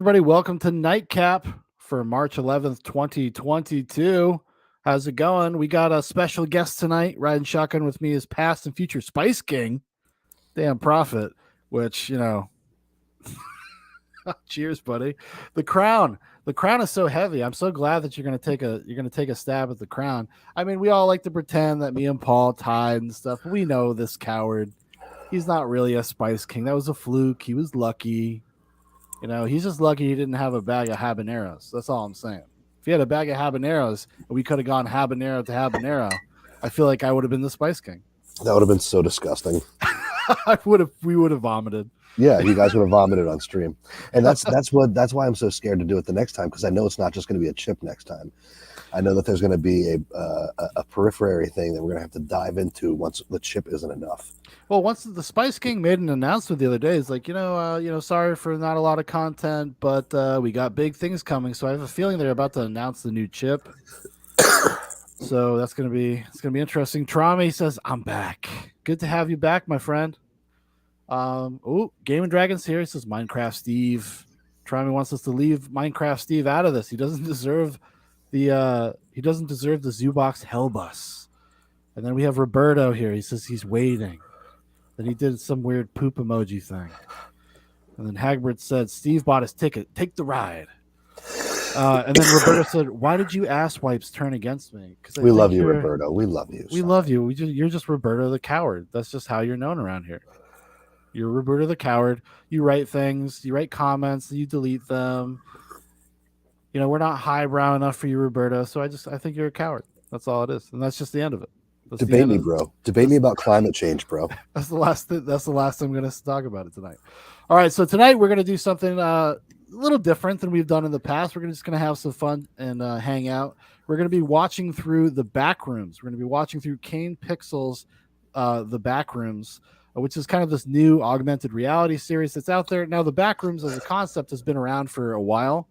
Everybody, welcome to Nightcap for March 11th, 2022. How's it going? We got a special guest tonight. Riding shotgun with me is past and future Spice King, Damn Prophet, which, cheers, buddy. The crown. The crown is so heavy. I'm so glad that you're gonna take a stab at the crown. I mean, we all like to pretend that me and Paul tied and stuff, but we know this coward. He's not really a Spice King. That was a fluke. He was lucky. He's just lucky he didn't have a bag of habaneros. That's all I'm saying. If he had a bag of habaneros and we could have gone habanero to habanero, I feel like I would have been the Spice King. That would have been so disgusting. We would have vomited. Yeah, you guys would have vomited on stream. And that's why I'm so scared to do it the next time, because I know it's not just going to be a chip next time. I know that there's going to be a periphery thing that we're going to have to dive into once the chip isn't enough. Well, once the Spice King made an announcement the other day, it's like, sorry for not a lot of content, but we got big things coming. So I have a feeling they're about to announce the new chip. So it's gonna be interesting. Trami says, "I'm back. Good to have you back, my friend." Game and Dragons here. He says, "Minecraft Steve." Trami wants us to leave Minecraft Steve out of this. He doesn't deserve the Zoobox Hell Bus. And then we have Roberto here. He says he's waiting. Then he did some weird poop emoji thing. And then Hagbert said, "Steve bought his ticket. Take the ride." And then Roberto said, "Why did you ass wipes turn against me?" We love you, Roberto. We love you. We love you. You're just Roberto the coward. That's just how you're known around here. You're Roberto the coward. You write things. You write comments. You delete them. We're not highbrow enough for you, Roberto. So I think you're a coward. That's all it is, and that's just the end of it. Debate me, bro. Debate me about climate change, bro. That's the last I'm going to talk about it tonight. All right, so tonight we're going to do something a little different than we've done in the past. We're just going to have some fun and hang out. We're going to be watching through the Backrooms. We're going to be watching through Kane Pixel's the Backrooms, which is kind of this new augmented reality series that's out there. Now, the Backrooms as a concept has been around for a while.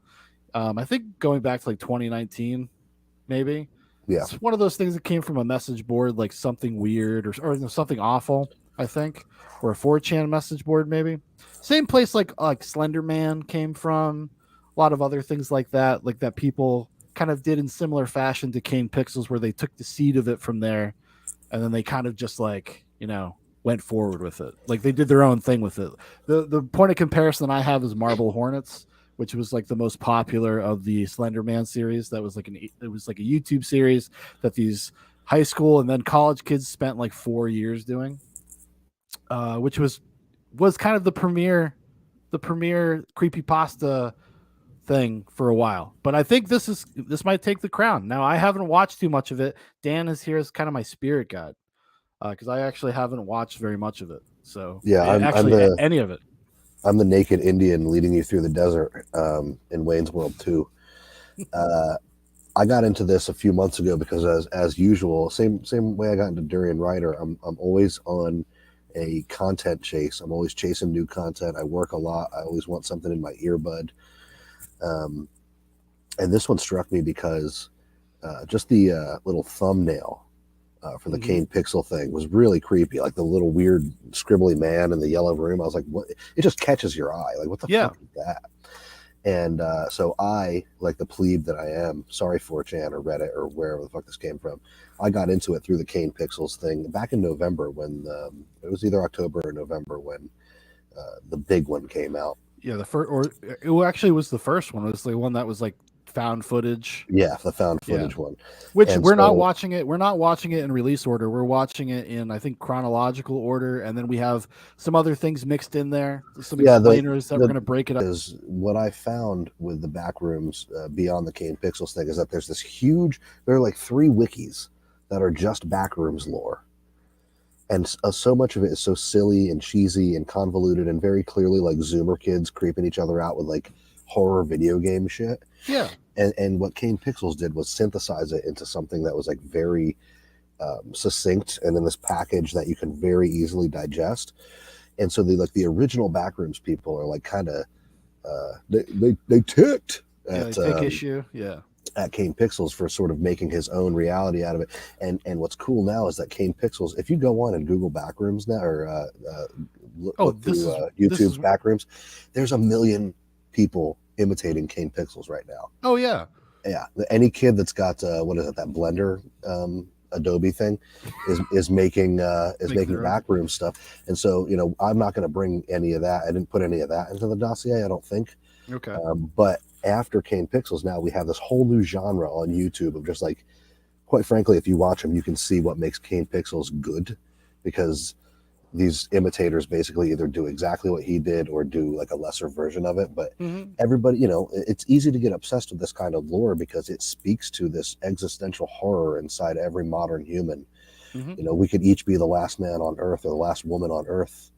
I think going back to like 2019, maybe. Yeah. It's one of those things that came from a message board, like something weird or something awful, I think, or a 4chan message board, maybe. Same place like Slender Man came from. A lot of other things like that people kind of did in similar fashion to Kane Pixels, where they took the seed of it from there, and then they kind of just went forward with it. Like they did their own thing with it. The point of comparison I have is Marble Hornets, which was like the most popular of the Slender Man series. That was it was like a YouTube series that these high school and then college kids spent like 4 years doing, which was kind of the premier creepypasta thing for a while. But I think this might take the crown. Now, I haven't watched too much of it. Dan is here as kind of my spirit guide, because I actually haven't watched very much of it. So yeah, any of it. I'm the naked Indian leading you through the desert in Wayne's World 2. I got into this a few months ago because, as usual, same way I got into Durian Rider, I'm always on a content chase. I'm always chasing new content. I work a lot. I always want something in my earbud. And this one struck me because just the little thumbnail for the Kane Pixel thing was really creepy. Like the little weird scribbly man in the yellow room. I was like, what? It just catches your eye. Like, what the fuck is that? And so I, like the plebe that I am, sorry 4chan or Reddit or wherever the fuck this came from, I got into it through the Kane Pixels thing back in November when it was either October or November when the big one came out. Yeah, it actually was the first one. It was the one that was like found footage. Yeah, the found footage one. Which we're not watching it. We're not watching it in release order. We're watching it in, I think, chronological order, and then we have some other things mixed in there. Some explainers that we're going to break it up. Is what I found with the Backrooms beyond the Kane Pixels thing is that there's this huge. There are like 3 wikis that are just Backrooms lore. And so much of it is so silly and cheesy and convoluted and very clearly like Zoomer kids creeping each other out with like horror video game shit. Yeah. And what Kane Pixels did was synthesize it into something that was like very succinct and in this package that you can very easily digest. And so the original Backrooms people are like kind of they ticked at they take issue. Yeah. At Kane Pixels for sort of making his own reality out of it. And what's cool now is that Kane Pixels, if you go on and Google Backrooms now or look through YouTube's Backrooms, there's 1 million people imitating Kane Pixels right now. Oh yeah. Yeah, any kid that's got what is it, that Blender Adobe thing is making backroom stuff. And so, you know, I'm not going to bring any of that. I didn't put any of that into the dossier, I don't think. Okay. But after Kane Pixels, now we have this whole new genre on YouTube of just like, quite frankly, if you watch them, you can see what makes Kane Pixels good, because these imitators basically either do exactly what he did or do like a lesser version of it. But everybody, you know, it's easy to get obsessed with this kind of lore because it speaks to this existential horror inside every modern human. You know, we could each be the last man on earth or the last woman on earth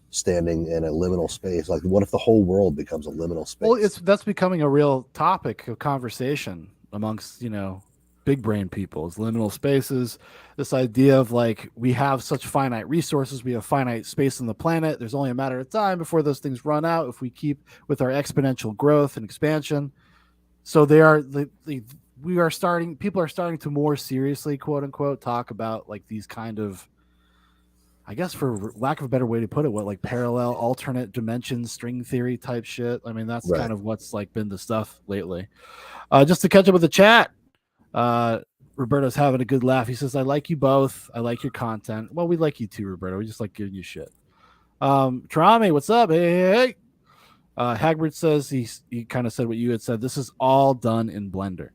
standing in a liminal space. Like, what if the whole world becomes a liminal space? Well, that's becoming a real topic of conversation amongst, you know, big brain people, is liminal spaces. This idea of like, we have such finite resources, we have finite space on the planet. There's only a matter of time before those things run out if we keep with our exponential growth and expansion. So people are starting to more seriously, quote unquote, talk about like these kind of, I guess for lack of a better way to put it, what, like parallel alternate dimension string theory type shit. I mean, that's kind of what's like been the stuff lately. Just to catch up with the chat, Roberto's having a good laugh. He says, I like you both. I like your content. Well, we like you too, Roberto. We just like giving you shit. Trami, what's up? Hey. Hagbard says he kind of said what you had said. This is all done in Blender.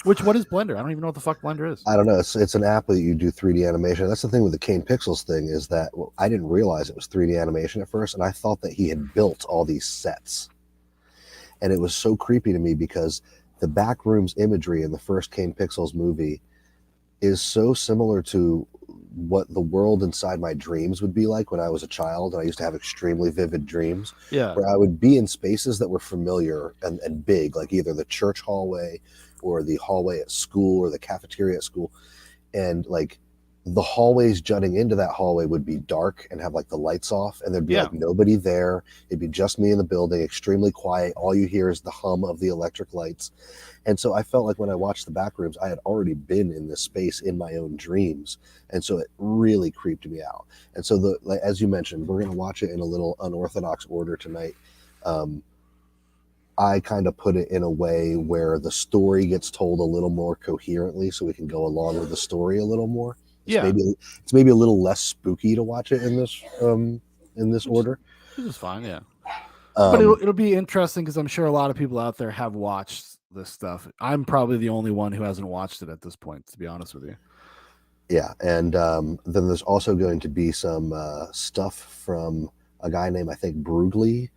What is Blender? I don't even know what the fuck Blender is. I don't know. It's an app that you do 3D animation. That's the thing with the Kane Pixels thing, is that I didn't realize it was 3D animation at first, and I thought that he had built all these sets. And it was so creepy to me because the Backrooms imagery in the first Kane Pixels movie is so similar to what the world inside my dreams would be like when I was a child, and I used to have extremely vivid dreams. Yeah. Where I would be in spaces that were familiar and big, like either the church hallway or the hallway at school or the cafeteria at school. And like the hallways jutting into that hallway would be dark and have like the lights off, and there'd be like nobody there. It'd be just me in the building, extremely quiet. All you hear is the hum of the electric lights. And so I felt like when I watched the Backrooms, I had already been in this space in my own dreams. And so it really creeped me out. And so as you mentioned, we're going to watch it in a little unorthodox order tonight. I kind of put it in a way where the story gets told a little more coherently, so we can go along with the story a little more. It's maybe a little less spooky to watch it in this order. Which is fine, yeah. But it'll be interesting because I'm sure a lot of people out there have watched this stuff. I'm probably the only one who hasn't watched it at this point, to be honest with you. Yeah, and then there's also going to be some stuff from a guy named, I think, Brugli,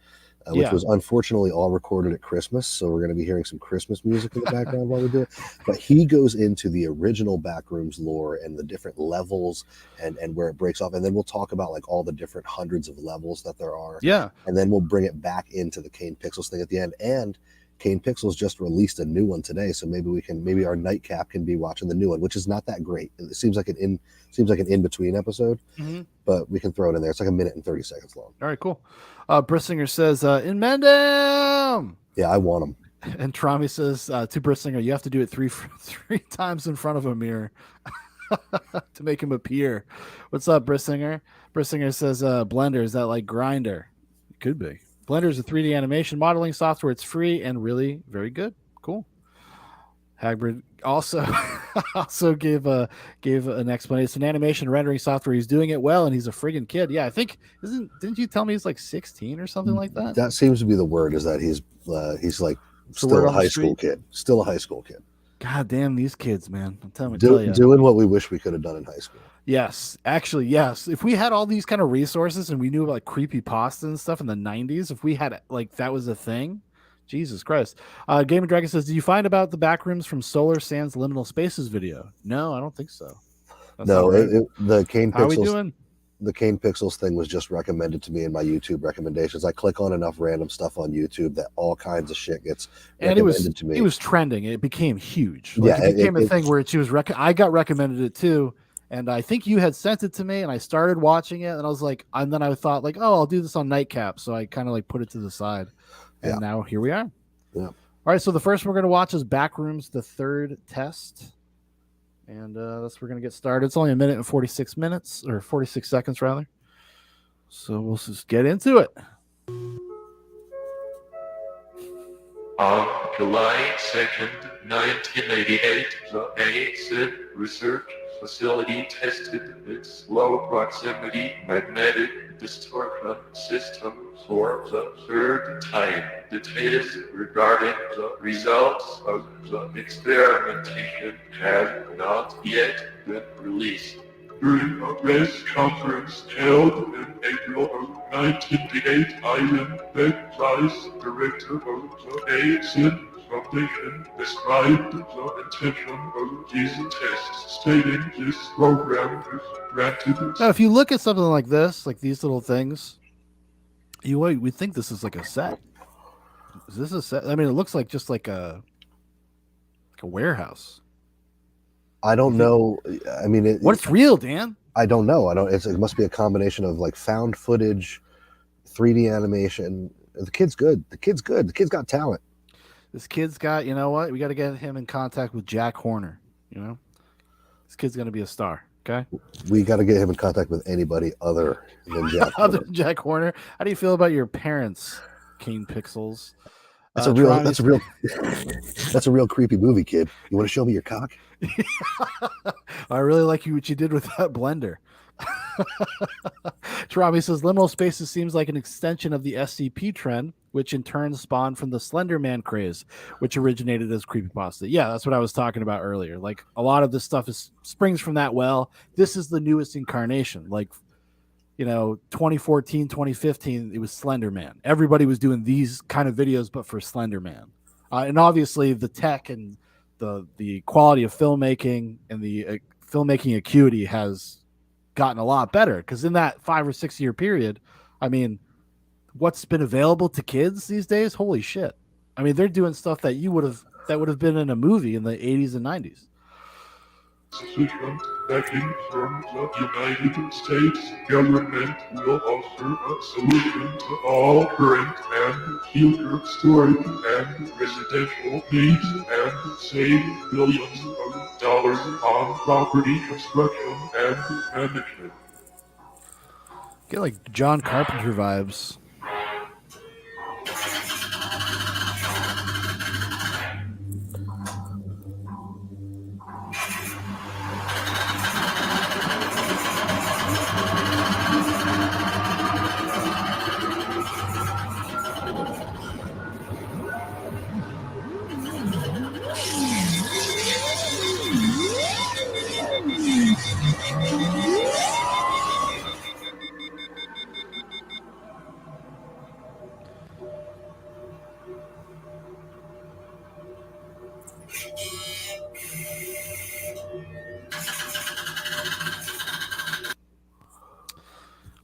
which was unfortunately all recorded at Christmas. So we're going to be hearing some Christmas music in the background while we do it. But he goes into the original Backrooms lore and the different levels and where it breaks off. And then we'll talk about like all the different hundreds of levels that there are. Yeah. And then we'll bring it back into the Kane Pixels thing at the end. And Kane Pixels just released a new one today, so maybe our nightcap can be watching the new one, which is not that great. It seems like an in between episode, but we can throw it in there. It's like a minute and 30 seconds long. All right, cool. Brissinger says in Mendham. Yeah, I want them. And Trami says to Brissinger, you have to do it three times in front of a mirror to make him appear. What's up, Brissinger? Brissinger says Blender, is that like Grinder? It could be. Blender is a 3D animation modeling software. It's free and really very good. Cool. Hagbard also gave an explanation. It's an animation rendering software. He's doing it well, and he's a friggin' kid. Yeah, I think didn't you tell me he's like 16 or something like that? That seems to be the word. Is that he's like still a high school kid. Still a high school kid. God damn these kids, man! I'm telling you, doing what we wish we could have done in high school. Yes, actually, yes. If we had all these kind of resources and we knew about like creepypasta and stuff in the 90s, if we had like that was a thing, Jesus Christ. Game of Dragon says, did you find about the Backrooms from Solar Sands Liminal Spaces video? No, I don't think so. The Kane Pixels. How are we doing? The Kane Pixels thing was just recommended to me in my YouTube recommendations. I click on enough random stuff on YouTube that all kinds of shit gets recommended to me. It was trending. It became huge. It became a thing where I got recommended it too. And I think you had sent it to me, and I started watching it, and I was like, and then I thought like, oh, I'll do this on Nightcap. So I kind of like put it to the side, and now here we are. Yeah. All right. So the first we're going to watch is Backrooms, the third test, and that's we're going to get started. It's only a minute and 46 minutes or 46 seconds rather. So we'll just get into it. On July 2nd, 1988, the ASID research facility tested its low-proximity magnetic distortion system for the third time. Details regarding the results of the experimentation have not yet been released. During a press conference held in April of 1988, Ivan Beck, vice director of the ASID Foundation, described the intention of these tests, stating this program is granted. Now, if you look at something like this, like these little things, we think this is like a set. Is this a set? I mean, it looks like just like a warehouse. I don't know. I mean, what's real, Dan? I don't know. It must be a combination of like found footage, 3D animation. The kid's good. The kid's good. The kid's got talent. This kid's got, you know what? We got to get him in contact with Jack Horner. You know, this kid's going to be a star. Okay. We got to get him in contact with anybody other than Jack. Other than Jack Horner. How do you feel about your parents, Kane Pixels? That's a real creepy movie, kid. You want to show me your cock? I really like what you did with that blender. Tarami says liminal spaces seems like an extension of the SCP trend, which in turn spawned from the Slender Man craze, which originated as creepypasta. Yeah, that's what I was talking about earlier. Like a lot of this stuff springs from that well. This is the newest incarnation. Like, 2014, 2015, it was Slender Man. Everybody was doing these kind of videos, but for Slender Man. And obviously the tech and the quality of filmmaking and the filmmaking acuity has gotten a lot better, because in that 5 or 6 year period, I mean, what's been available to kids these days, holy shit. I mean, they're doing stuff that would have been in a movie in the 80s and 90s. Sufficient backing from the United States government will offer a solution to all current and future storage and residential needs and save billions of dollars on property construction and management. Get like John Carpenter vibes.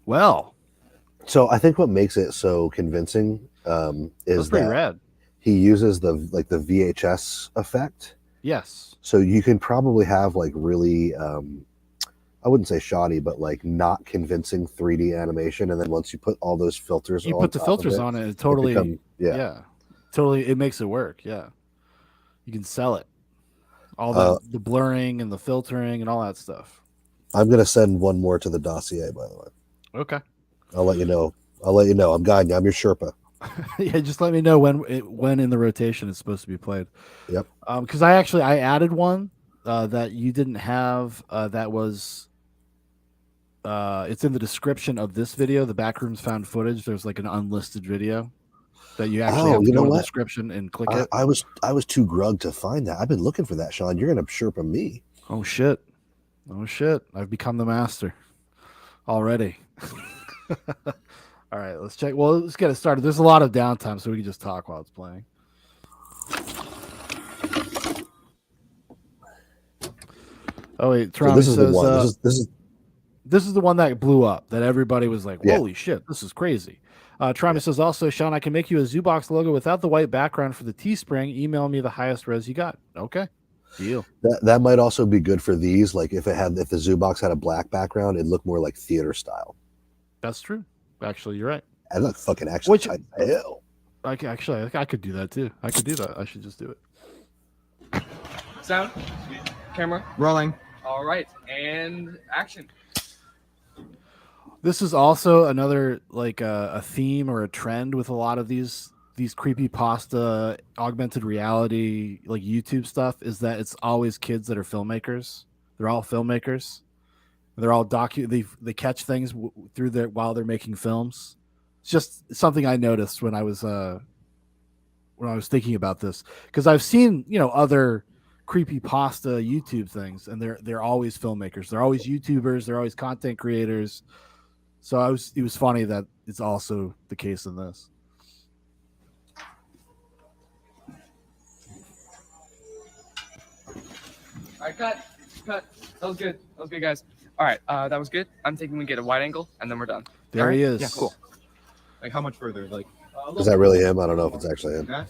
Well, so I think what makes it so convincing is that rad. He uses the VHS effect. Yes. So you can probably have like really, I wouldn't say shoddy, but like not convincing 3D animation, and then once you put all those filters, you put the filters on it, it totally, totally, it makes it work. Yeah, you can sell it. All the blurring and the filtering and all that stuff. I'm gonna send one more to the dossier, by the way. Okay. I'll let you know. I'm guiding you. I'm your Sherpa. Yeah, just let me know when in the rotation it's supposed to be played. Yep. Because I added one that you didn't have. That was it's in the description of this video. The Backrooms found footage. There's like an unlisted video that you actually have to go to the description and click it. I was too grug to find that. I've been looking for that, Shaun. You're gonna Sherpa me. Oh shit! I've become the master already. All right, let's check. Well, let's get it started. There's a lot of downtime, so we can just talk while it's playing. Oh wait, Toronto this is says, the one. This is the one that blew up. That everybody was like, "Holy shit, this is crazy." Toronto says also, Shaun, I can make you a Zoobox logo without the white background for the Teespring. Email me the highest res you got. Okay, deal. That might also be good for these. Like if the Zoobox had a black background, it'd look more like theater style. That's true. Actually, you're right. I'm not fucking actually. Hell. I could do that too. I could do that. I should just do it. Sound, camera, rolling. All right, and action. This is also another like a theme or a trend with a lot of these these creepypasta augmented reality like YouTube stuff is that it's always kids that are filmmakers. They're all filmmakers. They're all they catch things through their while they're making films. It's just something I noticed when I was thinking about this, because I've seen other creepypasta YouTube things, and they're always filmmakers. They're always YouTubers. They're always content creators. So it was funny that it's also the case in this. All right, cut. That was good. That was good, guys. All right, that was good. I'm thinking we get a wide angle, and then we're done. There he is. Yeah, cool. Like how much further? Like Is that really him? I don't know if it's actually him. Yeah.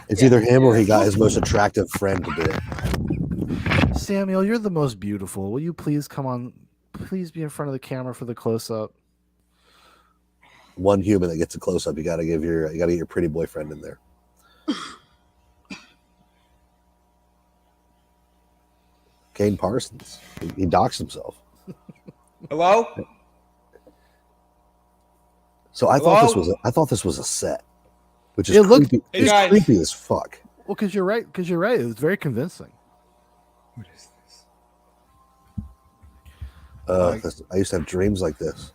It's either him or he got his most attractive friend to do it. Samuel, you're the most beautiful. Will you please come on? Please be in front of the camera for the close up. One human that gets a close up, you gotta get your pretty boyfriend in there. Kane Parsons. He doxed himself. Hello? So I Hello? thought this was a set, which is It looked- creepy. Hey, It's guys. creepy as fuck. Well, because you're right. It was very convincing. What is this? I used to have dreams like this.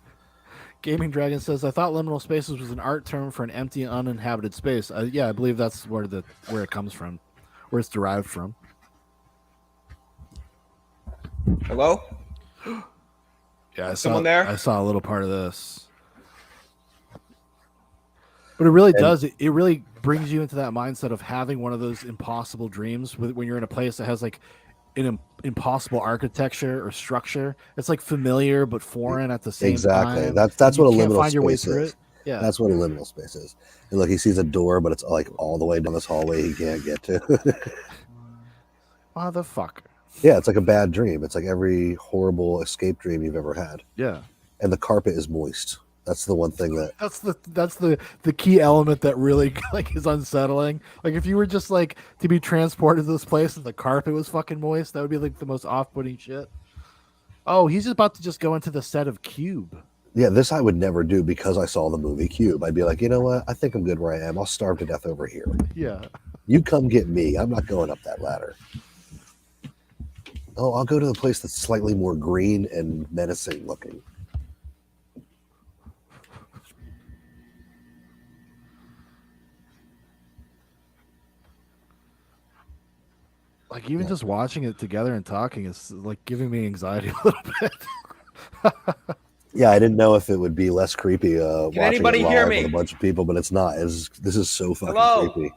Gaming Dragon says, "I thought liminal spaces was an art term for an empty, uninhabited space." Yeah, I believe that's where it comes from, where it's derived from. Hello? Yeah, I Someone there? I saw a little part of this, but it really does. It really brings you into that mindset of having one of those impossible dreams when you're in a place that has like an impossible architecture or structure. It's like familiar but foreign at the same Exactly. time. That's what a You can't liminal find your way space through is. it. Yeah, That's what a liminal space is. And look, he sees a door, but it's like all the way down this hallway he can't get to. motherfucker. Yeah, it's like a bad dream. It's like every horrible escape dream you've ever had. Yeah. And the carpet is moist. That's the one thing that That's the key element that really like is unsettling. Like if you were just like to be transported to this place and the carpet was fucking moist, that would be like the most off-putting shit. Oh, he's about to just go into the set of Cube. yeah, this I would never do because I saw the movie Cube. I'd be like, you know what? I think I'm good where I am. I'll starve to death over here. Yeah. You come get me. I'm not going up that ladder. Oh, I'll go to the place that's slightly more green and menacing looking. Like even just watching it together and talking is like giving me anxiety a little bit. Yeah, I didn't know if it would be less creepy watching anybody it hear live me? with a bunch of people, but it's not. This is so fucking Hello? creepy.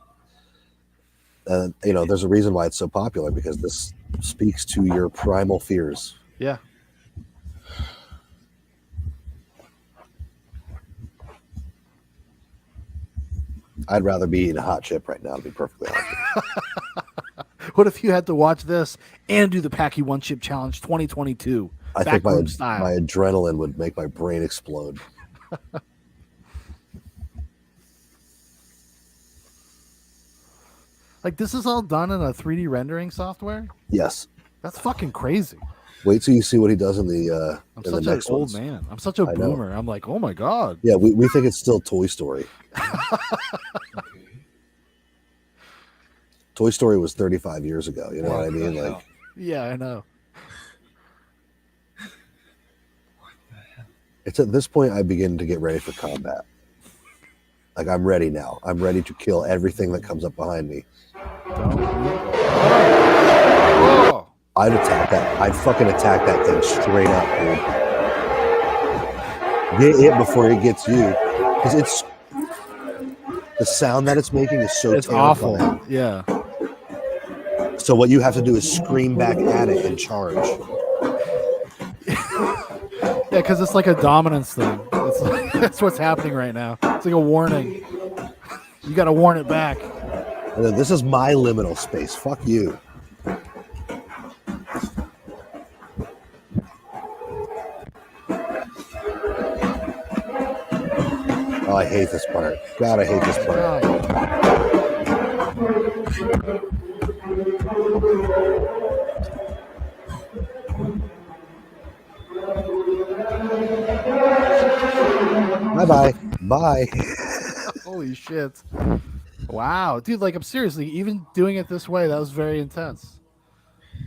There's a reason why it's so popular, because this speaks to your primal fears. Yeah. I'd rather be eating a hot chip right now, to be perfectly honest. What if you had to watch this and do the Packy One Chip Challenge 2022? I think my Backrooms style. adrenaline would make my brain explode. Like this is all done in a 3D rendering software? Yes. That's fucking crazy. Wait till you see what he does in the I'm in the such an next old ones. man. I'm such a I know. boomer. I'm like, oh my god. Yeah, we think it's still Toy Story. Toy Story was 35 years ago. You know what I mean? Like, Yeah, I know. it's at this point I begin to get ready for combat. Like, I'm ready now. I'm ready to kill everything that comes up behind me. Oh. I'd attack that. I'd fucking attack that thing straight up, dude. Get it before it gets you, because it's the sound that it's making is so It's awful. terrifying. Yeah. So what you have to do is scream back at it and charge. Yeah, because it's like a dominance thing. It's like, that's what's happening right now. It's like a warning. You got to warn it back. And then, this is my liminal space. Fuck you. Oh, I hate this part. God, I hate this part. Bye-bye. Bye. Holy shit. Wow, dude, like I'm seriously, even doing it this way, that was very intense.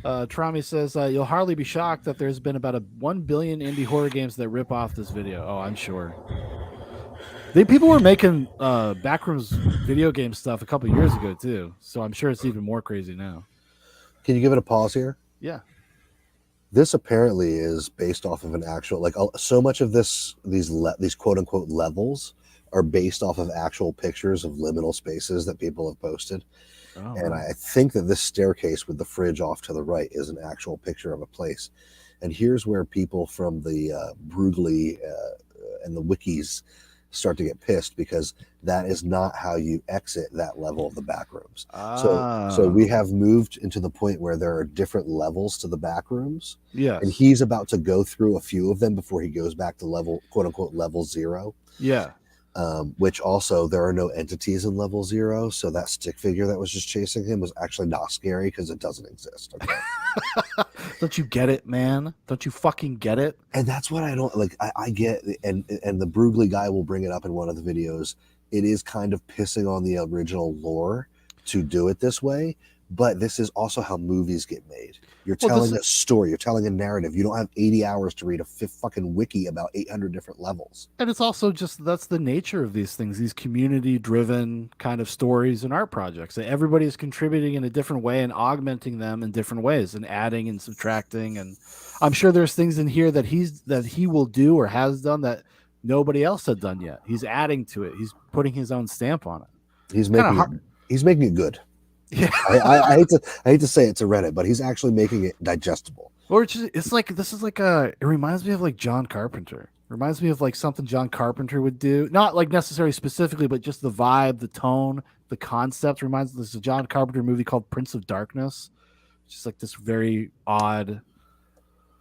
Trami says, you'll hardly be shocked that there's been about 1 billion indie horror games that rip off this video. Oh, I'm sure. People were making Backrooms video game stuff a couple years ago too, so I'm sure it's even more crazy now. Can you give it a pause here? Yeah. This apparently is based off of an actual, like, so much of these quote unquote levels are based off of actual pictures of liminal spaces that people have posted. Oh, And wow. I think that this staircase with the fridge off to the right is an actual picture of a place. And here's where people from the Brugly and the wikis start to get pissed, because that is not how you exit that level of the back rooms. So we have moved into the point where there are different levels to the back rooms. Yes. And he's about to go through a few of them before he goes back to level, quote unquote, level 0. Yeah. Which also, there are no entities in level 0. So that stick figure that was just chasing him was actually not scary because it doesn't exist. Okay. Don't you get it, man? Don't you fucking get it? And that's what I don't like. I get, and the Brugly guy will bring it up in one of the videos. It is kind of pissing on the original lore to do it this way, but this is also how movies get made. You're telling a story, you're telling a narrative. You don't have 80 hours to read a fucking wiki about 800 different levels. And it's also just, that's the nature of these things, these community driven kind of stories and art projects. That everybody is contributing in a different way and augmenting them in different ways and adding and subtracting. And I'm sure there's things in here that he will do or has done that nobody else had done yet. He's adding to it. He's putting his own stamp on it. He's making it good. Yeah. I hate to say it to Reddit, but he's actually making it digestible. Or it's like, this is like it reminds me of like John Carpenter. It reminds me of like something John Carpenter would do. Not like necessarily specifically, but just the vibe, the tone, the concept reminds me. There's a John Carpenter movie called Prince of Darkness. It's just like this very odd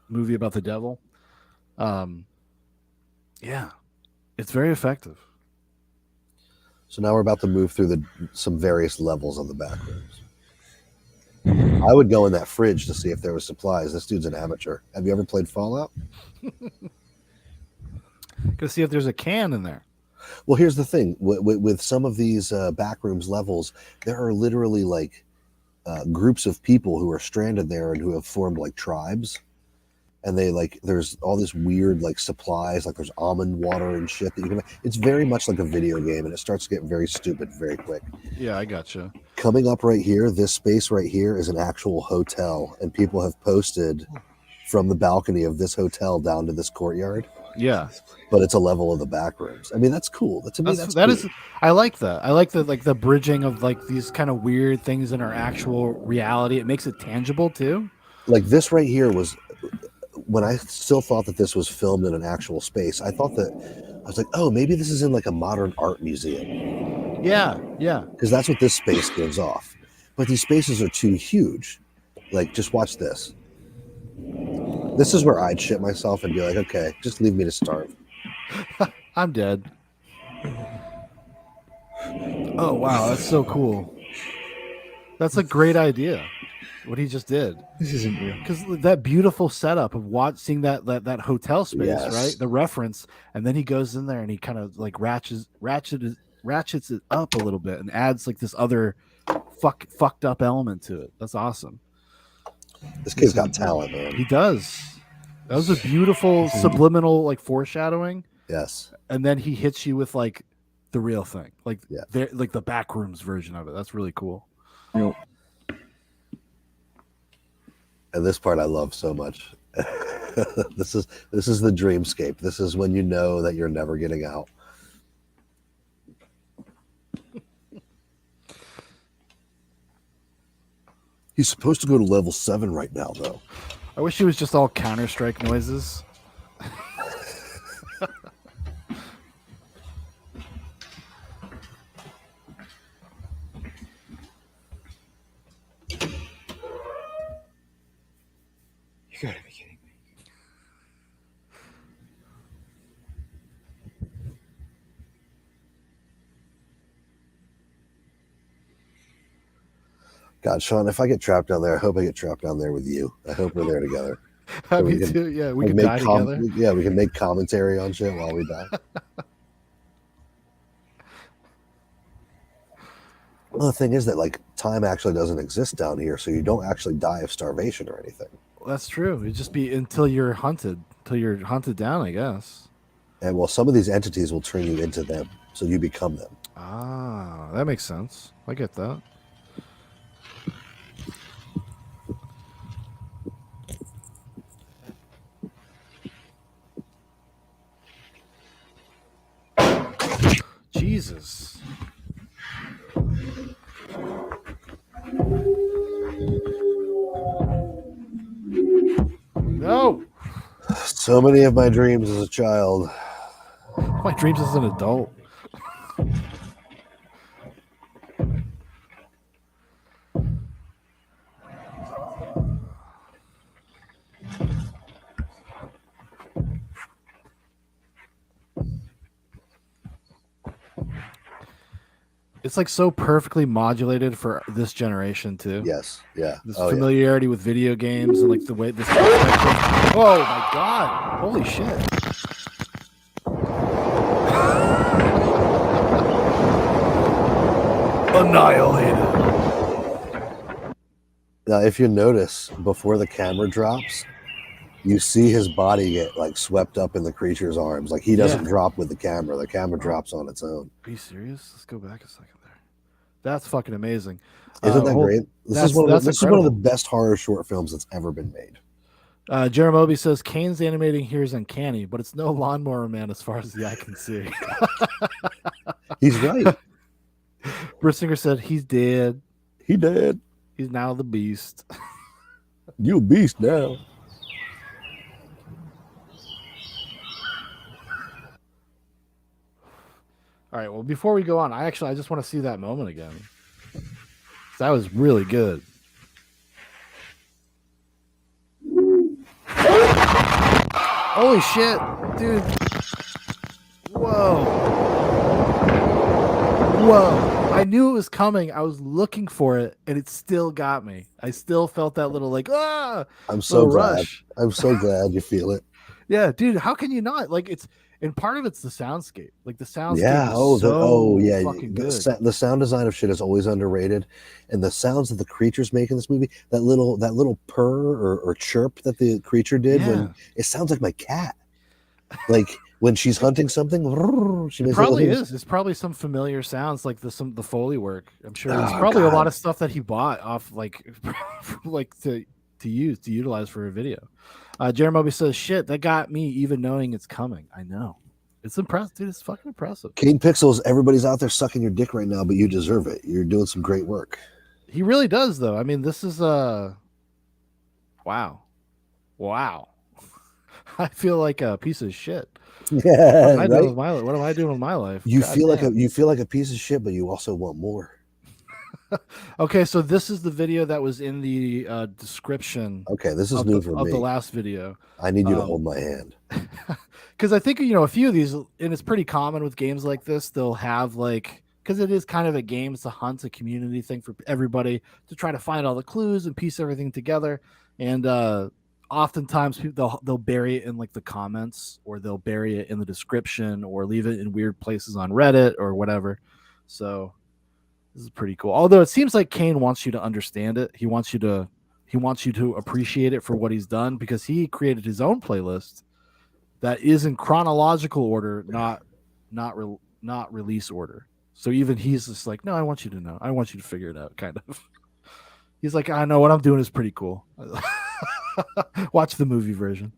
movie about the devil. Yeah, it's very effective. So now we're about to move through some various levels of the back rooms. I would go in that fridge to see if there was supplies. This dude's an amateur. Have you ever played Fallout? Gotta see if there's a can in there. Well, here's the thing. With some of these backrooms levels, there are literally like groups of people who are stranded there and who have formed like tribes. And they like, there's all this weird like supplies, like there's almond water and shit that you can. It's very much like a video game, and it starts to get very stupid very quick. Yeah, I gotcha. Coming up right here, this space right here is an actual hotel, and people have posted from the balcony of this hotel down to this courtyard. Yeah, but it's a level of the back rooms. I mean, that's cool. That's cool. I like that. I like the bridging of like these kind of weird things in our actual reality. It makes it tangible too. Like this right here was, when I still thought that this was filmed in an actual space, I thought that, I was like, oh, maybe this is in like a modern art museum. Yeah. Because that's what this space gives off. But these spaces are too huge. Like, just watch this. This is where I'd shit myself and be like, okay, just leave me to starve. I'm dead. Oh, wow. That's so cool. That's a great idea. What he just did. This isn't real. Because that beautiful setup of seeing that hotel space, Yes. right? The reference, and then he goes in there and he kind of like ratchets it up a little bit and adds like this other fucked up element to it. That's awesome. This kid's got talent, man. He does. That was a beautiful subliminal like foreshadowing. Yes. And then he hits you with like the real thing, like Yeah. like the Backrooms version of it. That's really cool. Yep. And this part I love so much. This is the dreamscape. This is when you know that you're never getting out. He's supposed to go to level 7 right now, though. I wish it was just all Counter-Strike noises. You gotta be kidding me. God, Shaun, if I get trapped down there, I hope I get trapped down there with you. I hope we're there together. Me too. Yeah, we can die together. Yeah, we can make commentary on shit while we die. Well, the thing is that like time actually doesn't exist down here, so you don't actually die of starvation or anything. That's true. It'd just be until you're hunted down, I guess. And well, some of these entities will turn you into them, so you become them. Ah, that makes sense. I get that. Jesus. No. So many of my dreams as a child. My dreams as an adult. It's like so perfectly modulated for this generation too. Yes, yeah. This Oh, familiarity with video games and like the way this. Oh my god! Holy shit! Annihilated. Now, if you notice, before the camera drops, you see his body get like swept up in the creature's arms. Like he doesn't drop with the camera. The camera drops on its own. Are you serious? Let's go back a second there. That's fucking amazing. Isn't that great? This is one of the best horror short films that's ever been made. Jeremobi says Kane's animating here is uncanny, but it's no Lawnmower Man as far as the eye can see. He's right. Brissinger said he's dead. He dead. He's now the beast. You a beast now. All right. Well, before we go on, I just want to see that moment again. That was really good. Holy shit, dude. Whoa. I knew it was coming. I was looking for it, and it still got me. I still felt that little like, I'm so glad. rush. I'm so glad you feel it. Yeah, dude, how can you not? Like and part of it's the soundscape. Like the soundscape yeah. Fucking good. The sound design of shit is always underrated. And the sounds that the creatures make in this movie, that little purr or chirp that the creature did when it sounds like my cat. Like when she's hunting something, she makes It's probably some familiar sounds like the Foley work. I'm sure there's probably a lot of stuff that he bought off like to utilize for a video. Jeremobi says, shit, that got me even knowing it's coming. I know. It's impressive, dude. It's fucking impressive. Kane Pixels, everybody's out there sucking your dick right now, but you deserve it. You're doing some great work. He really does, though. I mean, this is wow. I feel like a piece of shit. Yeah, what am I doing with my life? You feel like a piece of shit, but you also want more. Okay, so this is the video that was in the description. Okay, this is new for me. Of the last video. I need you to hold my hand. Because I think, a few of these, and it's pretty common with games like this, they'll have because it is kind of a game, it's a hunt, a community thing for everybody to try to find all the clues and piece everything together. And oftentimes people they'll bury it in like the comments, or they'll bury it in the description, or leave it in weird places on Reddit or whatever. So this is pretty cool. Although it seems like Kane wants you to understand it. He wants you to appreciate it for what he's done, because he created his own playlist that is in chronological order, not release order. So even he's just like, no, I want you to know. I want you to figure it out, kind of. He's like, I know what I'm doing is pretty cool. Watch the movie version.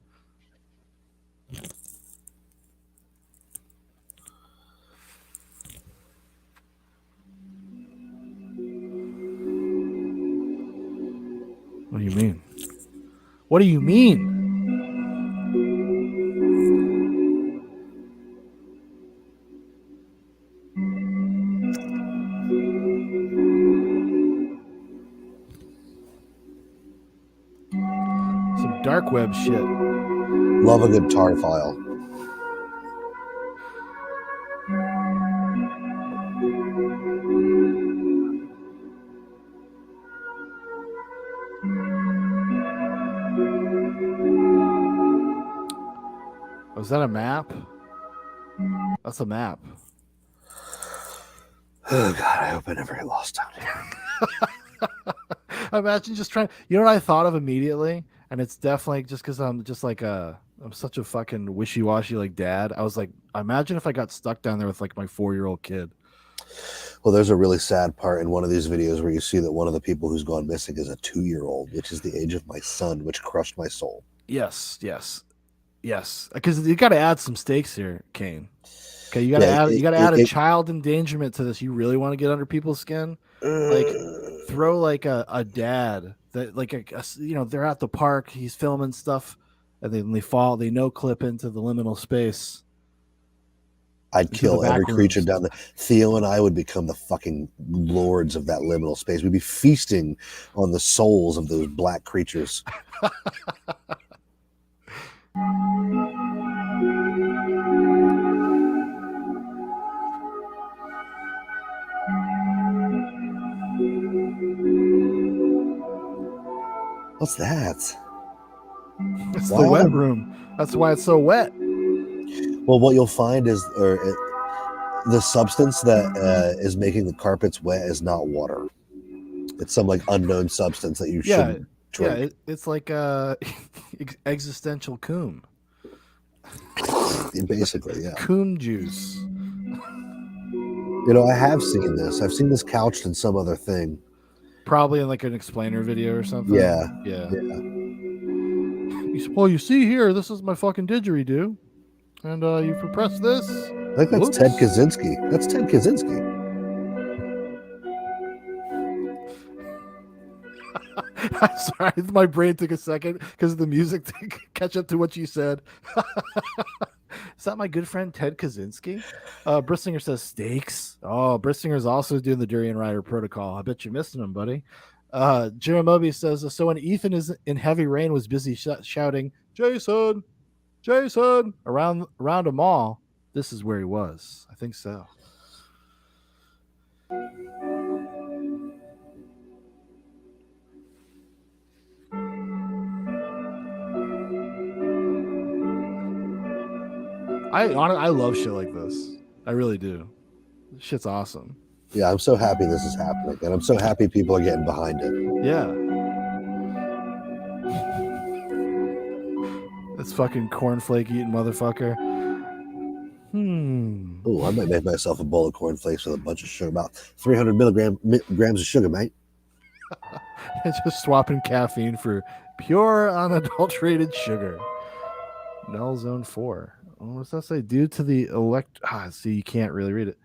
What do you mean? What do you mean? Some dark web shit. Love a good tar file. Was that a map? That's a map. Oh God, I hope I never get lost down here. Imagine just trying. You know what I thought of immediately, and it's definitely just because I'm just like I'm such a fucking wishy-washy like dad. I was like, imagine if I got stuck down there with like my 4-year-old kid. Well, there's a really sad part in one of these videos where you see that one of the people who's gone missing is a 2-year-old, which is the age of my son, which crushed my soul. Yes. Because you got to add some stakes here, Kane. Okay, you got to add a child endangerment to this. You really want to get under people's skin? Like, throw like a dad that like they're at the park, he's filming stuff, and then they no clip into the liminal space. I'd kill every creature down there. Theo and I would become the fucking lords of that liminal space. We'd be feasting on the souls of those black creatures. What's that? It's the wet room. That's why it's so wet. Well, what you'll find is the substance that is making the carpets wet is not water. It's some like unknown substance that you shouldn't drink. Yeah, it's like existential coom. Basically, yeah. Coom juice. You know, I have seen this. I've seen this couched in some other thing. Probably in like an explainer video or something. Yeah. Well, you see here, this is my fucking didgeridoo. And you press this. I think that's Ted Kaczynski. That's Ted Kaczynski. I'm sorry, my brain took a second because the music to catch up to what you said. Is that my good friend Ted Kaczynski? Brissinger says steaks. Oh, Brissinger's also doing the Durian Rider protocol. I bet you're missing him, buddy. Jiramobi says, so when Ethan is in heavy rain was busy shouting, Jason, around a mall, this is where he was. I think so. I love shit like this. I really do. This shit's awesome. Yeah, I'm so happy this is happening, and I'm so happy people are getting behind it. Yeah. This fucking cornflake eating motherfucker. Oh, I might make myself a bowl of cornflakes with a bunch of sugar, about 300 grams of sugar, mate. It's just swapping caffeine for pure unadulterated sugar. Null Zone 4. What's that say? Due to the see, you can't really read it.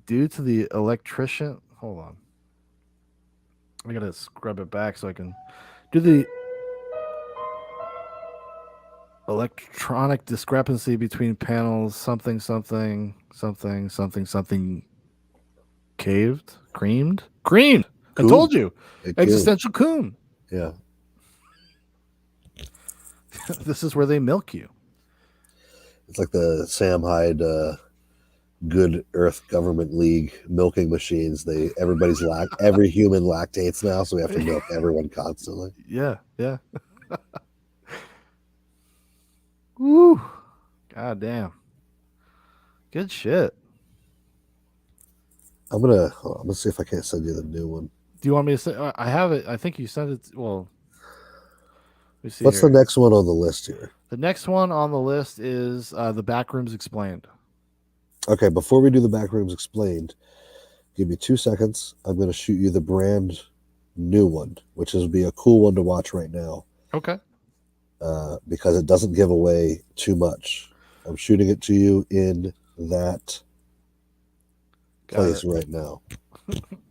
Due to the electrician. Hold on. I gotta scrub it back so I can do the electronic discrepancy between panels. Something caved, creamed. I told you. Existential coon. Yeah. This is where they milk you. It's like the Sam Hyde Good Earth Government League milking machines. Every human lactates now, so we have to milk everyone constantly. Yeah. Woo. God damn. Good shit. I'm gonna see if I can't send you the new one. Do you want me to say? I have it. I think you sent it. Well, let me see. What's the next one on the list here? The next one on the list is the Backrooms Explained. Okay, before we do the Backrooms Explained, give me 2 seconds. I'm going to shoot you the brand new one, which will be a cool one to watch right now. Okay. Because it doesn't give away too much. I'm shooting it to you in that place right now.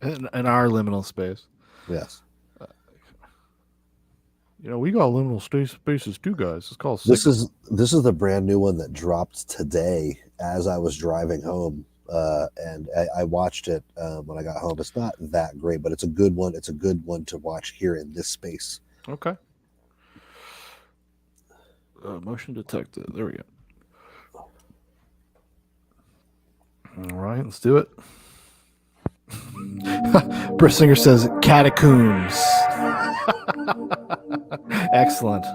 in our liminal space. Yes. We got liminal spaces too, guys. It's called. This is the brand new one that dropped today as I was driving home, and I watched it when I got home. It's not that great, but it's a good one. It's a good one to watch here in this space. Okay. Motion detected. There we go. All right, let's do it. Brissinger says catacombs. Excellent.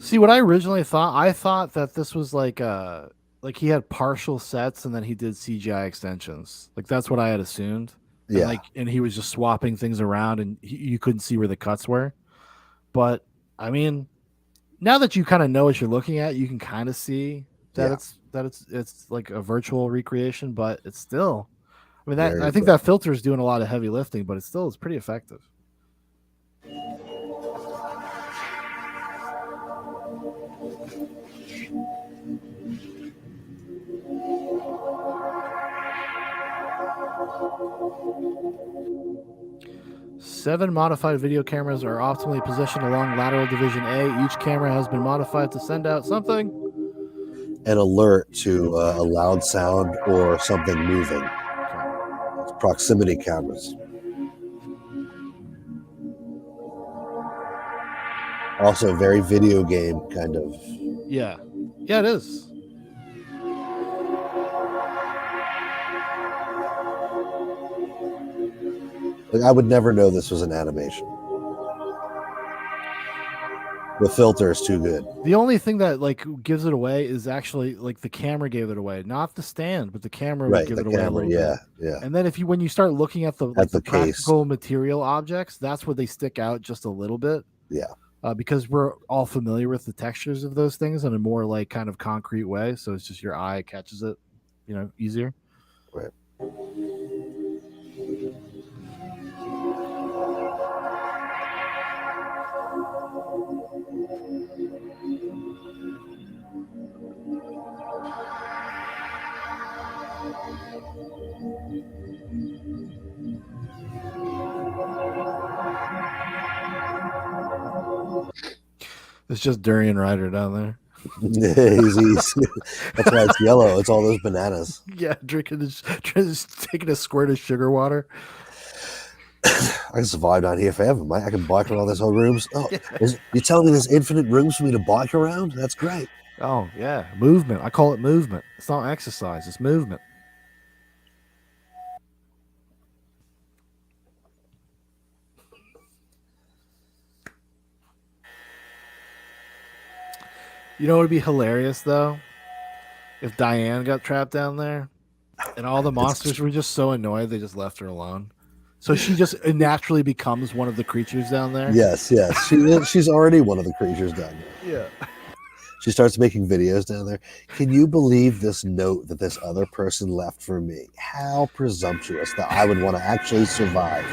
See what I originally thought. I thought that this was like he had partial sets and then he did CGI extensions. Like that's what I had assumed. And Yeah, and he was just swapping things around and you couldn't see where the cuts were. But I mean, now that you kind of know what you're looking at, you can kind of see that Yeah. it's like a virtual recreation, but it's still. I mean, that very I think impressive. that filter is doing a lot of heavy lifting, but it still is pretty effective. Seven modified video cameras are optimally positioned along lateral division A. Each camera has been modified to send out something. An alert to a loud sound or something moving. It's proximity cameras. Also, very video game kind of. Yeah, yeah, it is. Like, I would never know this was an animation. The filter is too good. The only thing that like gives it away is actually like the camera gave it away, not the stand, but the camera would Right, give the it away a camera. little Yeah, bit. yeah. And then when you start looking at the the case. practical material objects, that's where they stick out just a little bit. Yeah. Because we're all familiar with the textures of those things in a more like kind of concrete way, so it's just your eye catches it, easier. Right. It's just Durian Rider down there. He's that's why it's yellow. It's all those bananas. Yeah, just taking a squirt of sugar water. I can survive down here forever, mate. I can bike around this whole rooms. Oh, you're telling me there's infinite rooms for me to bike around? That's great. Oh yeah, movement. I call it movement. It's not exercise. It's movement. You know what would be hilarious though? If Diane got trapped down there and all the monsters were just so annoyed they just left her alone. So she just naturally becomes one of the creatures down there. Yes. She's already one of the creatures down there. Yeah. She starts making videos down there. Can you believe this note that this other person left for me? How presumptuous that I would want to actually survive.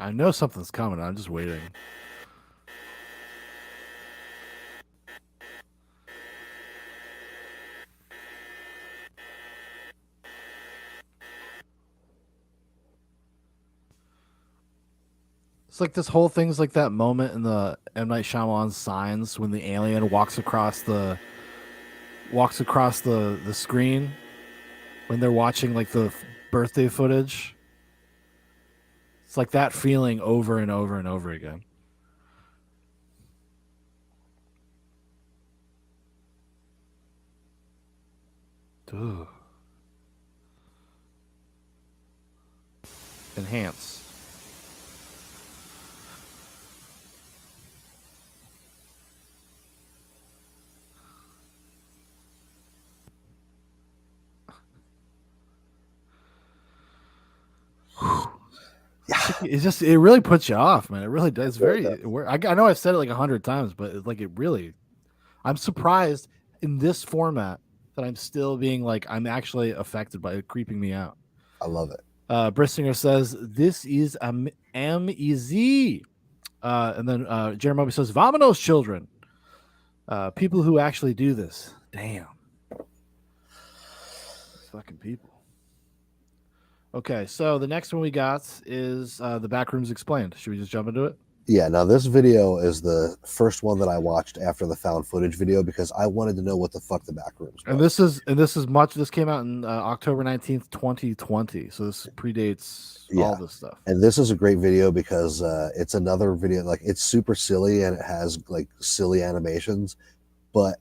I know something's coming. I'm just waiting. It's like this whole thing's like that moment in the M. Night Shyamalan Signs when the alien walks across the screen when they're watching like the birthday footage. It's like that feeling over and over and over again. Ugh. Enhance. It really puts you off, man. It really does. I know I've said it like 100 times, but I'm surprised in this format that I'm still being like, I'm actually affected by it, creeping me out. I love it. Brissinger says, this is MEZ. And then Jeremiah says, Vamonos, children. People who actually do this. Damn. Fucking people. Okay, so the next one we got is the Backrooms Explained. Should we just jump into it? Yeah, now this video is the first one that I watched after the found footage video because I wanted to know what the fuck the Backrooms was. And this came out in October 19th, 2020. So this predates all this stuff. And this is a great video because it's another video, like it's super silly and it has like silly animations, but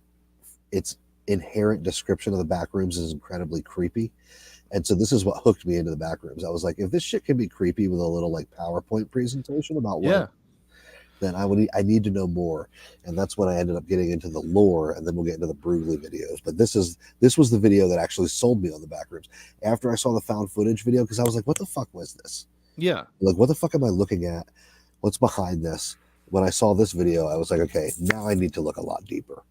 its inherent description of the Backrooms is incredibly creepy. And so this is what hooked me into the Backrooms. I was like, if this shit can be creepy with a little like PowerPoint presentation about what, then I need to know more. And that's when I ended up getting into the lore, and then we'll get into the Brugly videos. But this was the video that actually sold me on the Backrooms. After I saw the found footage video, because I was like, what the fuck was this? Yeah. Like, what the fuck am I looking at? What's behind this? When I saw this video, I was like, okay, now I need to look a lot deeper.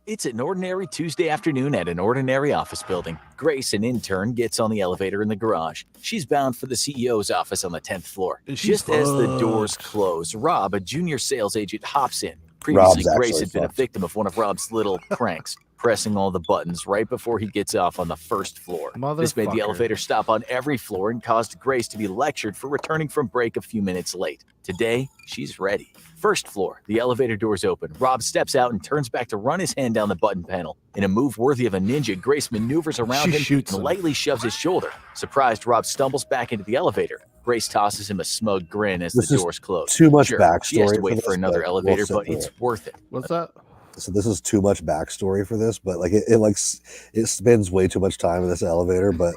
It's an ordinary Tuesday afternoon at an ordinary office building. Grace, an intern, gets on the elevator in the garage. She's bound for the CEO's office on the 10th floor. Just as the doors close, Rob, a junior sales agent, hops in. Previously, Grace had been a victim of one of Rob's little pranks, pressing all the buttons right before he gets off on the first floor. This made the elevator stop on every floor and caused Grace to be lectured for returning from break a few minutes late. Today, she's ready. First floor, the elevator doors open. Rob steps out and turns back to run his hand down the button panel. In a move worthy of a ninja, Grace maneuvers around him and lightly shoves his shoulder. Surprised, Rob stumbles back into the elevator. Grace tosses him a smug grin as the doors close. Too much backstory. She has to wait for another elevator, but it's worth it. What's that? So this is too much backstory for this, but like it spends way too much time in this elevator. But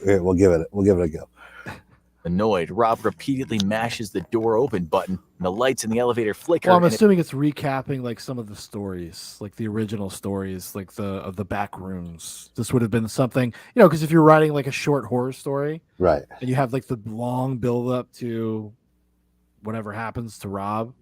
we'll give it a go. Annoyed, Rob repeatedly mashes the door open button, and the lights in the elevator flicker. Well, I'm assuming it's recapping like some of the stories, like the original stories, like of the Backrooms. This would have been something, because if you're writing like a short horror story, right, and you have like the long build up to whatever happens to Rob,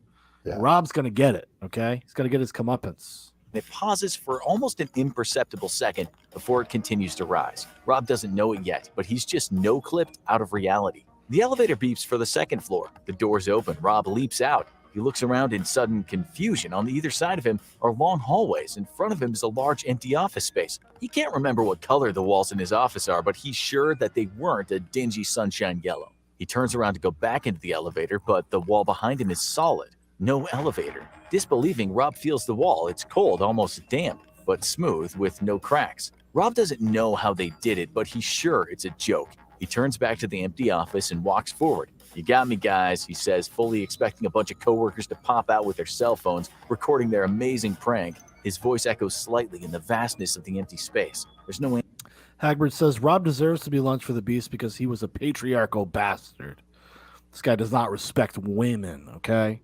Rob's gonna get it. Okay, he's gonna get his comeuppance. It pauses for almost an imperceptible second before it continues to rise. Rob doesn't know it yet, but he's just no-clipped out of reality. The elevator beeps for the second floor. The doors open. Rob leaps out. He looks around in sudden confusion. On either side of him are long hallways. In front of him is a large empty office space. He can't remember what color the walls in his office are, but he's sure that they weren't a dingy sunshine yellow. He turns around to go back into the elevator, but the wall behind him is solid. No elevator. Disbelieving, Rob feels the wall. It's cold, almost damp, but smooth with no cracks. Rob doesn't know how they did it, but he's sure it's a joke. He turns back to the empty office and walks forward. "You got me, guys," he says, fully expecting a bunch of coworkers to pop out with their cell phones, recording their amazing prank. His voice echoes slightly in the vastness of the empty space. There's no answer. Hagbard says Rob deserves to be lunch for the beast because he was a patriarchal bastard. This guy does not respect women, okay?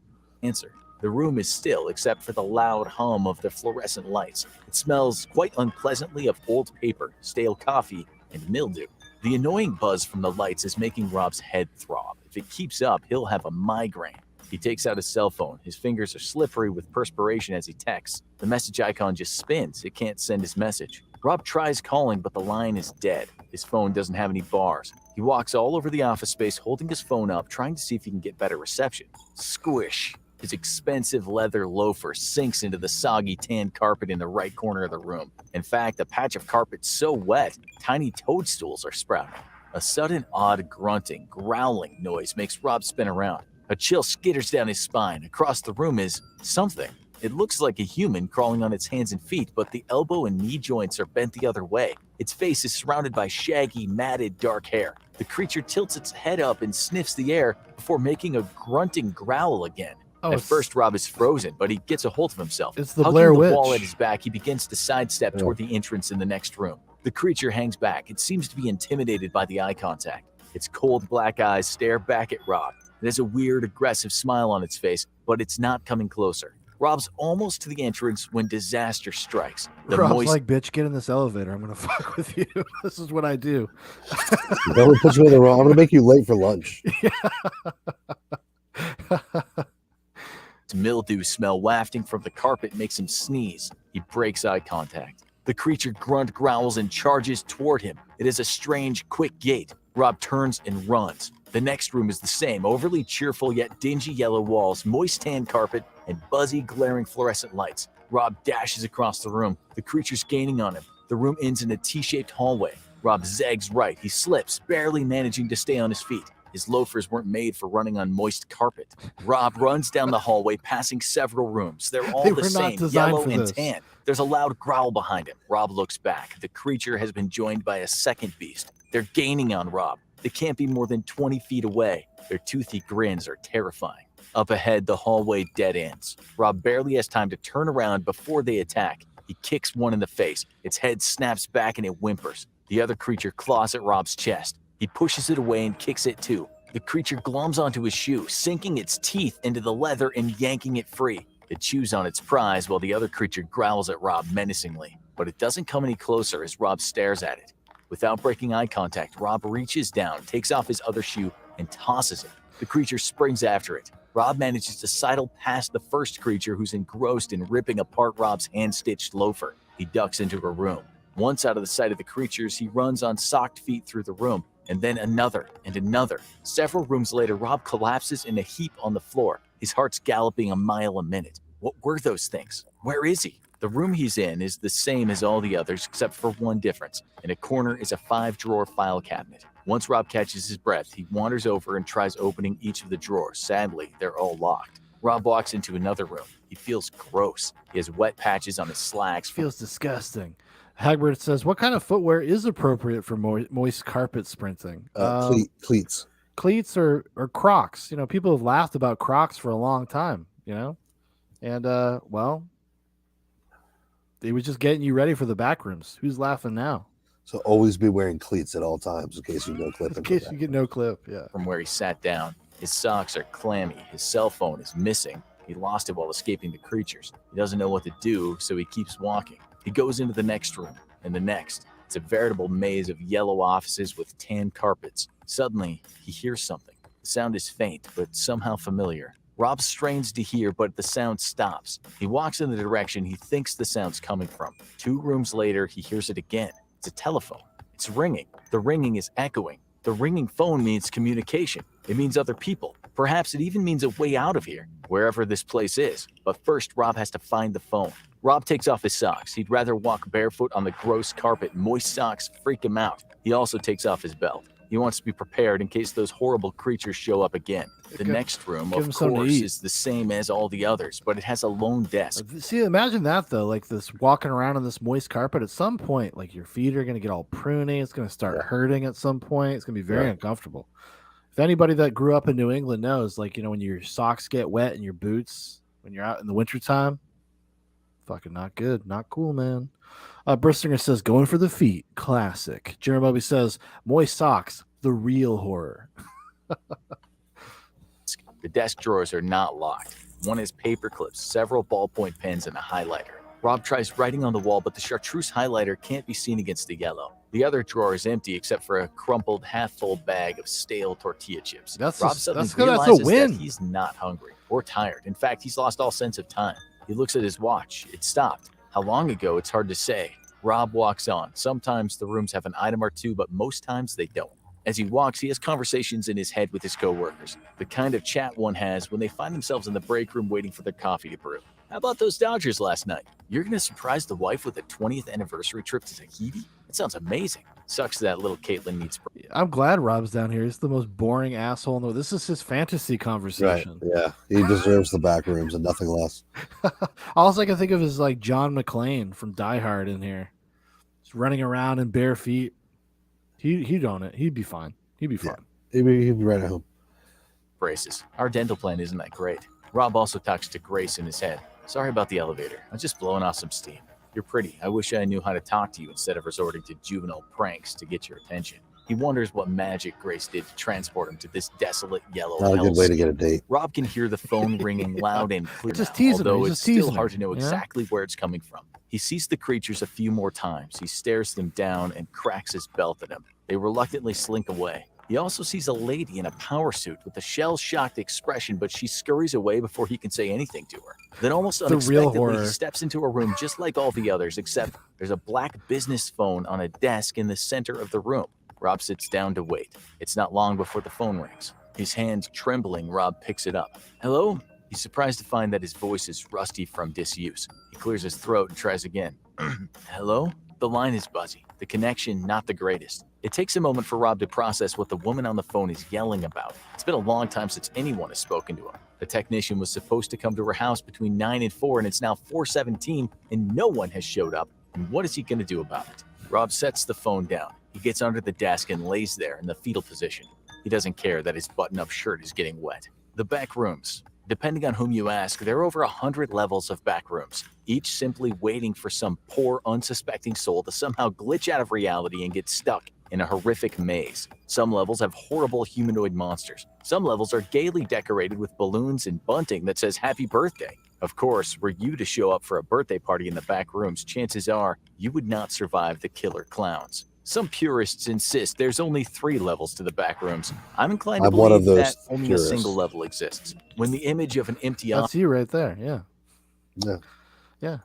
The room is still, except for the loud hum of the fluorescent lights. It smells quite unpleasantly of old paper, stale coffee, and mildew. The annoying buzz from the lights is making Rob's head throb. If it keeps up, he'll have a migraine. He takes out his cell phone. His fingers are slippery with perspiration as he texts. The message icon just spins. It can't send his message. Rob tries calling, but the line is dead. His phone doesn't have any bars. He walks all over the office space, holding his phone up, trying to see if he can get better reception. Squish. His expensive leather loafer sinks into the soggy tan carpet in the right corner of the room. In fact, a patch of carpet so wet, tiny toadstools are sprouting. A sudden odd grunting, growling noise makes Rob spin around. A chill skitters down his spine. Across the room is something. It looks like a human crawling on its hands and feet, but the elbow and knee joints are bent the other way. Its face is surrounded by shaggy, matted dark hair. The creature tilts its head up and sniffs the air before making a grunting growl again. At first, Rob is frozen, but he gets a hold of himself. It's the Blair Witch. Hugging the wall at his back, he begins to sidestep toward the entrance in the next room. The creature hangs back. It seems to be intimidated by the eye contact. Its cold black eyes stare back at Rob. It has a weird, aggressive smile on its face, but it's not coming closer. Rob's almost to the entrance when disaster strikes. Rob's like, bitch, get in this elevator. I'm going to fuck with you. This is what I do. Don't put you in the wrong. I'm going to make you late for lunch. Mildew smell wafting from the carpet makes him sneeze. He breaks eye contact. The creature growls and charges toward him. It is a strange, quick gait. Rob turns and runs. The next room is the same, overly cheerful yet dingy yellow walls, moist tan carpet, and buzzy, glaring fluorescent lights. Rob dashes across the room. The creature's gaining on him. The room ends in a T-shaped hallway. Rob zags right. He slips, barely managing to stay on his feet. His loafers weren't made for running on moist carpet. Rob runs down the hallway, passing several rooms. They're all They the were not same, designed yellow for and this. tan. There's a loud growl behind him. Rob looks back. The creature has been joined by a second beast. They're gaining on Rob. They can't be more than 20 feet away. Their toothy grins are terrifying. Up ahead, the hallway dead ends. Rob barely has time to turn around before they attack. He kicks one in the face. Its head snaps back and it whimpers. The other creature claws at Rob's chest. He pushes it away and kicks it too. The creature gloms onto his shoe, sinking its teeth into the leather and yanking it free. It chews on its prize while the other creature growls at Rob menacingly. But it doesn't come any closer as Rob stares at it. Without breaking eye contact, Rob reaches down, takes off his other shoe, and tosses it. The creature springs after it. Rob manages to sidle past the first creature who's engrossed in ripping apart Rob's hand-stitched loafer. He ducks into a room. Once out of the sight of the creatures, he runs on socked feet through the room, and then another and another. Several rooms later, Rob collapses in a heap on the floor. His heart's galloping a mile a minute. What were those things? Where is he? The room he's in is the same as all the others except for one difference. In a corner is a 5-drawer file cabinet. Once Rob catches his breath, he wanders over and tries opening each of the drawers. Sadly, they're all locked. Rob walks into another room. He feels gross. He has wet patches on his slacks. Feels disgusting. Hagbert says, what kind of footwear is appropriate for moist carpet sprinting? Cleats. Cleats or Crocs. You know, people have laughed about Crocs for a long time, you know? And, well, they were just getting you ready for the Backrooms. Who's laughing now? So always be wearing cleats at all times in case you no clip. In case you get no clip, yeah. From where he sat down, his socks are clammy. His cell phone is missing. He lost it while escaping the creatures. He doesn't know what to do, so he keeps walking. He goes into the next room, and the next. It's a veritable maze of yellow offices with tan carpets. Suddenly, he hears something. The sound is faint, but somehow familiar. Rob strains to hear, but the sound stops. He walks in the direction he thinks the sound's coming from. 2 rooms later, he hears it again. It's a telephone. It's ringing. The ringing is echoing. The ringing phone means communication. It means other people. Perhaps it even means a way out of here, wherever this place is. But first, Rob has to find the phone. Rob takes off his socks. He'd rather walk barefoot on the gross carpet. Moist socks freak him out. He also takes off his belt. He wants to be prepared in case those horrible creatures show up again. The next room, of course, is the same as all the others, but it has a lone desk. See, imagine that, though, like this walking around on this moist carpet. At some point, like your feet are going to get all pruny. It's going to start hurting at some point. It's going to be very uncomfortable. If anybody that grew up in New England knows, like, you know, when your socks get wet in your boots, when you're out in the wintertime, fucking not good. Not cool, man. Bristinger says, going for the feet. Classic. Jeremy Bobby says, moist socks, the real horror. The desk drawers are not locked. One has paper clips, several ballpoint pens, and a highlighter. Rob tries writing on the wall, but the chartreuse highlighter can't be seen against the yellow. The other drawer is empty except for a crumpled half-full bag of stale tortilla chips. Rob suddenly realizes that he's not hungry or tired. In fact, he's lost all sense of time. He looks at his watch. It stopped. How long ago, it's hard to say. Rob walks on. Sometimes the rooms have an item or two, but most times they don't. As he walks, he has conversations in his head with his coworkers, the kind of chat one has when they find themselves in the break room waiting for their coffee to brew. How about those Dodgers last night? You're going to surprise the wife with a 20th anniversary trip to Tahiti? That sounds amazing. Sucks that little Caitlin needs. I'm glad Rob's down here. He's the most boring asshole in the world. This is his fantasy conversation. Right. Yeah. He deserves the Backrooms and nothing less. All I can think of is like John McClane from Die Hard in here. Just running around in bare feet. He'd own it. He'd be fine. He'd be fine. He'd be right at home. Braces. Our dental plan isn't that great. Rob also talks to Grace in his head. Sorry about the elevator. I'm just blowing off some steam. You're pretty. I wish I knew how to talk to you instead of resorting to juvenile pranks to get your attention. He wonders what magic Grace did to transport him to this desolate yellow Not a good way to get a date. Rob can hear the phone ringing loud and clear, although it's still hard to know exactly where it's coming from. He sees the creatures a few more times. He stares them down and cracks his belt at them. They reluctantly slink away. He also sees a lady in a power suit with a shell-shocked expression, but she scurries away before he can say anything to her. Then almost unexpectedly, he steps into a room just like all the others, except there's a black business phone on a desk in the center of the room. Rob sits down to wait. It's not long before the phone rings. His hand trembling, Rob picks it up. Hello? He's surprised to find that his voice is rusty from disuse. He clears his throat and tries again. Hello? The line is buzzy. The connection not the greatest. It takes a moment for Rob to process what the woman on the phone is yelling about. It's been a long time since anyone has spoken to him. The technician was supposed to come to her house between 9 and 4, and it's now 4:17, and no one has showed up. And what is he going to do about it? Rob sets the phone down. He gets under the desk and lays there in the fetal position. He doesn't care that his button-up shirt is getting wet. The back rooms. Depending on whom you ask, there are over 100 levels of back rooms, each simply waiting for some poor, unsuspecting soul to somehow glitch out of reality and get stuck in a horrific maze. Some levels have horrible humanoid monsters. Some levels are gaily decorated with balloons and bunting that says happy birthday. Of course, were you to show up for a birthday party in the back rooms, chances are you would not survive the killer clowns. Some purists insist there's only 3 levels to the back rooms. I'm inclined to I'm one of believe those that only purists. a single level exists. When the image of an empty That's you right there. Yeah. Yeah. Yeah.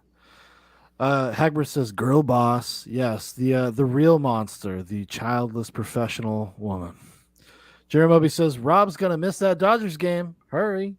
Hagbert says, "Girl boss, yes, the real monster, the childless professional woman." Jeremy says, "Rob's gonna miss that Dodgers game. Hurry!"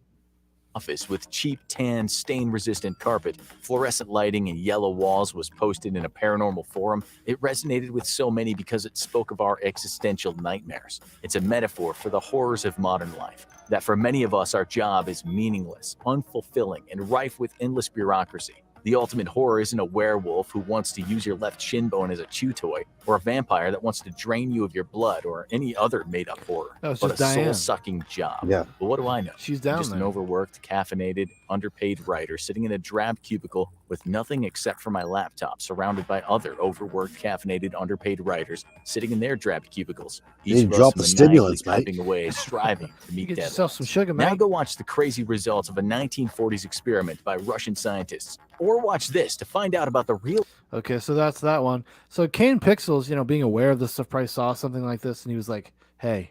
office with cheap tan stain-resistant carpet, fluorescent lighting, and yellow walls was posted in a paranormal forum. It resonated with so many because it spoke of our existential nightmares. It's a metaphor for the horrors of modern life, that for many of us our job is meaningless, unfulfilling, and rife with endless bureaucracy. The ultimate horror isn't a werewolf who wants to use your left shin bone as a chew toy, or a vampire that wants to drain you of your blood, or any other made-up horror, No, it's but a just Diane. soul-sucking job. Yeah. But what do I know? She's down Just there. an overworked, caffeinated, underpaid writer sitting in a drab cubicle with nothing except for my laptop, surrounded by other overworked, caffeinated, underpaid writers sitting in their drab cubicles. You Each of drop us the maniacally stimulants, mate. typing away, striving to You meet get deadlines. yourself some sugar, Now man. go watch the crazy results of a 1940s experiment by Russian scientists, or watch this to find out about the real. Okay, so that's that one. So Kane Pixels, being aware of this stuff, probably saw something like this, and he was like, "Hey,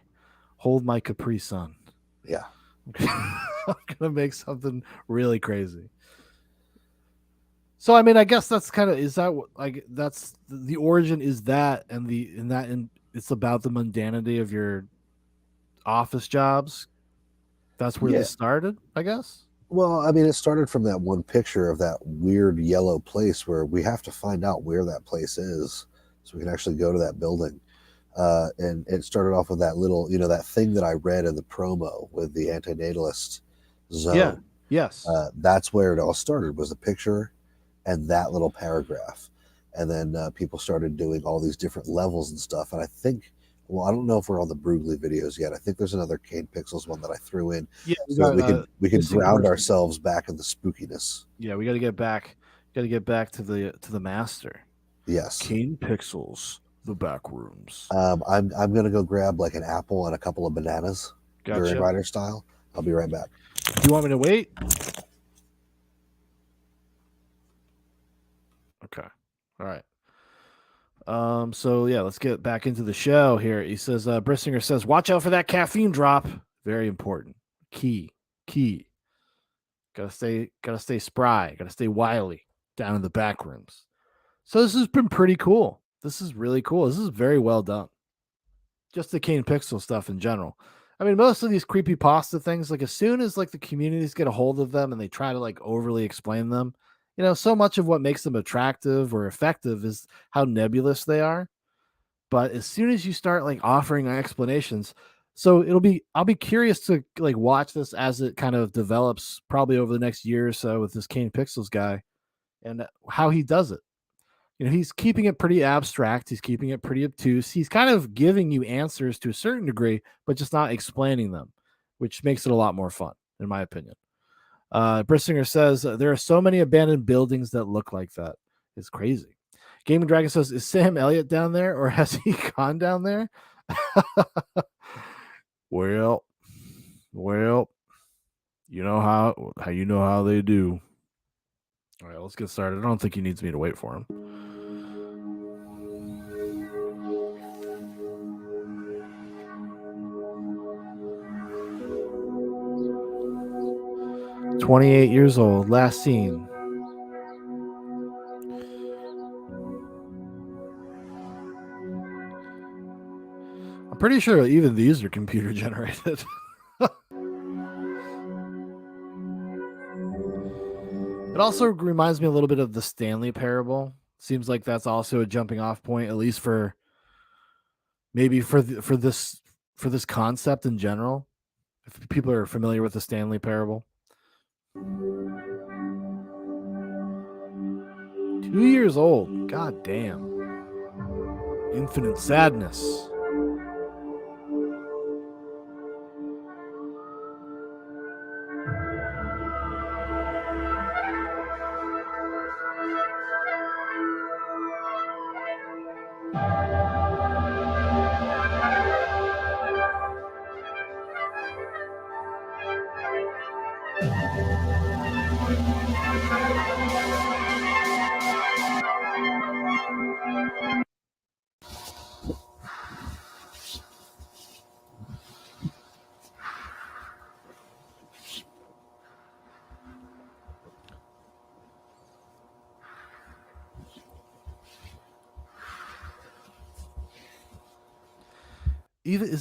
hold my Capri Sun. Yeah. I'm gonna make something really crazy." So I mean, I guess that's kind of that's the origin is that, and it's about the mundanity of your office jobs. That's where Yeah. this started, I guess. Well, I mean, it started from that one picture of that weird yellow place where we have to find out where that place is so we can actually go to that building. And it started off with that little, that thing that I read in the promo with the antinatalist zone. Yeah. Yes. That's where it all started, was a picture and that little paragraph. And then people started doing all these different levels and stuff. And I think, well, I don't know if we're on the Brugly videos yet. I think there's another Kane Pixels one that I threw in. Yeah, So we could missing ground person. ourselves back in the spookiness. Yeah, we got to get back. Got to get back to the master. Yes. Kane Pixels, the back rooms. I'm gonna go grab like an apple and a couple of bananas, Gotcha. Duran Rider style. I'll be right back. Do you want me to wait? Okay. All right. So yeah, let's get back into the show here. He says, Brissinger says, "Watch out for that caffeine drop. Very important. Key. Gotta stay spry. Gotta stay wily down in the back rooms." So this has been pretty cool. This is really cool. This is very well done. Just the Kane Pixel stuff in general. I mean, most of these creepypasta things, like as soon as like the communities get a hold of them and they try to like overly explain them, so much of what makes them attractive or effective is how nebulous they are. But as soon as you start like offering explanations, so I'll be curious to like watch this as it kind of develops probably over the next year or so with this Kane Pixels guy and how he does it. He's keeping it pretty abstract. He's keeping it pretty obtuse. He's kind of giving you answers to a certain degree, but just not explaining them, which makes it a lot more fun, in my opinion. Brissinger says, "There are so many abandoned buildings that look like that. It's crazy." Gaming Dragon says, "Is Sam Elliott down there or has he gone down there?" Well, you know how they do. All right, let's get started. I don't think he needs me to wait for him. "28 years old, last seen." I'm pretty sure even these are computer generated. It also reminds me a little bit of the Stanley Parable. Seems like that's also a jumping off point, at least for maybe for this concept in general, if people are familiar with the Stanley Parable. 2 years old. God damn. Infinite sadness.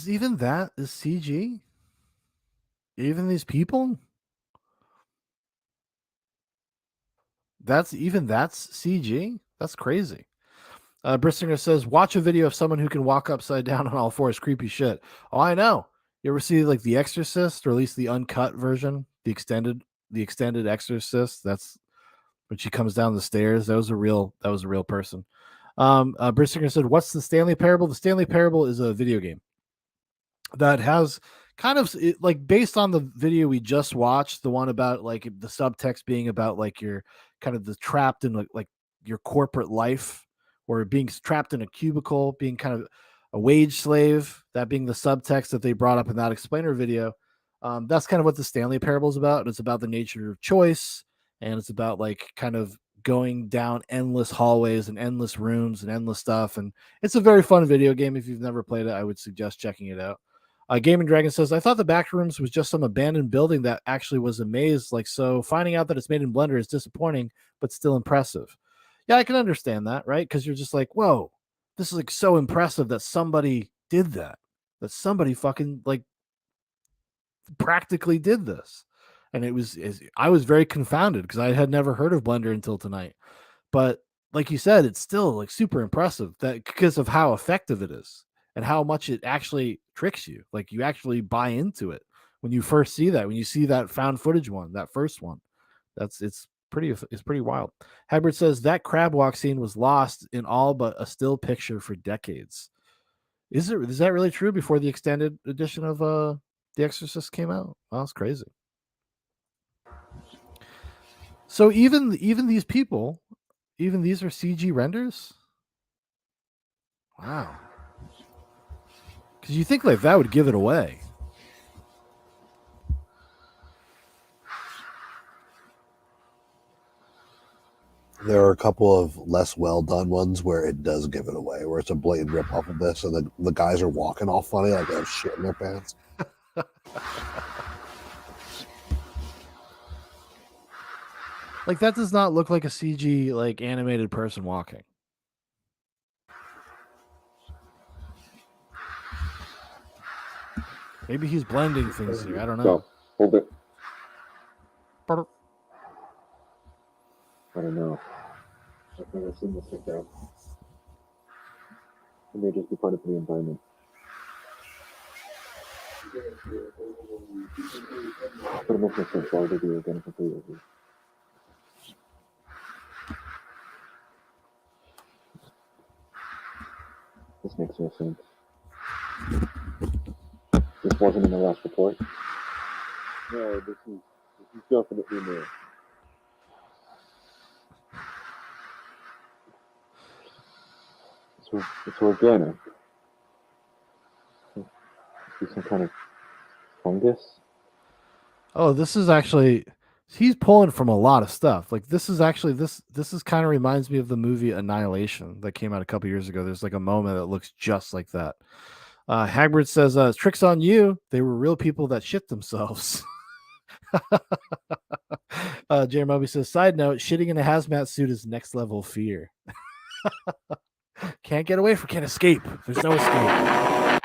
Even that is CG? Even these people? That's CG? That's crazy. Brissinger says, watch a video of someone who can walk upside down on all fours. Creepy shit. Oh, I know. You ever see like The Exorcist, or at least the uncut version, the extended Exorcist? That's when she comes down the stairs. That was a real person. Brissinger said, what's the Stanley Parable? The Stanley Parable is a video game that has kind of like, based on the video we just watched, the one about like the subtext being about like you're kind of the trapped in like your corporate life, or being trapped in a cubicle, being kind of a wage slave, that being the subtext that they brought up in that explainer video. That's kind of what the Stanley Parable is about. And it's about the nature of choice, and it's about like kind of going down endless hallways and endless rooms and endless stuff. And it's a very fun video game. If you've never played it, I would suggest checking it out. Gaming Dragon says, I thought the Backrooms was just some abandoned building that actually was a maze. Like, so finding out that it's made in Blender is disappointing, but still impressive. Yeah, I can understand that, right? Because you're just like, whoa, this is like so impressive that somebody did that. That somebody fucking like practically did this. And I was very confounded because I had never heard of Blender until tonight. But like you said, it's still like super impressive, that because of how effective it is and how much it actually tricks you. Like, you actually buy into it when you first see that, when you see that found footage one, that first one. It's pretty wild. Hybrid says that crab walk scene was lost in all but a still picture for decades. Is that really true? Before the extended edition of The Exorcist came out? Well, that's crazy. So even these people, even these are CG renders? Wow. Because you think like that would give it away. There are a couple of less well done ones where it does give it away, where it's a blatant rip off of this, and the guys are walking all funny like they have shit in their pants. Like, that does not look like a CG like animated person walking. Maybe he's blending things here. I don't know. Hold it. Brr. I don't know. I've never seen this like that. It may just be part of the environment. But it makes no sense. Why would they do it again completely? This makes no sense. This wasn't in the last report. No, this is definitely new. It's organic. Is some kind of fungus? Oh, this is actually, he's pulling from a lot of stuff. Like, this is actually this is kind of reminds me of the movie Annihilation that came out a couple years ago. There's like a moment that looks just like that. Hagbard says, tricks on you. They were real people that shit themselves. Jerry Moby says, side note, shitting in a hazmat suit is next level fear. Can't get away from, can't escape. There's no escape.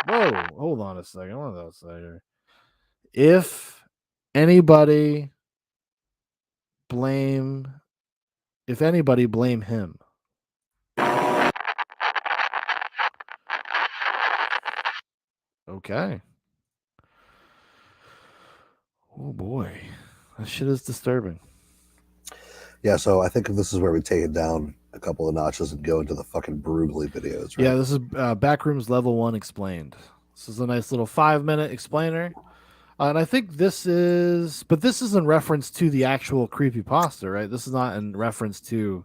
Whoa, hold on a second. Hold on a second. If anybody blame him. Okay. Oh boy, that shit is disturbing. Yeah, so I think this is where we take it down a couple of notches and go into the fucking Brugly videos, right? Yeah, this is Backrooms Level 1 Explained. This is a nice little 5-minute explainer. And I think this is, but this is in reference to the actual creepypasta, right? This is not in reference to,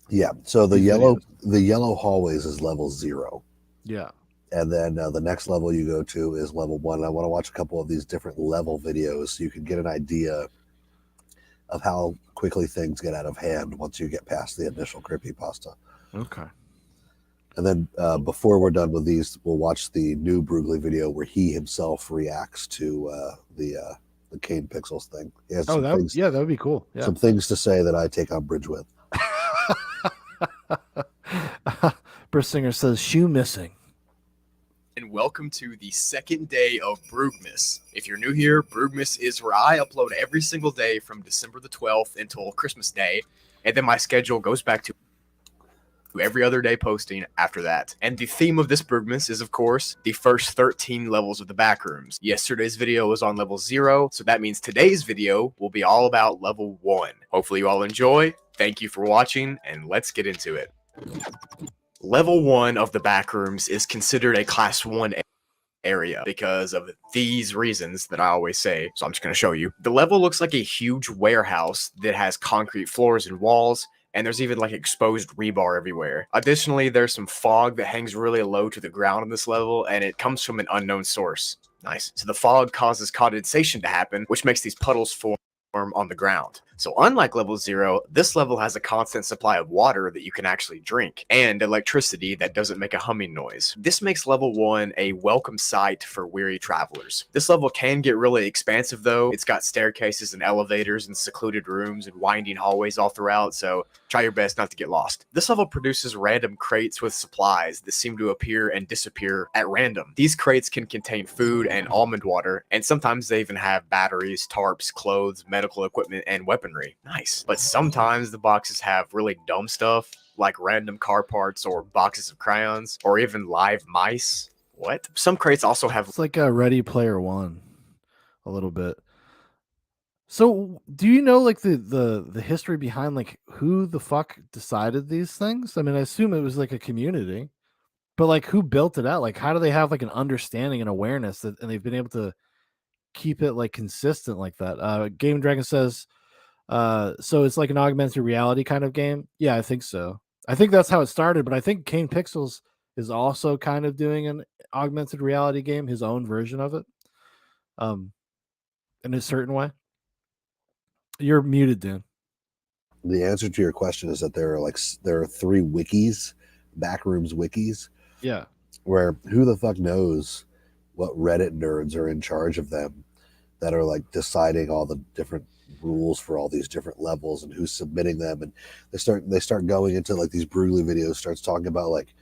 Yeah. So the These yellow hallways is level 0. yeah. And then the next level you go to is level 1. And I want to watch a couple of these different level videos so you can get an idea of how quickly things get out of hand once you get past the initial creepypasta. Okay. And then before we're done with these, we'll watch the new Brugly video where he himself reacts to the Kane Pixels thing. He has Oh, that would be cool. Yeah. some things to say that I take umbrage with. Bursinger says shoe missing. And welcome to the second day of Brugmas. If you're new here, Brugmas is where I upload every single day from December the 12th until Christmas Day, and then my schedule goes back to every other day posting after that. And the theme of this Brugmas is, of course, the first 13 levels of the Backrooms. Yesterday's video was on level 0, so that means today's video will be all about level 1. Hopefully you all enjoy. Thank you for watching, and let's get into it. Level 1 of the Backrooms is considered a Class 1 area because of these reasons that I always say, so I'm just going to show you. The level looks like a huge warehouse that has concrete floors and walls, and there's even like exposed rebar everywhere. Additionally, there's some fog that hangs really low to the ground on this level, and it comes from an unknown source. Nice. So the fog causes condensation to happen, which makes these puddles form on the ground. So unlike level 0, this level has a constant supply of water that you can actually drink, and electricity that doesn't make a humming noise. This makes level 1 a welcome sight for weary travelers. This level can get really expansive though. It's got staircases and elevators and secluded rooms and winding hallways all throughout, so try your best not to get lost. This level produces random crates with supplies that seem to appear and disappear at random. These crates can contain food and almond water, and sometimes they even have batteries, tarps, clothes, medical equipment, and weaponry. Nice. But sometimes the boxes have really dumb stuff, like random car parts or boxes of crayons, or even live mice. What? Some crates also have... It's like a Ready Player One, a little bit. So, do you know like the history behind like who the fuck decided these things? I mean, I assume it was like a community, but like who built it out? Like, how do they have like an understanding and awareness that, and they've been able to keep it like consistent like that? Game Dragon says, so it's like an augmented reality kind of game. Yeah, I think so. I think that's how it started, but I think Kane Pixels is also kind of doing an augmented reality game, his own version of it, in a certain way. You're muted, Dan. The answer to your question is that there are 3 wikis, Backrooms wikis. Yeah. Where who the fuck knows what Reddit nerds are in charge of them that are like deciding all the different rules for all these different levels and who's submitting them, and they start going into like these Brugly videos, starts talking about like,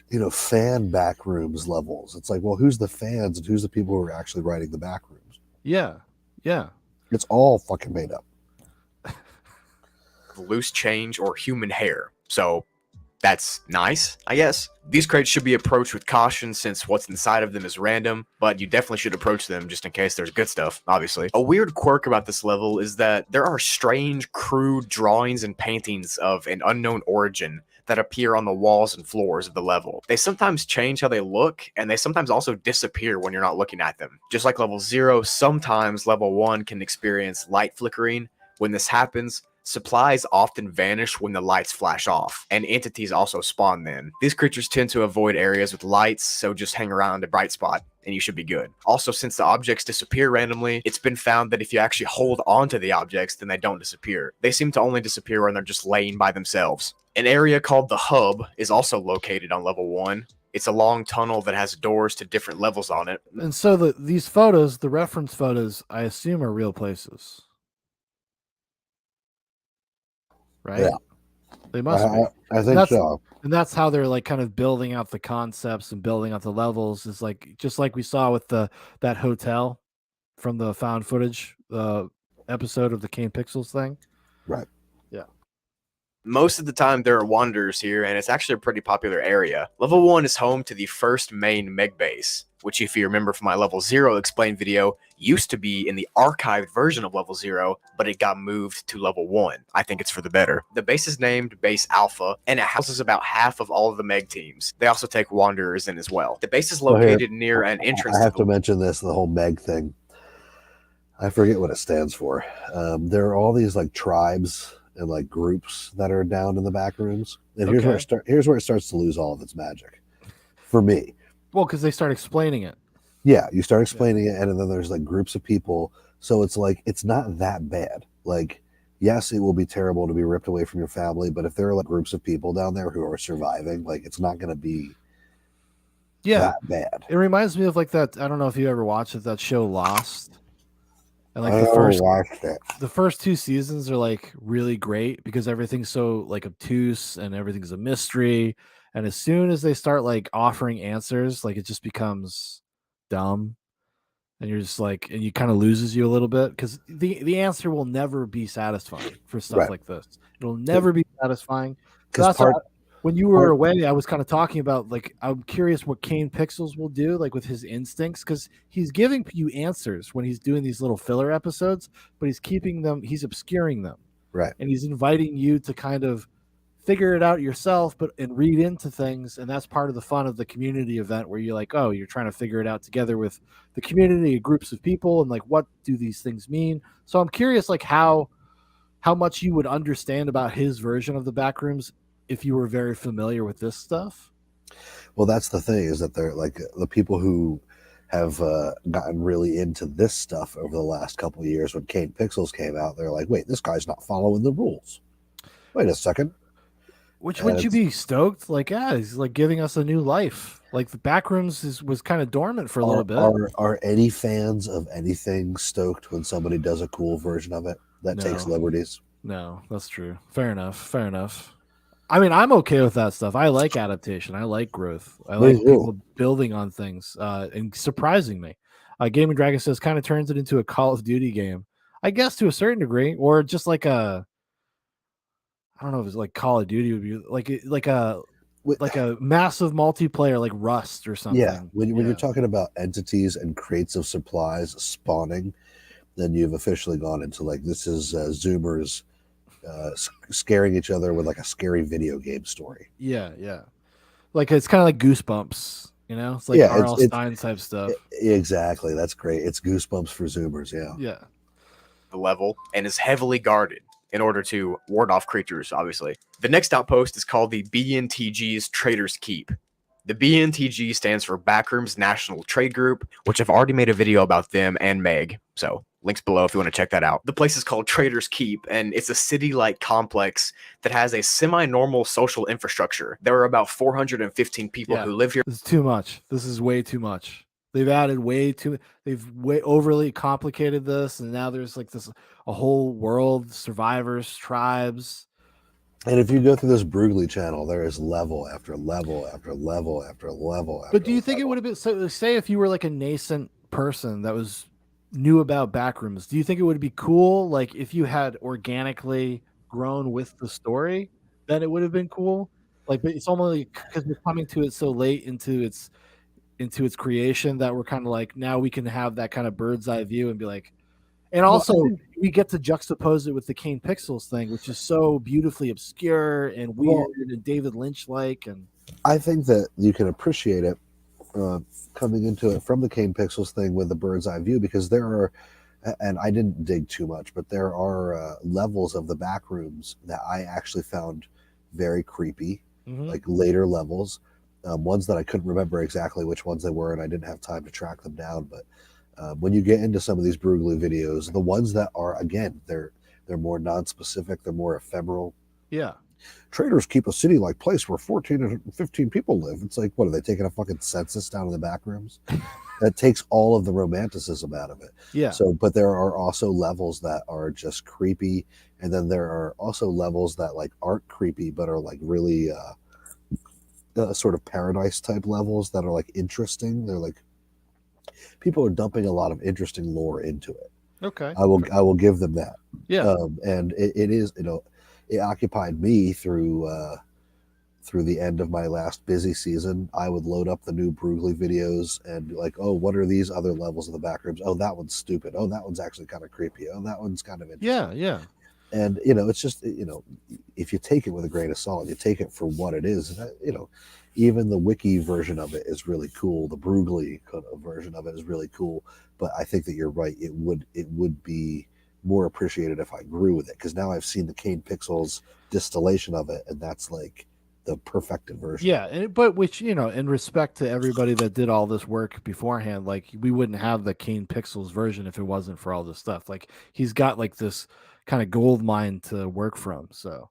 you know, fan Backrooms levels. It's like, well, who's the fans and who's the people who are actually writing the Backrooms? Yeah. It's all fucking made up. Loose change or human hair. So that's nice, I guess. These crates should be approached with caution since what's inside of them is random, but you definitely should approach them just in case there's good stuff, obviously. A weird quirk about this level is that there are strange, crude drawings and paintings of an unknown origin that appear on the walls and floors of the level. They sometimes change how they look, and they sometimes also disappear when you're not looking at them. Just like level 0, sometimes level 1 can experience light flickering. When this happens, supplies often vanish when the lights flash off, and entities also spawn then. These creatures tend to avoid areas with lights, so just hang around a bright spot, and you should be good. Also, since the objects disappear randomly, it's been found that if you actually hold onto the objects, then they don't disappear. They seem to only disappear when they're just laying by themselves. An area called the Hub is also located on level 1. It's a long tunnel that has doors to different levels on it. And so these photos, the reference photos, I assume are real places. Right? Yeah. They must be. I think so. And that's how they're like kind of building out the concepts and building out the levels, is like just like we saw with that hotel from the found footage episode of the Kane Pixels thing. Right. Yeah. Most of the time, there are wanderers here, and it's actually a pretty popular area. Level 1 is home to the first main Meg base, which, if you remember from my Level 0 explained video, used to be in the archived version of Level 0, but it got moved to Level 1. I think it's for the better. The base is named Base Alpha, and it houses about half of all of the Meg teams. They also take wanderers in as well. The base is located near an entrance I have to to mention this, the whole Meg thing. I forget what it stands for. There are all these like tribes and like groups that are down in the back rooms. And here's where it starts to lose all of its magic for me. Well, because they start explaining it. Yeah, you start explaining it, and then there's like groups of people. So it's like, it's not that bad. Like, yes, it will be terrible to be ripped away from your family, but if there are like groups of people down there who are surviving, like it's not going to be that bad. It reminds me of like that. I don't know if you ever watched it, that show Lost. And like the first 2 seasons are like really great because everything's so like obtuse and everything's a mystery. And as soon as they start like offering answers, like it just becomes dumb. And you're just like, and you kind of loses you a little bit because the answer will never be satisfying for stuff like this. It'll never be satisfying. Because when you were away, I was kind of talking about like, I'm curious what Kane Pixels will do, like with his instincts, because he's giving you answers when he's doing these little filler episodes, but he's obscuring them. Right. And he's inviting you to kind of figure it out yourself, and read into things. And that's part of the fun of the community event where you're like, oh, you're trying to figure it out together with the community, groups of people, and like, what do these things mean? So I'm curious, like how much you would understand about his version of the Backrooms if you were very familiar with this stuff. Well, that's the thing, is that they're like the people who have gotten really into this stuff over the last couple of years. When Kane Pixels came out, they're like, wait, this guy's not following the rules. Wait a second. Which would you be stoked? Like, yeah, he's like giving us a new life. Like the Backrooms was kind of dormant for a little bit. Are any fans of anything stoked when somebody does a cool version of it that takes liberties? No, that's true. Fair enough. I mean, I'm okay with that stuff. I like adaptation. I like growth. I like people building on things and surprising me. Gaming Dragon says kind of turns it into a Call of Duty game. I guess to a certain degree, or just like I don't know if it's like Call of Duty would be like a massive multiplayer like Rust or something. Yeah, when you're talking about entities and crates of supplies spawning, then you've officially gone into like, this is Zoomers scaring each other with like a scary video game story. Yeah. Like it's kind of like Goosebumps, you know? It's like R.L. Stein type stuff. Exactly. That's great. It's Goosebumps for Zoomers. Yeah. The level and is heavily guarded in order to ward off creatures, obviously. The next outpost is called the BNTG's Traders Keep. The BNTG stands for Backrooms National Trade Group, which I've already made a video about them and Meg, so links below if you want to check that out. The place is called Traders Keep, and it's a city-like complex that has a semi-normal social infrastructure. There are about 415 people who live here. This is too much. This is way too much. They've added they've way overly complicated this, and now there's like a whole world, survivors, tribes. And if you go through this Brugly channel, there is level after level after level after level. But do you think it would have been, so say if you were like a nascent person that was new about Backrooms, do you think it would be cool, like if you had organically grown with the story, then it would have been cool? Like, but it's only because we're coming to it so late into its creation that we're kind of like, now we can have that kind of bird's eye view and be like, and also we get to juxtapose it with the Kane Pixels thing, which is so beautifully obscure and weird and David Lynch like. And I think that you can appreciate it coming into it from the Kane Pixels thing with the bird's eye view, because there are, and I didn't dig too much, but there are levels of the Backrooms that I actually found very creepy, like later levels, ones that I couldn't remember exactly which ones they were, and I didn't have time to track them down. But when you get into some of these Brugly videos, the ones that are, again, they're more non-specific, they're more ephemeral. Yeah. Traders keep a city-like place where 14 or 15 people live. It's like, what, are they taking a fucking census down in the Backrooms? That takes all of the romanticism out of it. Yeah. So, but there are also levels that are just creepy, and then there are also levels that like aren't creepy but are like really sort of paradise type levels that are like interesting. They're like, people are dumping a lot of interesting lore into it. Okay. I will give them that. Yeah. And it is, it occupied me through the end of my last busy season. I would load up the new Brugly videos and be like, oh, what are these other levels of the Backrooms? Oh, that one's stupid. Oh, that one's actually kind of creepy. Oh, that one's kind of interesting. Yeah. And it's just, if you take it with a grain of salt, you take it for what it is. Even the wiki version of it is really cool. The Brugly version of it is really cool. But I think that you're right. It would be more appreciated if I grew with it, because now I've seen the Kane Pixels distillation of it, and that's like the perfected version. Yeah, but which, in respect to everybody that did all this work beforehand, like we wouldn't have the Kane Pixels version if it wasn't for all this stuff. Like he's got like this kind of gold mine to work from. So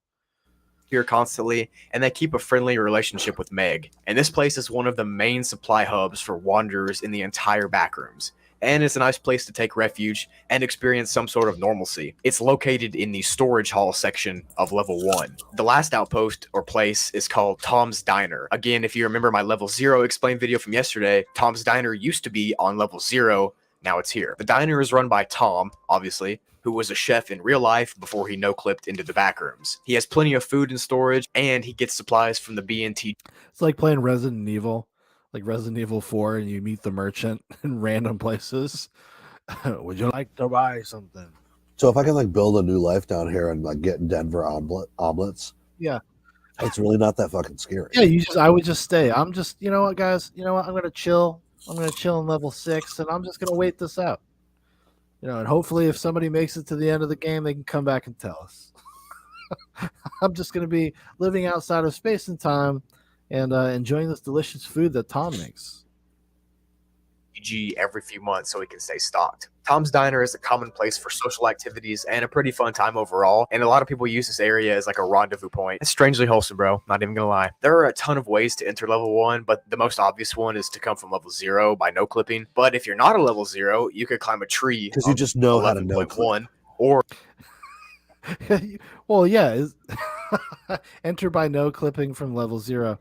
here constantly, and they keep a friendly relationship with Meg. And this place is one of the main supply hubs for wanderers in the entire Backrooms. And it's a nice place to take refuge and experience some sort of normalcy. It's located in the storage hall section of level 1. The last outpost or place is called Tom's Diner. Again, if you remember my level 0 explain video from yesterday, Tom's Diner used to be on level 0, now it's here. The diner is run by Tom, obviously, who was a chef in real life before he no-clipped into the Backrooms. He has plenty of food in storage, and he gets supplies from the BNT. it's like playing Resident Evil. Like Resident Evil 4, and you meet the merchant in random places. Would you like to buy something? So if I can like build a new life down here and like get Denver omelets, Yeah, it's really not that fucking scary. yeah. I would just stay. I'm just, you know what, guys. You know what? I'm gonna chill. I'm gonna chill in level 6, and I'm just gonna wait this out. And hopefully, if somebody makes it to the end of the game, they can come back and tell us. I'm just gonna be living outside of space and time, and enjoying this delicious food that Tom makes. Every few months so he can stay stocked. Tom's Diner is a common place for social activities and a pretty fun time overall, and a lot of people use this area as like a rendezvous point. It's strangely wholesome, bro. Not even gonna lie. There are a ton of ways to enter level 1, but the most obvious one is to come from level 0 by no clipping. But if you're not a level 0, you could climb a tree Because you just know how to no clip. 11.1 or Well, yeah. Enter by no clipping from level 0,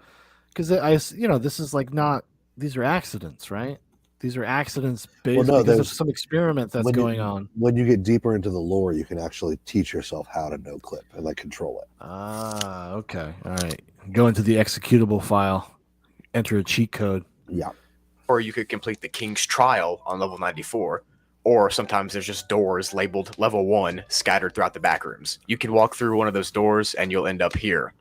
because this is like not. These are accidents, right? These are accidents based because of some experiment that's going on. When you get deeper into the lore, you can actually teach yourself how to no clip and like control it. Ah, okay. All right. Go into the executable file, enter a cheat code. Yeah. Or you could complete the King's Trial on level 94. Or sometimes there's just doors labeled level 1 scattered throughout the Backrooms. You can walk through one of those doors and you'll end up here.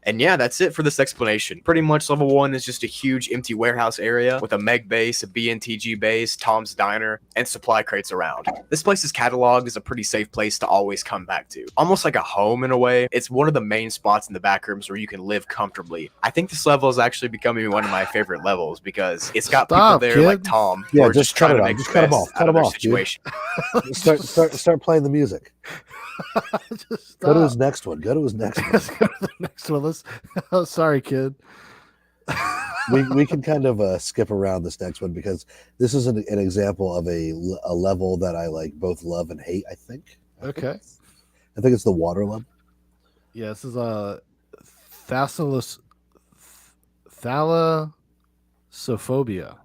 And yeah, that's it for this explanation. Pretty much level 1 is just a huge empty warehouse area with a Meg base, a BNTG base, Tom's Diner, and supply crates around. This place's catalog is a pretty safe place to always come back to. Almost like a home in a way. It's one of the main spots in the Backrooms where you can live comfortably. I think this level is actually becoming one of my favorite levels because it's got people there kid. like Tom who Yeah, are just trying to cut make just the cut him best off. out Cut of him their off, dude. situation. Start playing the music. Just Go to his stop. next one. Go to his next one. Let's go to the next one. Oh, sorry, kid. we can kind of skip around this next one because this is an example of a level that I like both love and hate. I think Okay. I think it's the water level. Yeah, this is a thalassophobia.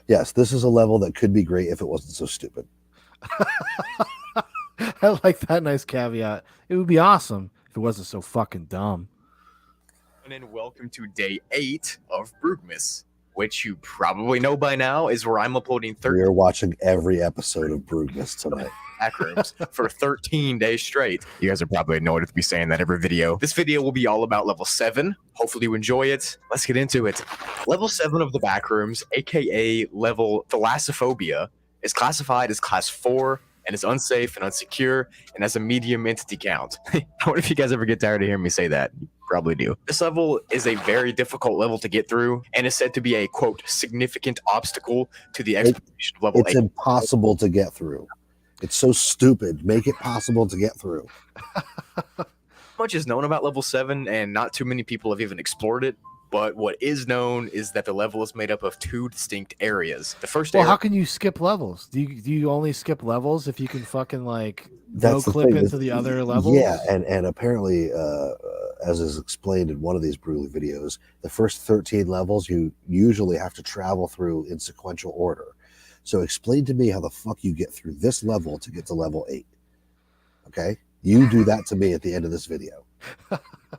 Yes, this is a level that could be great if it wasn't so stupid. I like that nice caveat. It would be awesome if it wasn't so fucking dumb. And welcome to day 8 of Brugmas, which you probably know by now is where I'm uploading We are watching every episode of Brugmas tonight. Backrooms for 13 days straight. You guys are probably annoyed with me saying that every video. This video will be all about level 7. Hopefully you enjoy it. Let's get into it. Level 7 of the Backrooms, aka level Thalassophobia, is classified as class 4 and is unsafe and unsecure and has a medium entity count. I wonder if you guys ever get tired of hearing me say that. You probably do. This level is a very difficult level to get through and is said to be a, quote, significant obstacle to the exploration of level 8. It's impossible to get through. It's so stupid. Make it possible to get through. Much is known about level 7 and not too many people have even explored it. But what is known is that the level is made up of 2 distinct areas. The first Well, area... how can you skip levels? Do you only skip levels if you can fucking like That's the clip thing. into the other levels? Yeah, and apparently, as is explained in one of these Brugly videos, the first 13 levels you usually have to travel through in sequential order. So explain to me how the fuck you get through this level to get to level 8. Okay? You do that to me at the end of this video.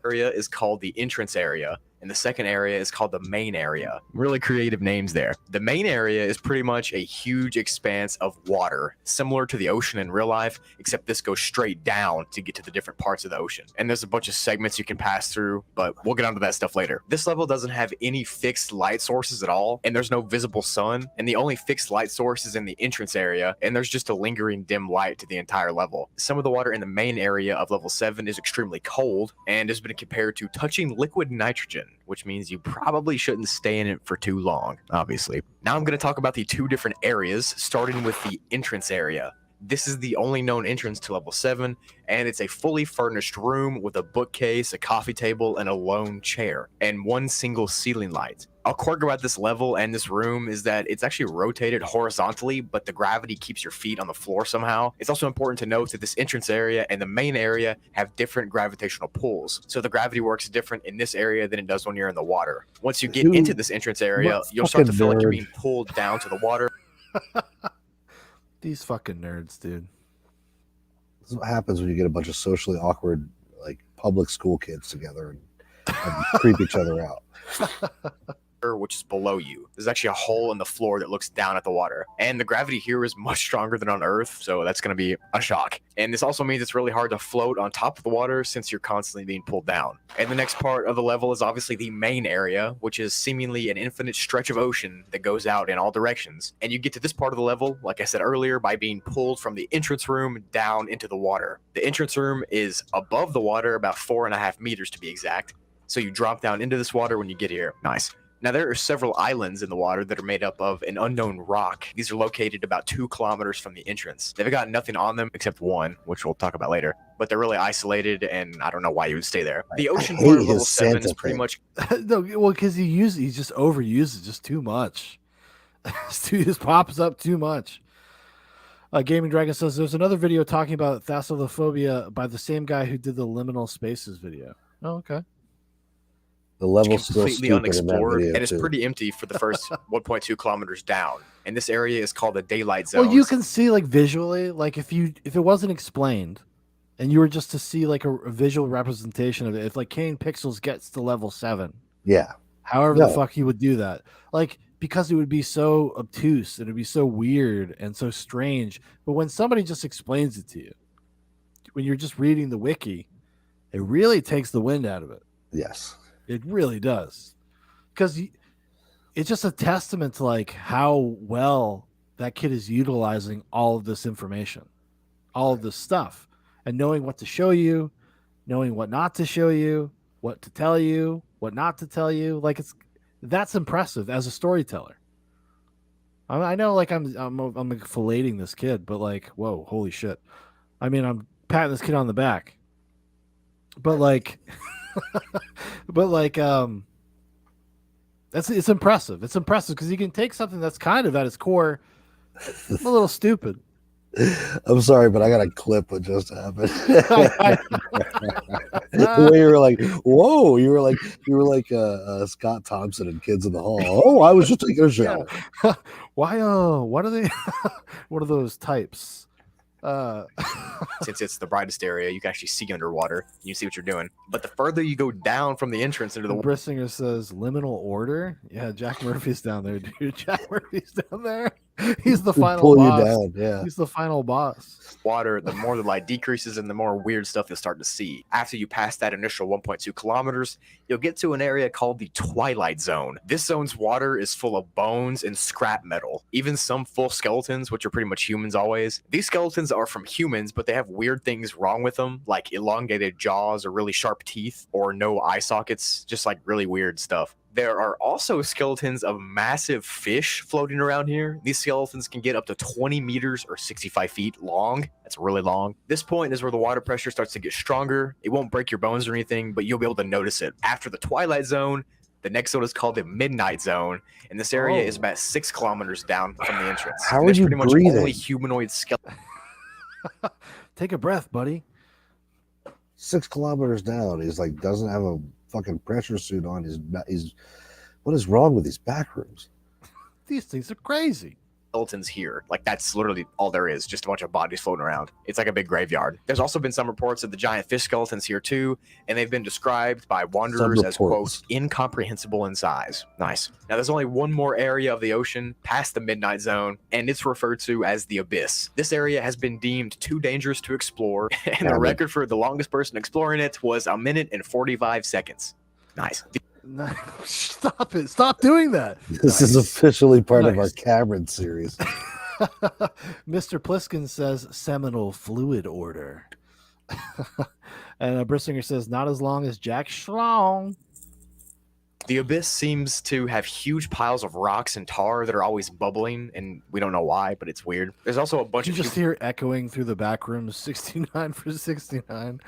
Area is called the entrance area, and the second area is called the main area. Really creative names there. The main area is pretty much a huge expanse of water, similar to the ocean in real life, except this goes straight down to get to the different parts of the ocean. And there's a bunch of segments you can pass through, but we'll get onto that stuff later. This level doesn't have any fixed light sources at all, and there's no visible sun, and the only fixed light source is in the entrance area, and there's just a lingering dim light to the entire level. Some of the water in the main area of level 7 is extremely cold, and has been compared to touching liquid nitrogen, which means you probably shouldn't stay in it for too long, obviously. Now I'm going to talk about the two different areas, starting with the entrance area. This is the only known entrance to level 7, and it's a fully furnished room with a bookcase, a coffee table, and a lone chair, and one single ceiling light. A quirk about this level and this room is that it's actually rotated horizontally, but the gravity keeps your feet on the floor somehow. It's also important to note that this entrance area and the main area have different gravitational pulls, so the gravity works different in this area than it does when you're in the water. Once you get into this entrance area, you'll start to feel like you're being pulled down to the water. These fucking nerds, dude. This is what happens when you get a bunch of socially awkward, like public school kids together and creep each other out. Which is below you. There's actually a hole in the floor that looks down at the water. And the gravity here is much stronger than on Earth, so that's going to be a shock. And this also means it's really hard to float on top of the water since you're constantly being pulled down. And the next part of the level is obviously the main area, which is seemingly an infinite stretch of ocean that goes out in all directions. And you get to this part of the level, like I said earlier, by being pulled from the entrance room down into the water. The entrance room is above the water, about 4.5 meters to be exact. So you drop down into this water when you get here. Nice. Now, there are several islands in the water that are made up of an unknown rock. These are located about 2 kilometers from the entrance. They've got nothing on them except one, which we'll talk about later. But they're really isolated, and I don't know why you would stay there. The ocean part of level 7 is pretty much... No, well, because he just overuses just too much. He just pops up too much. Gaming Dragon says there's another video talking about thalassophobia by the same guy who did the liminal spaces video. Oh, okay. The level's still completely unexplored, and it's pretty empty for the first 1.2 kilometers down. And this area is called the daylight zone. Well, you can see like visually, like if it wasn't explained, and you were just to see like a visual representation of it, if like Kane Pixels gets to level 7, yeah, however the fuck he would do that, like because it would be so obtuse and it'd be so weird and so strange. But when somebody just explains it to you, when you're just reading the wiki, it really takes the wind out of it. Yes. It really does, because it's just a testament to like how well that kid is utilizing all of this information, all of this stuff, and knowing what to show you, knowing what not to show you, what to tell you, what not to tell you. Like that's impressive as a storyteller. I know, like I'm filleting this kid, but like, whoa, holy shit! I mean, I'm patting this kid on the back, but like. It's impressive. It's impressive because you can take something that's kind of at its core a little stupid. I'm sorry, but I got a clip what just happened. The way you were like, "Whoa!" You were like Scott Thompson in Kids in the Hall. Oh, I was just taking a shower. Yeah. Why? What are they? What are those types? Since it's the brightest area, you can actually see underwater. You can see what you're doing. But the further you go down from the entrance into the Brissinger says liminal order. Yeah, Jack Murphy's down there, dude. Jack Murphy's down there. He's the final pull boss. You down, yeah. He's the final boss. Water, the more the light decreases and the more weird stuff you'll start to see. After you pass that initial 1.2 kilometers, you'll get to an area called the Twilight Zone. This zone's water is full of bones and scrap metal, even some full skeletons, which are pretty much humans always. These skeletons are from humans, but they have weird things wrong with them, like elongated jaws or really sharp teeth or no eye sockets, just like really weird stuff. There are also skeletons of massive fish floating around here. These skeletons can get up to 20 meters or 65 feet long. That's really long. This point is where the water pressure starts to get stronger. It won't break your bones or anything, but you'll be able to notice it. After the Twilight Zone, the next zone is called the Midnight Zone, and this area is about 6 kilometers down from the entrance. How are you pretty much breathing? only humanoid skeletons. Take a breath, buddy. 6 kilometers down. He's like doesn't have a fucking pressure suit on. He's what is wrong with these back rooms? These things are crazy. skeletons here. Like, that's literally all there is, just a bunch of bodies floating around. It's like a big graveyard. There's also been some reports of the giant fish skeletons here too, and they've been described by wanderers as, quote, incomprehensible in size. Nice. Now, there's only one more area of the ocean past the midnight zone, and it's referred to as the Abyss. This area has been deemed too dangerous to explore, and the record for the longest person exploring it was 1 minute and 45 seconds. Nice. Stop it. Stop doing that. This is officially part of our Cameron series. Mr. Pliskin says seminal fluid order. And Brissinger says not as long as Jack Schlong. The Abyss seems to have huge piles of rocks and tar that are always bubbling, and we don't know why, but it's weird. There's also a bunch You of just hear echoing through the back rooms 69 for 69.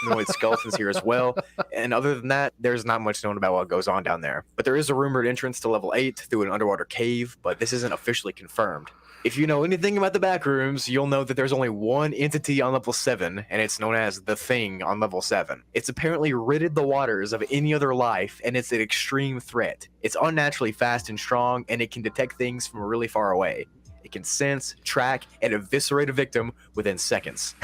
humanoid skeletons here as well. And other than that, there's not much known about what goes on down there. But there is a rumored entrance to level 8 through an underwater cave, but this isn't officially confirmed. If you know anything about the Backrooms, you'll know that there's only one entity on level 7, and it's known as the Thing on level 7. It's apparently ridded the waters of any other life, and it's an extreme threat. It's unnaturally fast and strong, and it can detect things from really far away. It can sense, track, and eviscerate a victim within seconds.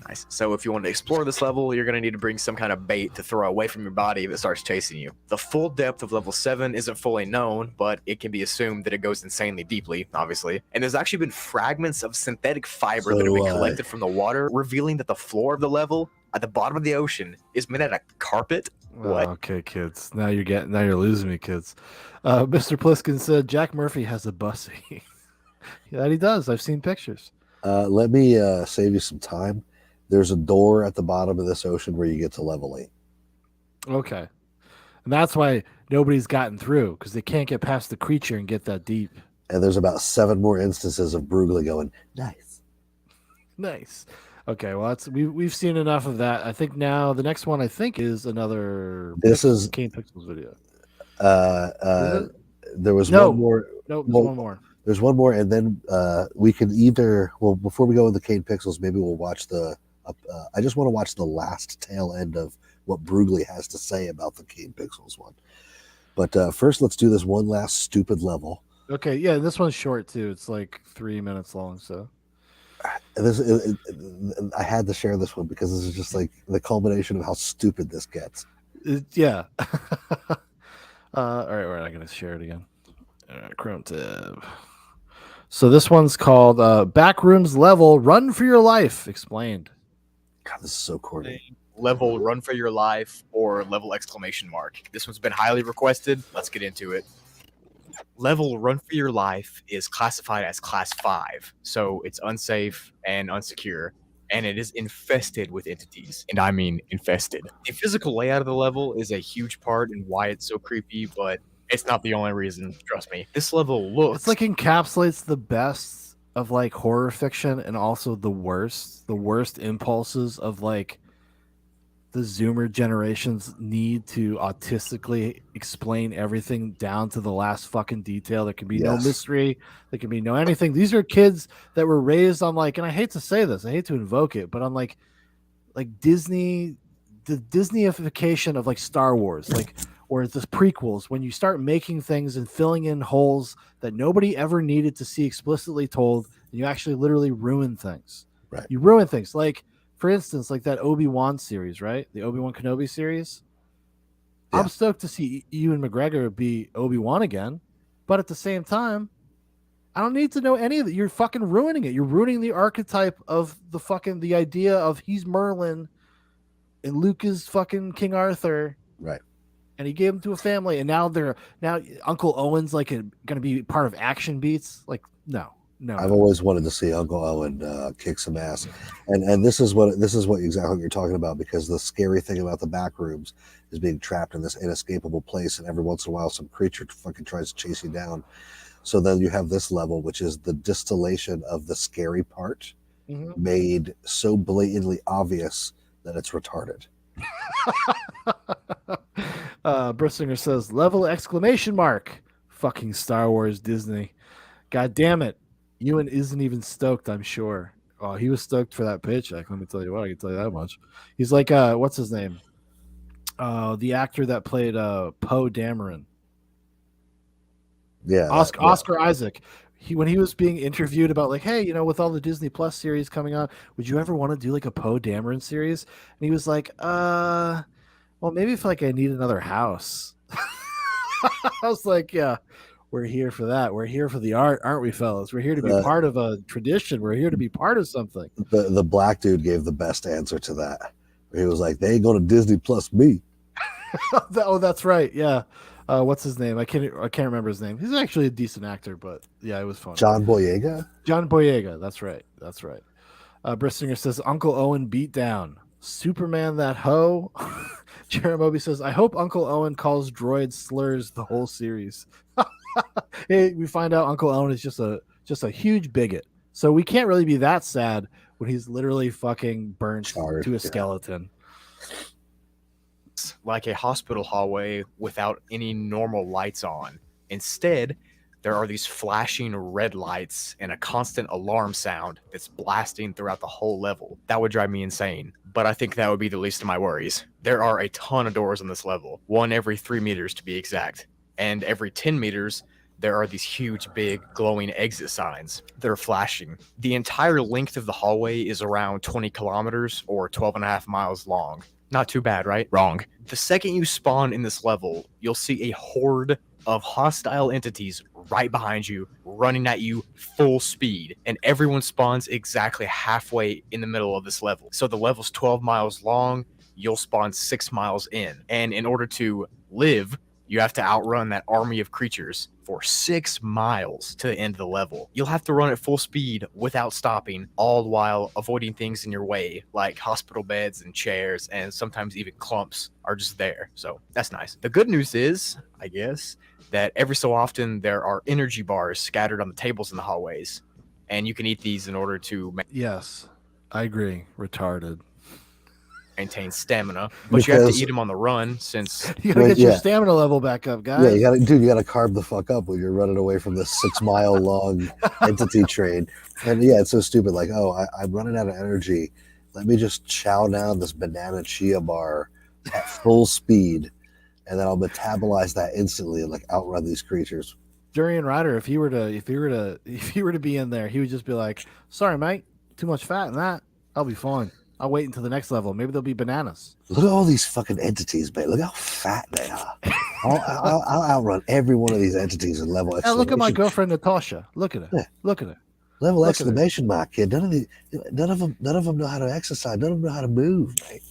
Nice. So if you want to explore this level, you're going to need to bring some kind of bait to throw away from your body if it starts chasing you. The full depth of level 7 isn't fully known, but it can be assumed that it goes insanely deeply, obviously. And there's actually been fragments of synthetic fiber that have been collected from the water, revealing that the floor of the level at the bottom of the ocean is made out of carpet. What? Okay, kids. Now you're losing me, kids. Mr. Pliskin said Jack Murphy has a bussy. That he does. I've seen pictures. Let me save you some time. There's a door at the bottom of this ocean where you get to level 8. Okay. And that's why nobody's gotten through, because they can't get past the creature and get that deep. And there's about 7 more instances of Brugler going, nice. Nice. Okay, well, we've seen enough of that. I think now the next one, I think, is another Kane Pixels video. There was one more. No, there's one more. There's one more, and then we can either, well, before we go with the Kane Pixels, maybe we'll watch I just want to watch the last tail end of what Brugler has to say about the Kane Pixels one. But first, let's do this one last stupid level. Okay, yeah, this one's short, too. It's like 3 minutes long, so. I had to share this one because this is just like the culmination of how stupid this gets. Yeah. All right, we're not going to share it again. Chrome tab. So this one's called Backrooms Level Run for Your Life Explained. God, this is so corny. Level Run for Your Life or level exclamation mark. This one's been highly requested. Let's get into it. Level Run for Your Life is classified as class 5, so it's unsafe and unsecure, and it is infested with entities, and I mean infested. The physical layout of the level is a huge part in why it's so creepy, but it's not the only reason, trust me. This level looks... It's like encapsulates the best of like horror fiction and also the worst impulses of like the Zoomer generation's need to autistically explain everything down to the last fucking detail. There can be no mystery. There can be no anything. These are kids that were raised on like, and I hate to say this, I hate to invoke it, but on like Disney, the Disneyification of like Star Wars, like, or the prequels, when you start making things and filling in holes that nobody ever needed to see explicitly told, and you actually literally ruin things. Right. You ruin things. Like, for instance, like that Obi-Wan series, right? The Obi-Wan Kenobi series. Yeah. I'm stoked to see Ewan McGregor be Obi-Wan again, but at the same time, I don't need to know any of it. You're fucking ruining it. You're ruining the archetype of the idea of he's Merlin and Luke is fucking King Arthur. Right. And he gave him to a family, and now Uncle Owen's like going to be part of action beats. Like, no. I've always wanted to see Uncle Owen kick some ass, and this is what exactly you're talking about, because the scary thing about the Backrooms is being trapped in this inescapable place, and every once in a while some creature fucking tries to chase you down. So then you have this level, which is the distillation of the scary part, made so blatantly obvious that it's retarded. Brissinger says level exclamation mark. Fucking Star Wars Disney. God damn it. Ewan isn't even stoked, I'm sure. Oh, he was stoked for that paycheck. Let me tell you what, I can tell you that much. He's like, what's his name? The actor that played Poe Dameron. Yeah. Oscar Isaac. when he was being interviewed about like, hey, with all the Disney Plus series coming on, would you ever want to do like a Poe Dameron series? And he was like, well, maybe if like I need another house. I was like, yeah, we're here for that. We're here for the art, aren't we, fellas? We're here to be The- part of a tradition. We're here to be part of something. The black dude gave the best answer to that. He was like, "They ain't going to Disney Plus me." Oh, that's right. Yeah. What's his name? I can't remember his name. He's actually a decent actor, but yeah, it was fun. John Boyega. John Boyega. That's right. That's right. Brissinger says Uncle Owen beat down Superman that hoe. Jeremy says, I hope Uncle Owen calls droids slurs the whole series. Hey, we find out Uncle Owen is just a huge bigot. So we can't really be that sad when he's literally fucking burnt Charred, to a yeah. skeleton. Like a hospital hallway without any normal lights on. Instead, there are these flashing red lights and a constant alarm sound that's blasting throughout the whole level. That would drive me insane, but I think that would be the least of my worries. There are a ton of doors on this level, one every 3 meters to be exact, and every 10 meters, there are these huge, big, glowing exit signs that are flashing. The entire length of the hallway is around 20 kilometers or 12 and a half miles long. Not too bad, right? Wrong. The second you spawn in this level, you'll see a horde of hostile entities right behind you, running at you full speed, and everyone spawns exactly halfway in the middle of this level. So the level's 12 miles long, you'll spawn 6 miles in, and in order to live, you have to outrun that army of creatures for 6 miles to the end of the level. You'll have to run at full speed without stopping, all while avoiding things in your way, like hospital beds and chairs, and sometimes even clumps are just there. So that's nice. The good news is, I guess, that every so often there are energy bars scattered on the tables in the hallways, and you can eat these in order to Yes, I agree. Retarded. maintain stamina, but you have Because- to eat them on the run since You gotta Well, get your yeah. stamina level back up, guys. Yeah, you gotta carb the fuck up when you're running away from this 6 mile long entity train. And yeah, it's so stupid. Like, I'm running out of energy. Let me just chow down this banana chia bar at full speed, and then I'll metabolize that instantly and like outrun these creatures. Durian Ryder, if he were to be in there, he would just be like, "Sorry, mate, too much fat in that. I'll be fine. I'll wait until the next level. Maybe there'll be bananas." Look at all these fucking entities, man. Look how fat they are. I'll outrun every one of these entities in level Hey, look at my exclamation- girlfriend Natasha. Look at her. Yeah. Look at her. level look at exclamation mark, kid. None of them know how to exercise. None of them know how to move, mate.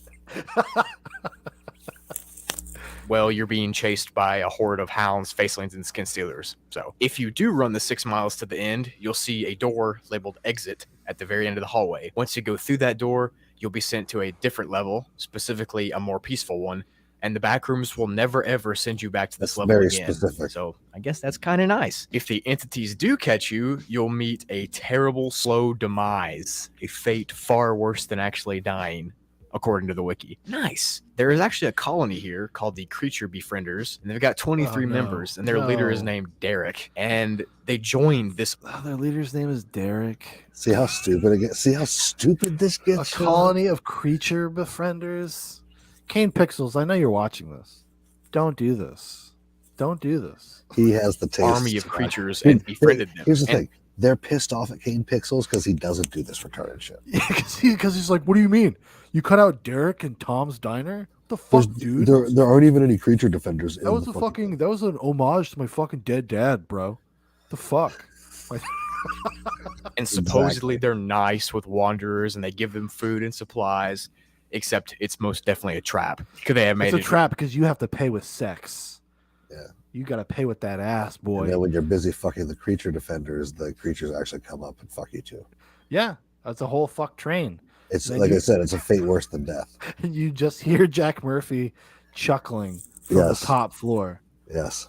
well, you're being chased by a horde of hounds, facelings, and skin stealers. So if you do run the 6 miles to the end, you'll see a door labeled exit at the very end of the hallway. Once you go through that door, you'll be sent to a different level, specifically a more peaceful one, and the Backrooms will never ever send you back to this That's level very again. specific. So I guess that's kind of nice. If the entities do catch you, you'll meet a terrible slow demise, a fate far worse than actually dying, according to the wiki. Nice. There is actually a colony here called the Creature Befrienders, and they've got 23 Oh, no. members, and their leader is No. named Derek. And they joined this. Oh, their leader's name is Derek. See how stupid it gets? See how stupid this A gets? colony of creature befrienders. Kane Pixels, I know you're watching this. Don't do this. Don't do this. He has the taste. Army of Scott. creatures Dude, and befriended them. Here's the And thing. They're pissed off at Kane Pixels because he doesn't do this retarded shit. Yeah, because he's like, what do you mean? You cut out Derek and Tom's Diner? What the fuck, dude? There aren't even any creature defenders. That was that was an homage to my fucking dead dad, bro. The fuck? And supposedly they're nice with wanderers and they give them food and supplies, except it's most definitely a trap. Could they have made It's a it? trap because you have to pay with sex. Yeah. You got to pay with that ass, And boy. then when you're busy fucking the creature defenders, the creatures actually come up and fuck you too. Yeah, that's a whole fuck train. It's Then like you- I said, it's a fate worse than death. And you just hear Jack Murphy chuckling from Yes. the top floor. Yes.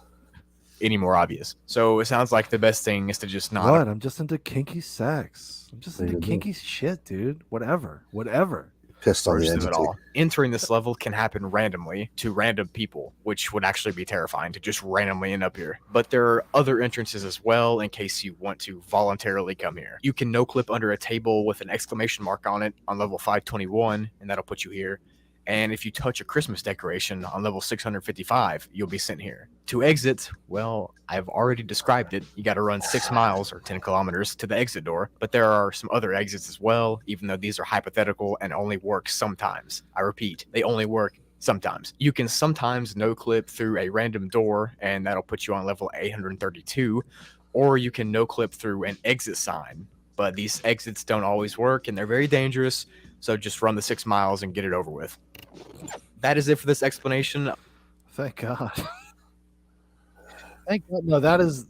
Any more obvious. So it sounds like the best thing is to just not. What? I'm just into kinky sex. I'm just There into you go. kinky shit, dude. Whatever. Whatever. Pissed on the Worst of it entity. all. Entering this level can happen randomly to random people, which would actually be terrifying to just randomly end up here. But there are other entrances as well in case you want to voluntarily come here. You can no clip under a table with an exclamation mark on it on level 521, and that'll put you here. And if you touch a Christmas decoration on level 655, you'll be sent here. To exit, well, I've already described it. You got to run 6 miles or 10 kilometers to the exit door, but there are some other exits as well, even though these are hypothetical and only work sometimes. I repeat, they only work sometimes. You can sometimes no clip through a random door, and that'll put you on level 832, or you can no clip through an exit sign, but these exits don't always work and they're very dangerous, so just run the 6 miles and get it over with. That is it for this explanation. Thank God. Thank God. No, that is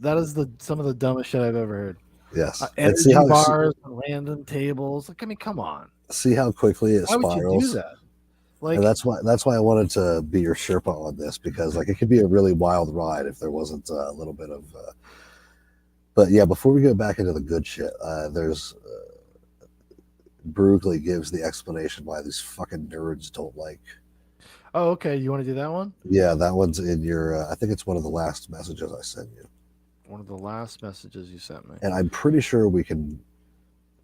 some of the dumbest shit I've ever heard. Yes. And Energy bars and random tables. Like, I mean, come on. See how quickly it Why spirals. would you do that? Like, and that's why I wanted to be your Sherpa on this, because like it could be a really wild ride if there wasn't a little bit of. But yeah, before we go back into the good shit, there's Brugly gives the explanation why these fucking nerds don't like. Oh, okay. You want to do that one? Yeah, that one's in your. I think it's one of the last messages I sent you. One of the last messages you sent me. And I'm pretty sure we can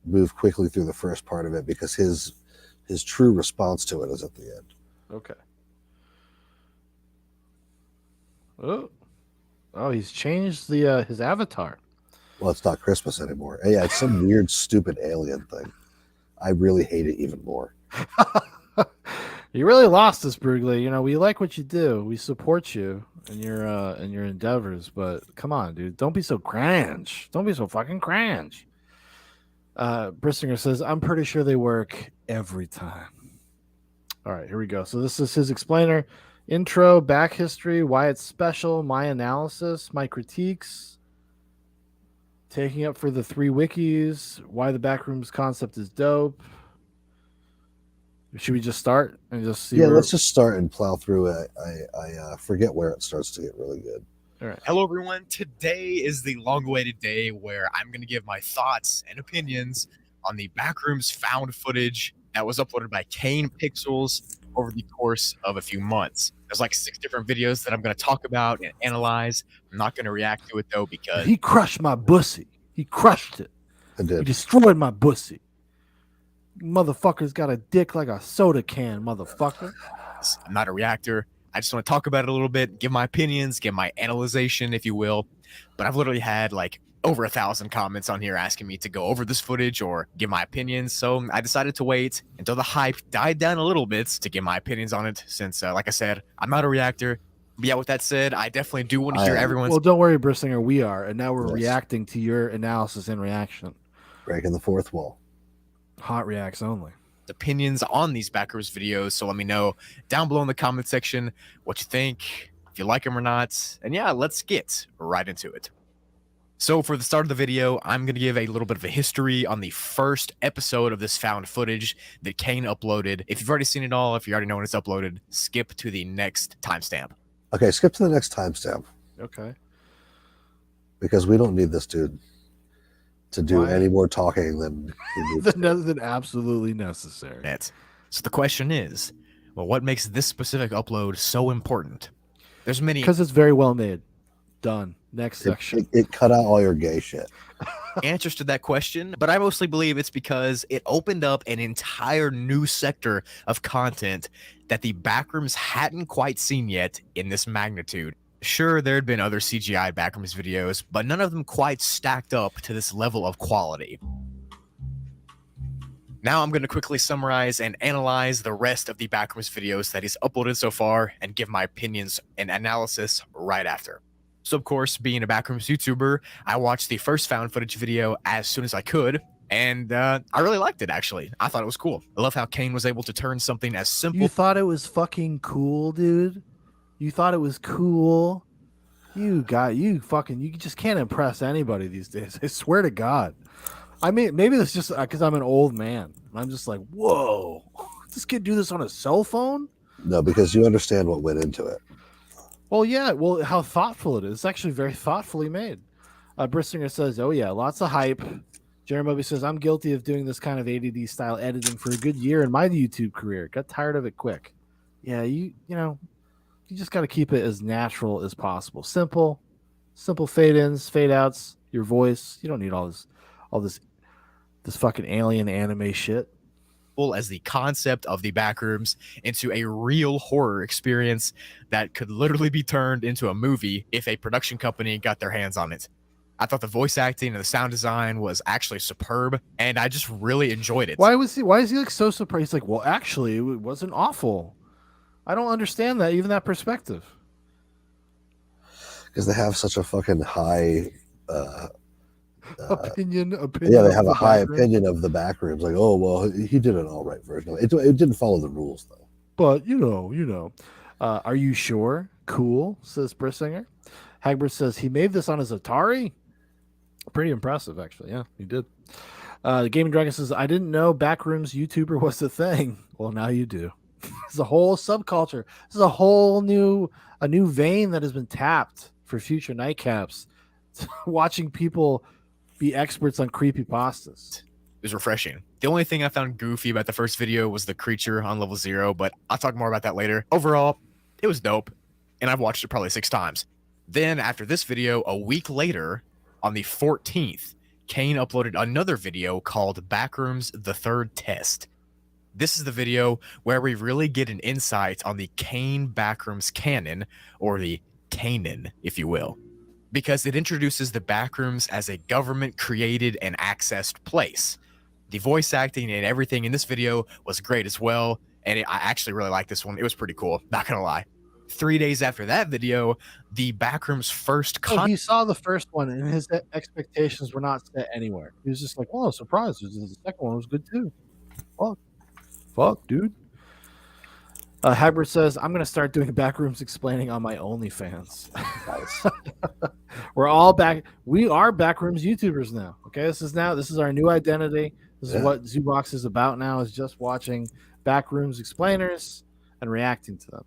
move quickly through the first part of it because his true response to it is at the end. Okay. Oh, he's changed the his avatar. Well, it's not Christmas anymore. Yeah, it's some weird, stupid alien thing. I really hate it even more. You really lost us, Brugly. You know, we like what you do. We support you in your endeavors, but come on, dude. Don't be so cringe. Don't be so fucking cringe. Brissinger says, I'm pretty sure they work every time. All right, here we go. So this is his explainer. Intro, back history, why it's special, my analysis, my critiques, taking up for the 3 wikis, why the Backrooms concept is dope. Should we just start and just see? Yeah, let's just start and plow through it. I forget where it starts to get really good. All right. Hello, everyone. Today is the long-awaited day where I'm going to give my thoughts and opinions on the Backrooms found footage that was uploaded by Kane Pixels over the course of a few months. There's like 6 different videos that I'm going to talk about and analyze. I'm not going to react to it, though, because he crushed my bussy. He crushed it. I did. He destroyed my bussy. Motherfucker's got a dick like a soda can, motherfucker. I'm not a reactor. I just want to talk about it a little bit, give my opinions, give my analyzation, if you will. But I've literally had like over 1,000 comments on here asking me to go over this footage or give my opinions. So I decided to wait until the hype died down a little bit to give my opinions on it. Since, like I said, I'm not a reactor. But yeah, with that said, I definitely do want to hear everyone's. Well, don't worry, Brissinger. We are, and now we're Yes. reacting to your analysis and reaction. Breaking the fourth wall. Hot reacts only. Opinions on these Backrooms videos. So let me know down below in the comment section what you think, if you like them or not. And yeah, let's get right into it. So for the start of the video, I'm going to give a little bit of a history on the first episode of this found footage that Kane uploaded. If you've already seen it all, if you already know when it's uploaded, skip to the next timestamp. Okay, skip to the next timestamp Okay. because we don't need this dude to do Why? any more talking than he needs to. Than absolutely necessary. So the question is, well, what makes this specific upload so important? There's many Because it's very well made. Done. Next section. It cut out all your gay shit. answers to that question, but I mostly believe it's because it opened up an entire new sector of content that the Backrooms hadn't quite seen yet in this magnitude. Sure, there had been other CGI Backrooms videos, but none of them quite stacked up to this level of quality. Now I'm going to quickly summarize and analyze the rest of the Backrooms videos that he's uploaded so far and give my opinions and analysis right after. So of course, being a Backrooms YouTuber, I watched the first found footage video as soon as I could, and I really liked it, actually. I thought it was cool. I love how Kane was able to turn something as simple. You thought it was fucking cool, dude? You thought it was cool? You just can't impress anybody these days. I swear to God. I mean, maybe that's just because I'm an old man. I'm just like, whoa, does this kid do this on a cell phone? No, because you understand what went into it. Well, yeah. Well, how thoughtful it is. It's actually very thoughtfully made. Brissinger says, oh, yeah, lots of hype. Jeremy says, I'm guilty of doing this kind of ADD style editing for a good year in my YouTube career. Got tired of it quick. Yeah, you just got to keep it as natural as possible. Simple fade ins, fade outs, your voice. You don't need all this fucking alien anime shit. simple as the concept of the Backrooms into a real horror experience that could literally be turned into a movie if a production company got their hands on it. I thought the voice acting and the sound design was actually superb, and I just really enjoyed it. Why is he like so surprised? He's like, well, actually, it wasn't awful. I don't understand that, even that perspective. Because they have such a fucking high opinion. Yeah, they of have the a high Backrooms. opinion of the Backrooms. Like, oh well, he did an all right version of it. It didn't follow the rules though. But you know. Are you sure? Cool, says Brissinger. Hagbert says he made this on his Atari. Pretty impressive, actually. Yeah, he did. The Gaming Dragon says, I didn't know Backrooms YouTuber was a thing. Well, now you do. It's a whole subculture. This is a whole new vein that has been tapped for future nightcaps. Watching people be experts on creepypastas. It was refreshing. The only thing I found goofy about the first video was the creature on level 0, but I'll talk more about that later. Overall, it was dope, and I've watched it probably 6 times. Then, after this video, a week later, on the 14th, Kane uploaded another video called Backrooms The Third Test. This is the video where we really get an insight on the Kane Backrooms canon, or the Kanan, if you will, because it introduces the Backrooms as a government-created and accessed place. The voice acting and everything in this video was great as well, and I actually really like this one. It was pretty cool, not gonna lie. 3 days after that video, the Backrooms first He saw the first one, and his expectations were not set anywhere. He was just like, "Oh, surprise! The second one was good too." Fuck, dude. Hagbert says, "I'm gonna start doing Backrooms explaining on my OnlyFans." We're all back. We are Backrooms YouTubers now. Okay, this is our new identity. This is what Zoobox is about now. Is just watching Backrooms explainers and reacting to them.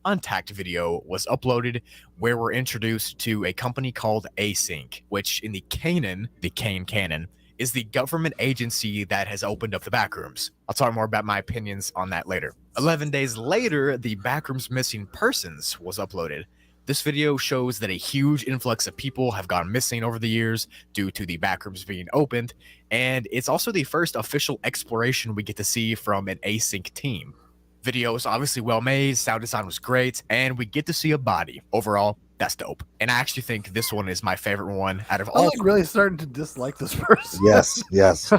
Untacked video was uploaded where we're introduced to a company called Async, which in the Kane canon, is the government agency that has opened up the Backrooms. I'll talk more about my opinions on that later. 11 days later, the Backrooms Missing Persons was uploaded. This video shows that a huge influx of people have gone missing over the years due to the Backrooms being opened, and it's also the first official exploration we get to see from an Async team. Video is obviously well made, sound design was great, and we get to see a body. Overall, that's dope. And I actually think this one is my favorite one out of all. I'm like really starting to dislike this person. Yes.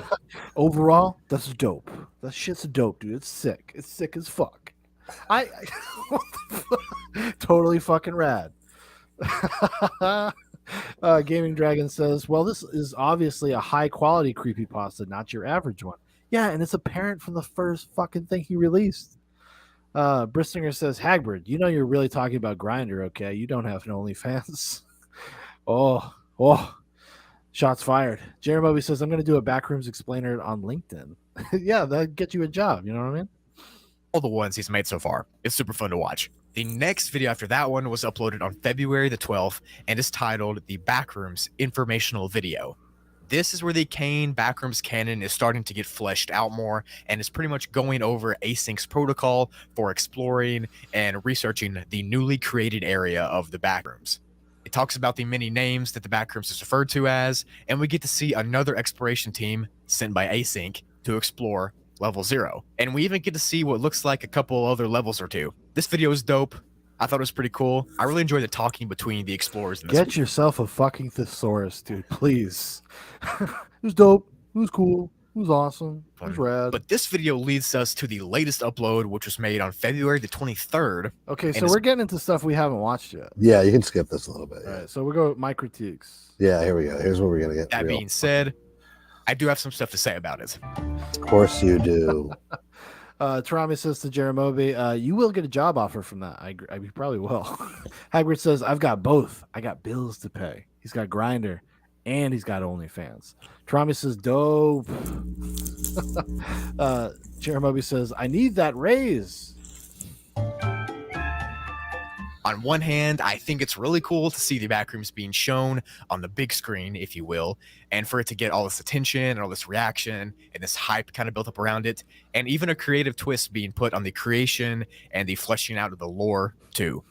Overall, that's dope. That shit's dope, dude. It's sick. It's sick as fuck. I what the fuck? Totally fucking rad. Gaming Dragon says, well, this is obviously a high quality creepypasta, not your average one. Yeah, and it's apparent from the first fucking thing he released. Brissinger says, Hagbard, you know you're really talking about Grindr, okay? You don't have an OnlyFans. oh, shots fired. Jeremy says, I'm going to do a Backrooms explainer on LinkedIn. Yeah, that'd get you a job. You know what I mean? All the ones he's made so far. It's super fun to watch. The next video after that one was uploaded on February the 12th and is titled The Backrooms Informational Video. This is where the Kane Backrooms canon is starting to get fleshed out more and is pretty much going over Async's protocol for exploring and researching the newly created area of the Backrooms. It talks about the many names that the Backrooms is referred to as, and we get to see another exploration team sent by Async to explore level 0. And we even get to see what looks like a couple other levels or two. This video is dope. I thought it was pretty cool. I really enjoyed the talking between the explorers in this Get yourself a fucking thesaurus, dude, please. It was dope. It was cool. It was awesome. It was rad. But this video leads us to the latest upload, which was made on February the 23rd. Okay, so we're getting into stuff we haven't watched yet. Yeah, you can skip this a little bit. All right, so we'll go with my critiques. Yeah, here we go. Here's where we're going to get That real. being said, I do have some stuff to say about it. Of course you do. Tarami says to Jeramobi, you will get a job offer from that. I agree. You probably will. Hagrid says, I've got both. I got bills to pay. He's got Grindr and he's got OnlyFans. Tarami says, dope. Jeramobi says, I need that raise. On one hand, I think it's really cool to see the Backrooms being shown on the big screen, if you will, and for it to get all this attention and all this reaction and this hype kind of built up around it, and even a creative twist being put on the creation and the fleshing out of the lore, too.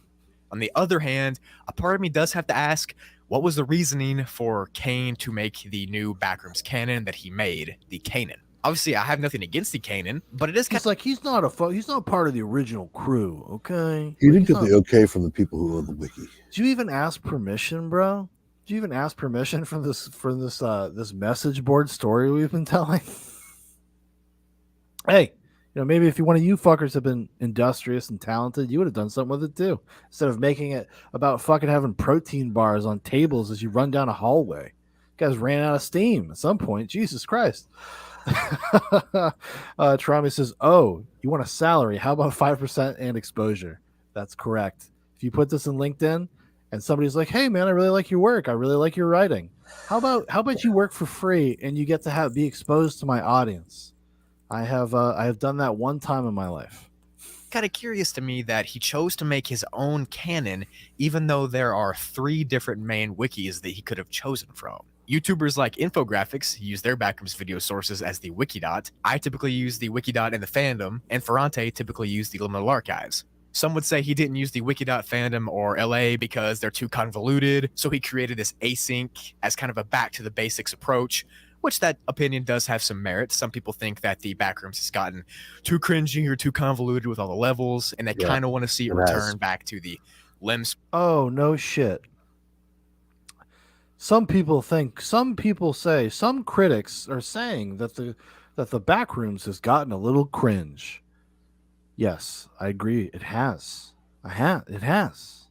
On the other hand, a part of me does have to ask, what was the reasoning for Kane to make the new Backrooms canon that he made, the Kanan? Obviously, I have nothing against the canon, but it is kind He's like, he's not part of the original crew, okay? He Like, did he's get not- the okay from the people who own the wiki. Did you even ask permission, bro? Did you even ask permission from this message board story we've been telling? Hey, maybe if one of you fuckers have been industrious and talented, you would have done something with it too. Instead of making it about fucking having protein bars on tables as you run down a hallway. You guys ran out of steam at some point. Jesus Christ. Trami says, "Oh, you want a salary? How about 5% and exposure?" That's correct. If you put this in LinkedIn and somebody's like, "Hey man, I really like your work. I really like your writing. How about you work for free and you get to be exposed to my audience?" I have done that one time in my life. of curious to me that he chose to make his own canon, even though there are 3 different main wikis that he could have chosen from. YouTubers like Infographics use their Backrooms video sources as the Wikidot. I typically use the Wikidot in the fandom, and Ferrante typically use the Liminal Archives. Some would say he didn't use the Wikidot fandom or LA because they're too convoluted, so he created this async as kind of a back to the basics approach, which that opinion does have some merit. Some people think that the Backrooms has gotten too cringy or too convoluted with all the levels, and they kind of want to see it return back to the limbs. Oh, no shit. Some people say, some critics are saying that the Backrooms has gotten a little cringe. Yes, I agree. It has. It has.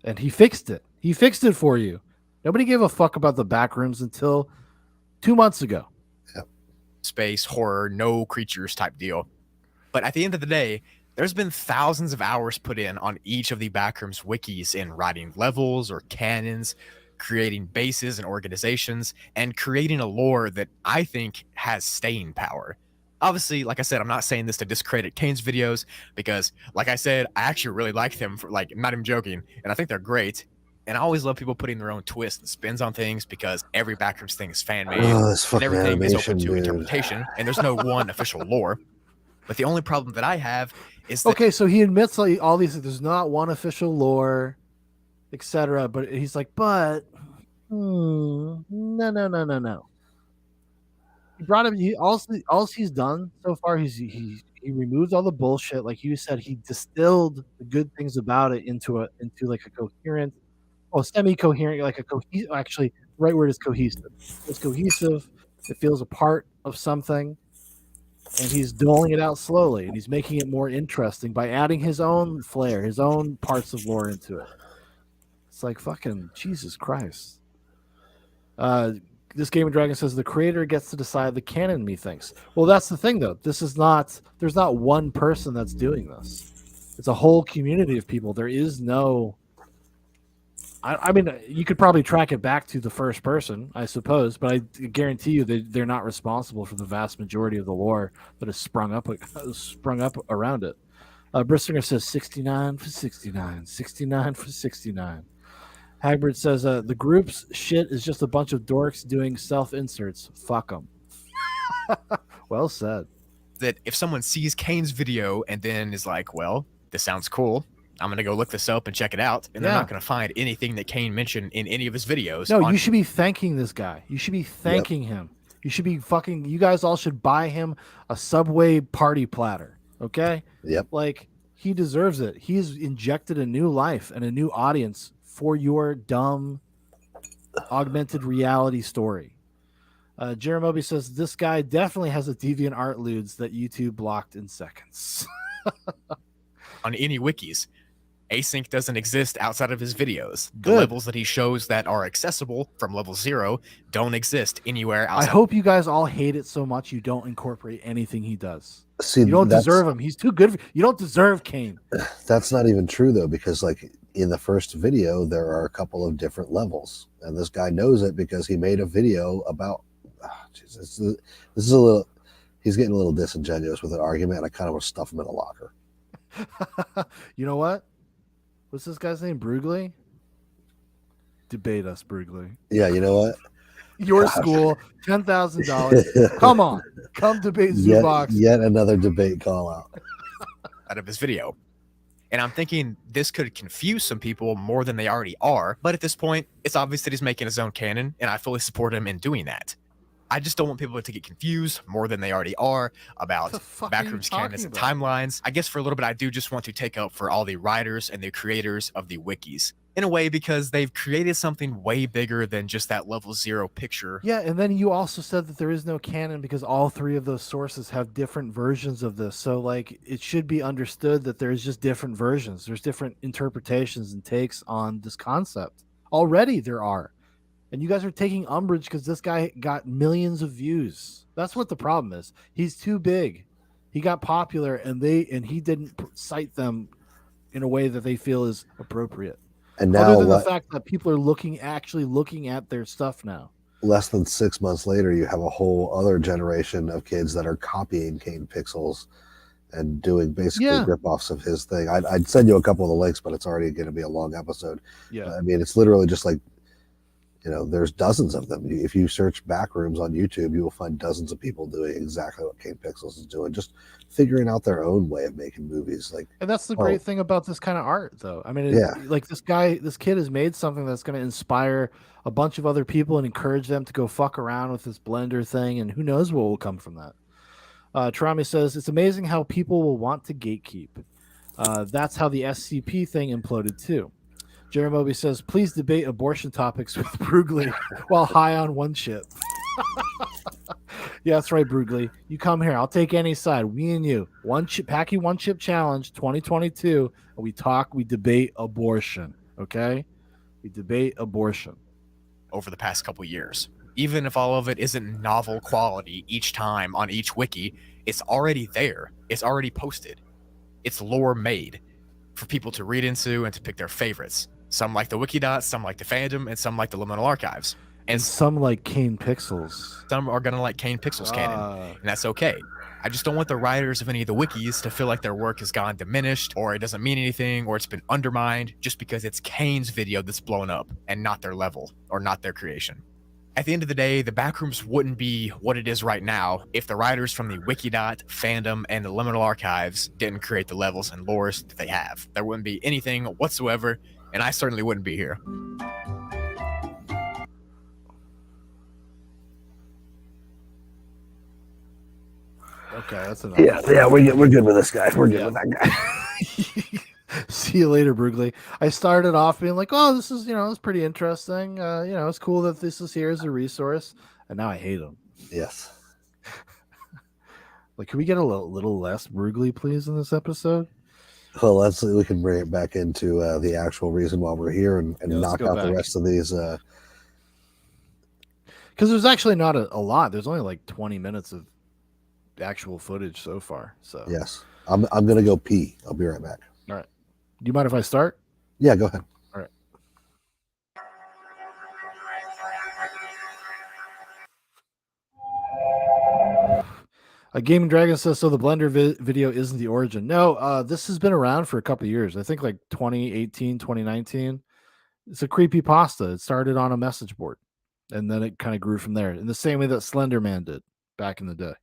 And he fixed it. He fixed it for you. Nobody gave a fuck about the Backrooms until 2 months ago. Yep. Space, horror, no creatures type deal. But at the end of the day, there's been thousands of hours put in on each of the Backrooms wikis in writing levels or canons, creating bases and organizations, and creating a lore that I think has staying power. Obviously, like I said, I'm not saying this to discredit Kane's videos because, like I said, I actually really like them. For, I'm not even joking, and I think they're great. And I always love people putting their own twists and spins on things because every Backrooms thing is fan-made, and everything is open to interpretation, and there's no one official lore. But the only problem that I have is that... Okay, so he admits all these, there's not one official lore, etc. But he's like, no. He brought him. All he's done so far, he removed all the bullshit. Like you said, he distilled the good things about it into like a coherent, semi-coherent, like a cohesive. Actually, the right word is cohesive. It's cohesive. It feels a part of something, and he's doling it out slowly, and he's making it more interesting by adding his own flair, his own parts of lore into it. It's like fucking Jesus Christ. This Game of Dragon says the creator gets to decide the canon, methinks. Well, that's the thing, though. There's not one person that's doing this. It's a whole community of people. There is no... I mean, you could probably track it back to the first person, I suppose, but I guarantee you they're not responsible for the vast majority of the lore that has sprung up around it. Brissinger says 69 for 69, 69 for 69. Hagbert says the group's shit is just a bunch of dorks doing self-inserts. Fuck them. Well said. That if someone sees Kane's video and then is like, well, this sounds cool, I'm going to go look this up and check it out, and they're not going to find anything that Kane mentioned in any of his videos. No, you should be thanking this guy. You should be thanking him. You should be you guys all should buy him a Subway party platter, okay? Yep. Like, he deserves it. He's injected a new life and a new audience for your dumb augmented reality story. Jeremobi says this guy definitely has a deviant art lewds that YouTube blocked in seconds. On any wikis, async doesn't exist outside of his videos. The levels that he shows that are accessible from level 0 don't exist anywhere outside. I hope you guys all hate it so much you don't incorporate anything he does. See, you don't deserve him. He's too good. You don't deserve Kane. That's not even true, though, because in the first video, there are a couple of different levels, and this guy knows it because he made a video about. This is a little. He's getting a little disingenuous with an argument, and I kind of want to stuff him in a locker. You know what? What's this guy's name? Brugly? Debate us, Brugly. Yeah, you know what? Your school, $10,000. Come on. Come debate Zoobox. Yet another debate call out of his video. And I'm thinking this could confuse some people more than they already are. But at this point, it's obvious that he's making his own canon, and I fully support him in doing that. I just don't want people to get confused more than they already are about What the fuck are you Backrooms canons talking and about? timelines. I guess for a little bit, I do just want to take up for all the writers and the creators of the wikis in a way, because they've created something way bigger than just that level 0 picture. Yeah, and then you also said that there is no canon because all three of those sources have different versions of this. So like it should be understood that there's just different versions. There's different interpretations and takes on this concept. Already there are. And you guys are taking umbrage because this guy got millions of views. That's what the problem is. He's too big. He got popular and he didn't cite them in a way that they feel is appropriate. And now, Other than the fact that people are actually looking at their stuff now. less than 6 months later, you have a whole other generation of kids that are copying Kane Pixels and doing basically rip-offs of his thing. I'd send you a couple of the links, but it's already going to be a long episode. Yeah. I mean, it's literally just like, there's dozens of them. If you search Backrooms on YouTube, you will find dozens of people doing exactly what Kane Pixels is doing, just figuring out their own way of making movies. And that's the great thing about this kind of art, though. I mean, like this kid has made something that's going to inspire a bunch of other people and encourage them to go fuck around with this Blender thing, and who knows what will come from that. Tarami says, it's amazing how people will want to gatekeep. That's how the SCP thing imploded, too. Jerry Moby says, please debate abortion topics with Brugly while high on one chip. Yeah, that's right, Brugly. You come here. I'll take any side. We and you. Packy one chip challenge 2022. And we debate abortion. Okay? We debate abortion. Over the past couple years. Even if all of it isn't novel quality each time on each wiki, it's already there. It's already posted. It's lore made for people to read into and to pick their favorites. Some like the Wikidot, some like the fandom, and some like the Liminal Archives. And some like Kane Pixels. Some are going to like Kane Pixels canon, and that's okay. I just don't want the writers of any of the wikis to feel like their work has gone diminished, or it doesn't mean anything, or it's been undermined just because it's Kane's video that's blown up and not their level or not their creation. At the end of the day, the Backrooms wouldn't be what it is right now if the writers from the Wikidot, fandom, and the Liminal Archives didn't create the levels and lores that they have. There wouldn't be anything whatsoever, and I certainly wouldn't be here. Okay, that's enough. Yeah, we're good with this guy. We're good with that guy. See you later, Brugly. I started off being like, oh, this is, it's pretty interesting. It's cool that this is here as a resource. And now I hate him. Yes. Like, can we get a little less Brugly, please, in this episode? Well, we can bring it back into the actual reason why we're here and knock out the rest of these. Because there's actually not a lot. There's only like 20 minutes of actual footage so far. So yes, I'm gonna go pee. I'll be right back. All right. Do you mind if I start? Yeah, go ahead. All right. A Gaming Dragon says, so the Blender video isn't the origin. No, this has been around for a couple of years. I think like 2018, 2019. It's a creepypasta. It started on a message board, and then it kind of grew from there in the same way that Slender Man did back in the day.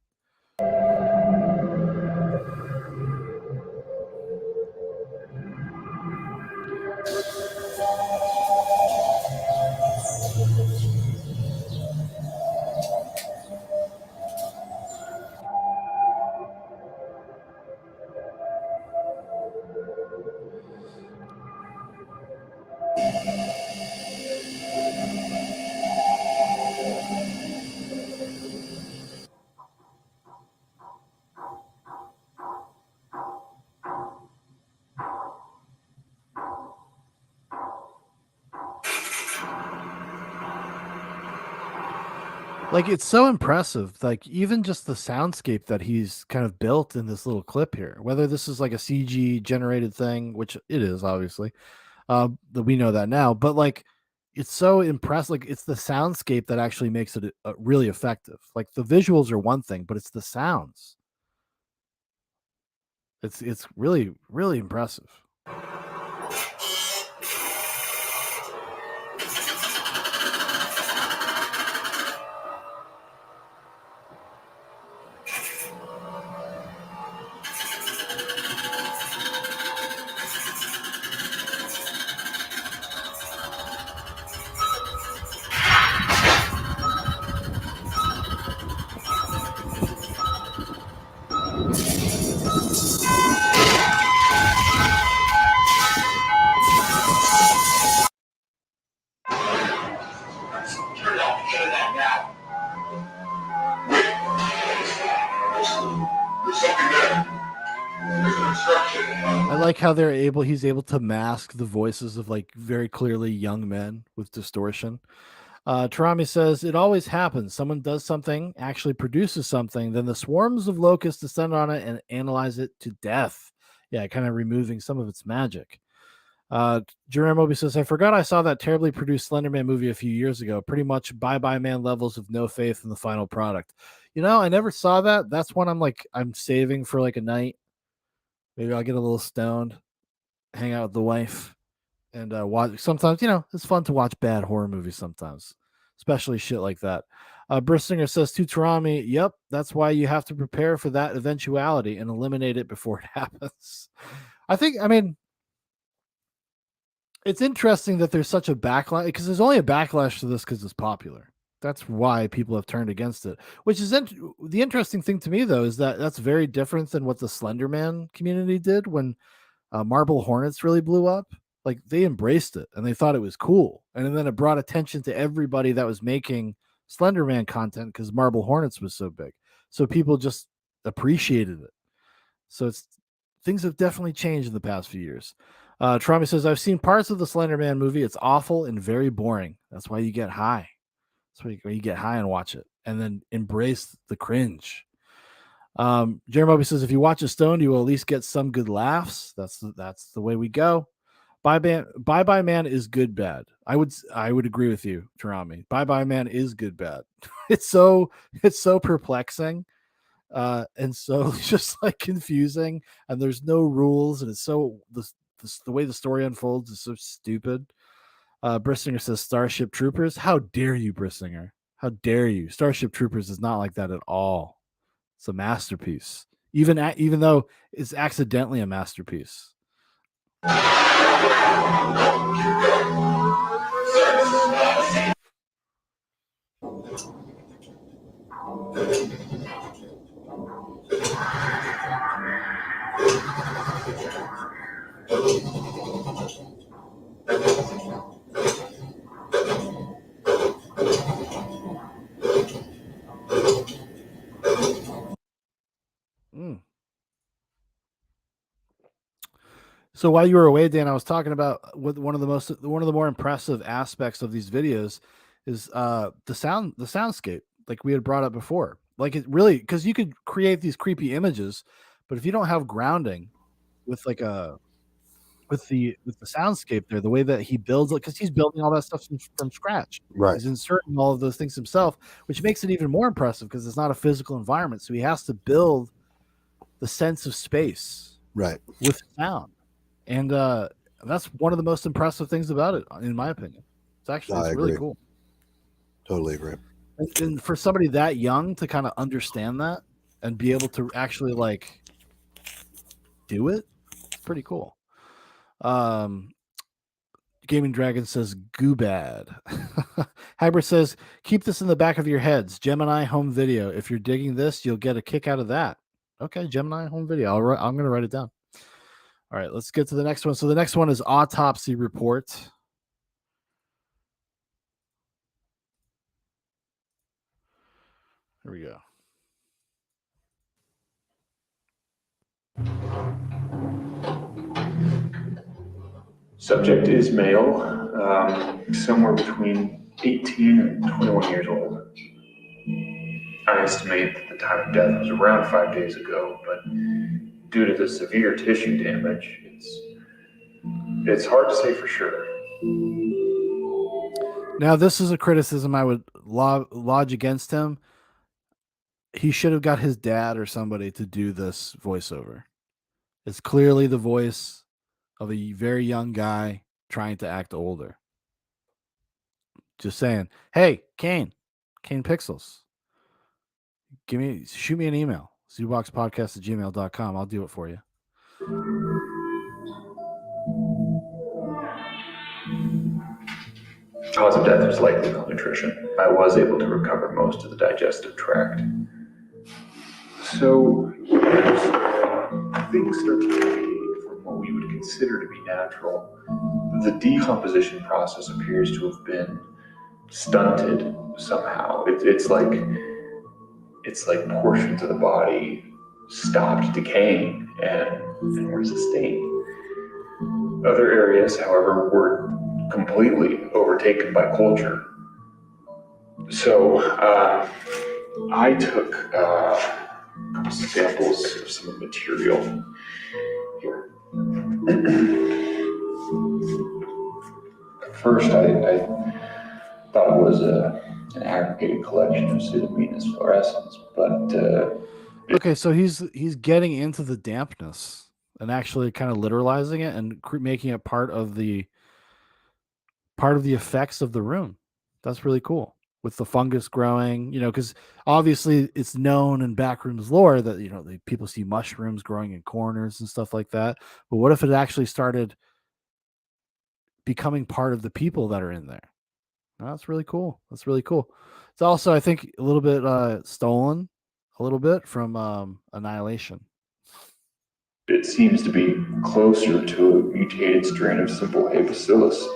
Like, it's so impressive. Like, even just the soundscape that he's kind of built in this little clip here, whether this is like a CG generated thing, which it is obviously, that we know that now, but like, it's so impressive. Like, it's the soundscape that actually makes it really effective. Like, the visuals are one thing, but it's the sounds. It's really, really impressive. I like how he's able to mask the voices of like very clearly young men with distortion. Tarami says it always happens. Someone does something, actually produces something, then the swarms of locusts descend on it and analyze it to death. Yeah, kind of removing some of its magic. Jerome Moby says, I forgot I saw that terribly produced Slenderman movie a few years ago. Pretty much bye-bye man levels of no faith in the final product. You know, I never saw that. That's one I'm saving for like a night. Maybe I'll get a little stoned, hang out with the wife, and watch. Sometimes, you know, it's fun to watch bad horror movies sometimes, especially shit like that. Brissinger says to Tarami, yep, that's why you have to prepare for that eventuality and eliminate it before it happens. I mean, it's interesting that there's such a backlash because there's only a backlash to this because it's popular. That's why people have turned against it. Which is the interesting thing to me, though, is that that's very different than what the Slenderman community did when Marble Hornets really blew up. Like they embraced it and they thought it was cool, and then it brought attention to everybody that was making Slenderman content because Marble Hornets was so big. So people just appreciated it. So things have definitely changed in the past few years. Trami says, I've seen parts of the Slenderman movie. It's awful and very boring. That's why you get high. That's why you get high and watch it and then embrace the cringe. Jeremy says, if you watch a stone, you will at least get some good laughs. That's the way we go. Bye Bye Man is good bad. I would agree with you, Tarami. Bye Bye Man is good bad. It's so perplexing. And so just like confusing, and there's no rules, and it's so the way the story unfolds is so stupid. Brissinger says Starship Troopers. How dare you, Brissinger? How dare you? Starship Troopers is not like that at all. It's a masterpiece, even though it's accidentally a masterpiece. So while you were away, Dan, I was talking about one of the more impressive aspects of these videos is the soundscape, like we had brought up before. Like it really, because you could create these creepy images, but if you don't have grounding with with the soundscape there, the way that he builds it, because he's building all that stuff from scratch. Right. He's inserting all of those things himself, which makes it even more impressive because it's not a physical environment. So he has to build the sense of space Right. with sound. And that's one of the most impressive things about it, in my opinion. It's really agree. cool. Totally agree. And for somebody that young to kind of understand that and be able to actually like do it, it's pretty cool. Gaming Dragon says goo bad. Hybrid says keep this in the back of your heads. Gemini home video. If you're digging this, you'll get a kick out of that. Okay, Gemini home video. I'm going to write it down. All right, let's get to the next one. So the next one is Autopsy Report. Here we go. Subject is male, somewhere between 18 and 21 years old. I estimate that the time of death was around 5 days ago, but due to the severe tissue damage, it's hard to say for sure. Now, this is a criticism I would lodge against him. He should have got his dad or somebody to do this voiceover. It's clearly the voice of a very young guy trying to act older. Just saying. Hey, Kane Pixels. Shoot me an email. zooboxpodcast@gmail.com. I'll do it for you. Cause of death was likely malnutrition. I was able to recover most of the digestive tract. So, things start to deviate from what we would consider to be natural. The decomposition process appears to have been stunted somehow. It's like portions of the body stopped decaying, and and where's the stain? Other areas, however, were completely overtaken by culture. So I took samples of some material here. At first, I thought it was an aggregated collection of pseudomonas fluorescens, but Okay, so he's getting into the dampness and actually kind of literalizing it and making it part of the effects of the room. That's really cool. With the fungus growing, because obviously it's known in Backrooms lore that people see mushrooms growing in corners and stuff like that. But what if it actually started becoming part of the people that are in there? Oh, that's really cool. That's really cool. It's also, I think, a little bit stolen, a little bit from Annihilation. it seems to be closer to a mutated strain of simple hay bacillus,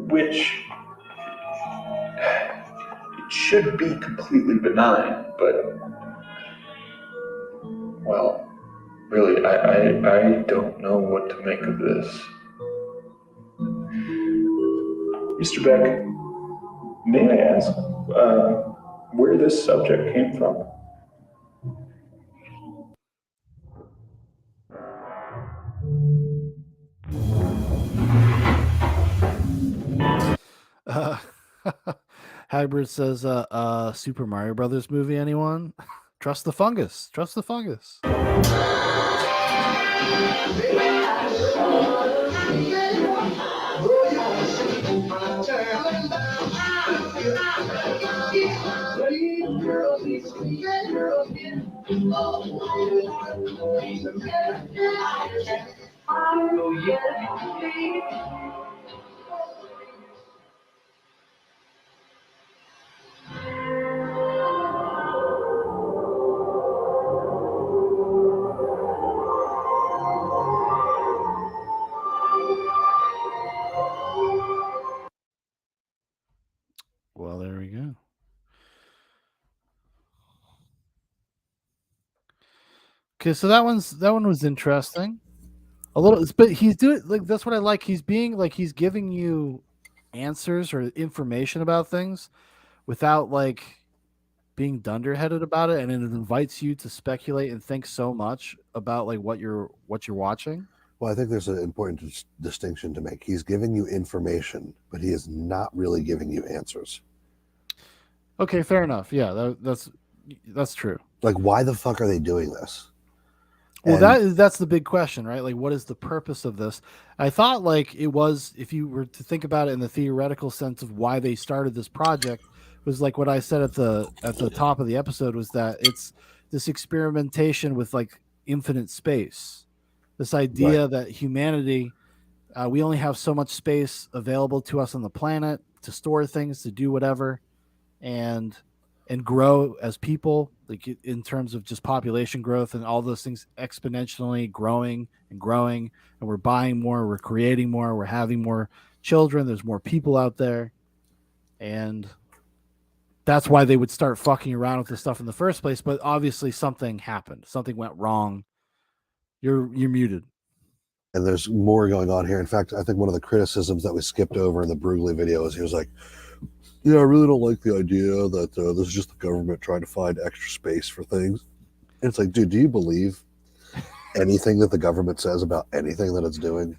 which it should be completely benign, but, well, really, I don't know what to make of this. Mr. Beck, may I ask where this subject came from? Hagrid says, Super Mario Brothers movie, anyone? Trust the fungus. Trust the fungus. Well, there we go. Okay, so that one was interesting. A little, but he's doing like that's what I like. He's being like he's giving you answers or information about things without like being dunderheaded about it, and it invites you to speculate and think so much about like what you're watching. Well, I think there's an important distinction to make. He's giving you information, but he is not really giving you answers. Okay, fair enough. Yeah, that's true. Like, why the fuck are they doing this? Well, that's the big question, right? Like, what is the purpose of this? I thought like it was, if you were to think about it in the theoretical sense of why they started this project, was like what I said at the top of the episode, was that it's this experimentation with like infinite space. This idea that humanity, we only have so much space available to us on the planet to store things, to do whatever, and grow as people, like in terms of just population growth and all those things exponentially growing, and we're buying more, we're creating more, we're having more children, there's more people out there, and that's why they would start fucking around with this stuff in the first place. But obviously something happened, something went wrong. You're muted. And there's more going on here. In fact, I think one of the criticisms that we skipped over in the Brugli video is he was like, yeah, I really don't like the idea that this is just the government trying to find extra space for things. And it's like, dude, do you believe anything that the government says about anything that it's doing?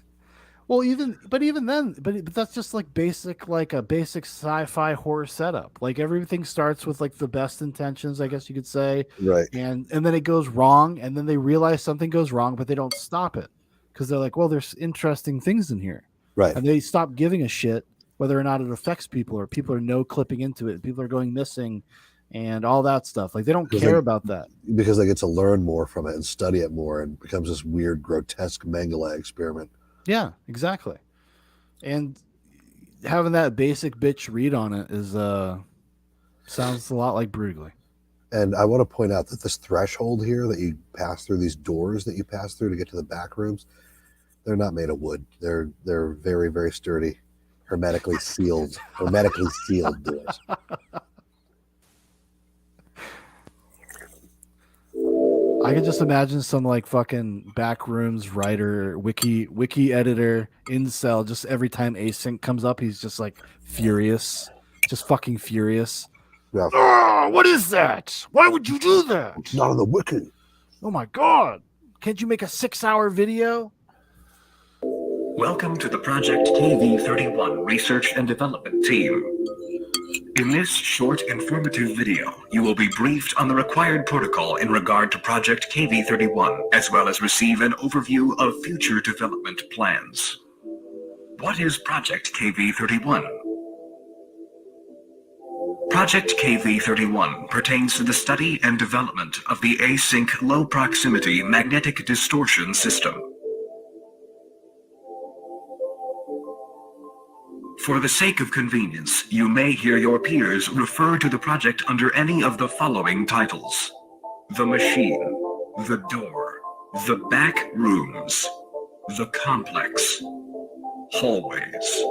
Well, even then, but that's just like a basic sci-fi horror setup. Like everything starts with like the best intentions, I guess you could say. Right. And then it goes wrong, and then they realize something goes wrong, but they don't stop it because they're like, well, there's interesting things in here. Right. And they stop giving a shit whether or not it affects people, or people are no clipping into it, people are going missing, and all that stuff. Like they don't care about that because they get to learn more from it and study it more, and becomes this weird, grotesque Mengele experiment. Yeah, exactly. And having that basic bitch read on it is sounds a lot like Brugli. And I want to point out that this threshold here that you pass through, these doors that you pass through to get to the back rooms, they're not made of wood. They're very, very sturdy, hermetically sealed doors. I could just imagine some like fucking Backrooms writer, wiki editor, incel. Just every time async comes up, he's just like furious, just fucking furious. Yeah. Oh, what is that? Why would you do that? It's not on the wiki. Oh my god! Can't you make a 6-hour video? Welcome to the Project KV-31 Research and Development Team. In this short, informative video, you will be briefed on the required protocol in regard to Project KV-31, as well as receive an overview of future development plans. What is Project KV-31? Project KV-31 pertains to the study and development of the async low-proximity magnetic distortion system. For the sake of convenience, you may hear your peers refer to the project under any of the following titles: The Machine, The Door, The Backrooms, The Complex, Hallways.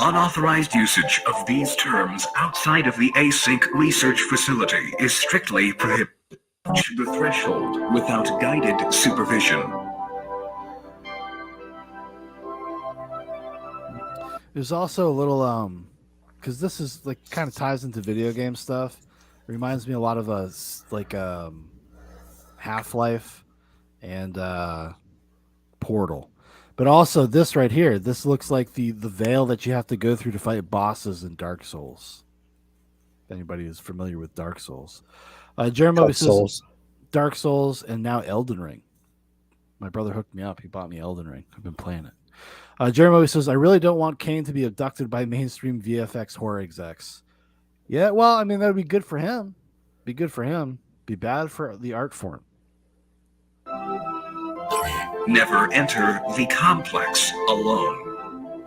Unauthorized usage of these terms outside of the async research facility is strictly prohibited. Reach the threshold without guided supervision. There's also a little because this is like kind of ties into video game stuff. It reminds me a lot of Half-Life and Portal. But also this right here, this looks like the veil that you have to go through to fight bosses in Dark Souls. If anybody is familiar with Dark Souls. Jeremy says Dark Souls and now Elden Ring. My brother hooked me up. He bought me Elden Ring. I've been playing it. Jeremy says, I really don't want Kane to be abducted by mainstream VFX horror execs. Yeah, well, I mean, that would be good for him. Be good for him. Be bad for the art form. Never enter the complex alone.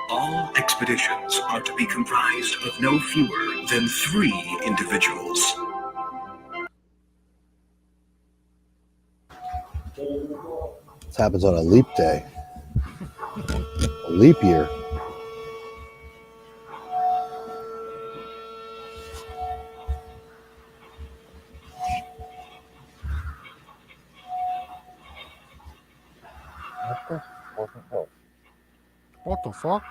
All expeditions are to be comprised of no fewer than 3 individuals. This happens on a leap day. A leap year. What the fuck?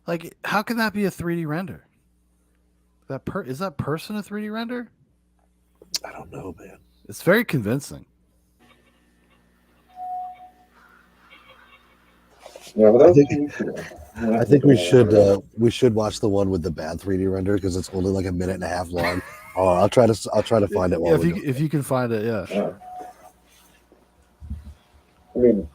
Like, how can that be a 3D render? Is that person a 3D render? I don't know, man. It's very convincing. Yeah, but I think we should watch the one with the bad 3D render because it's only like a minute and a half long. Oh, I'll try to find it. Yeah, if you can find it, yeah. I mean,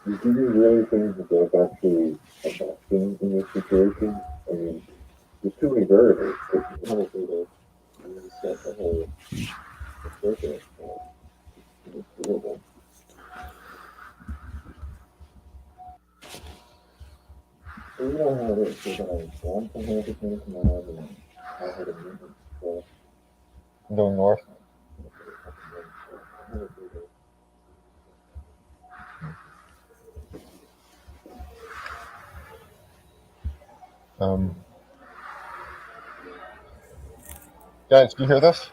do you really think that there's actually a vaccine in this situation? I mean, there's too many variables. Honestly, to set the whole circuit. It's doable. So you know how it is. You're going to want to have everything come out and I had a movement for going north. Guys, do you hear this?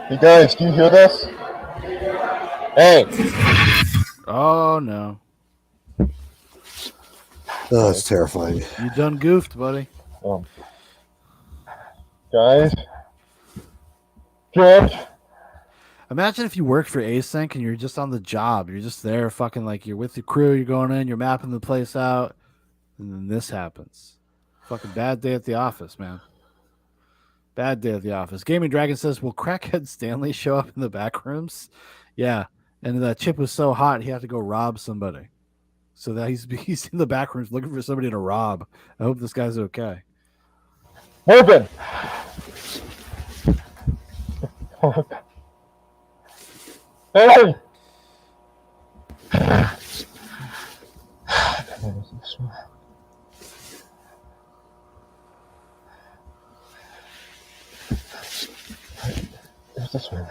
Hey guys, do you hear this? Hey! Oh no. Oh, it's terrifying. You done goofed, buddy. Guys? George? Imagine if you worked for Async and you're just on the job. You're just there fucking like you're with the crew, you're going in, you're mapping the place out, and then this happens. Fucking bad day at the office, man. Bad day at the office. Gaming Dragon says, will Crackhead Stanley show up in the back rooms? Yeah. And the chip was so hot he had to go rob somebody. So that he's in the back rooms looking for somebody to rob. I hope this guy's okay. Open! Hey! this way.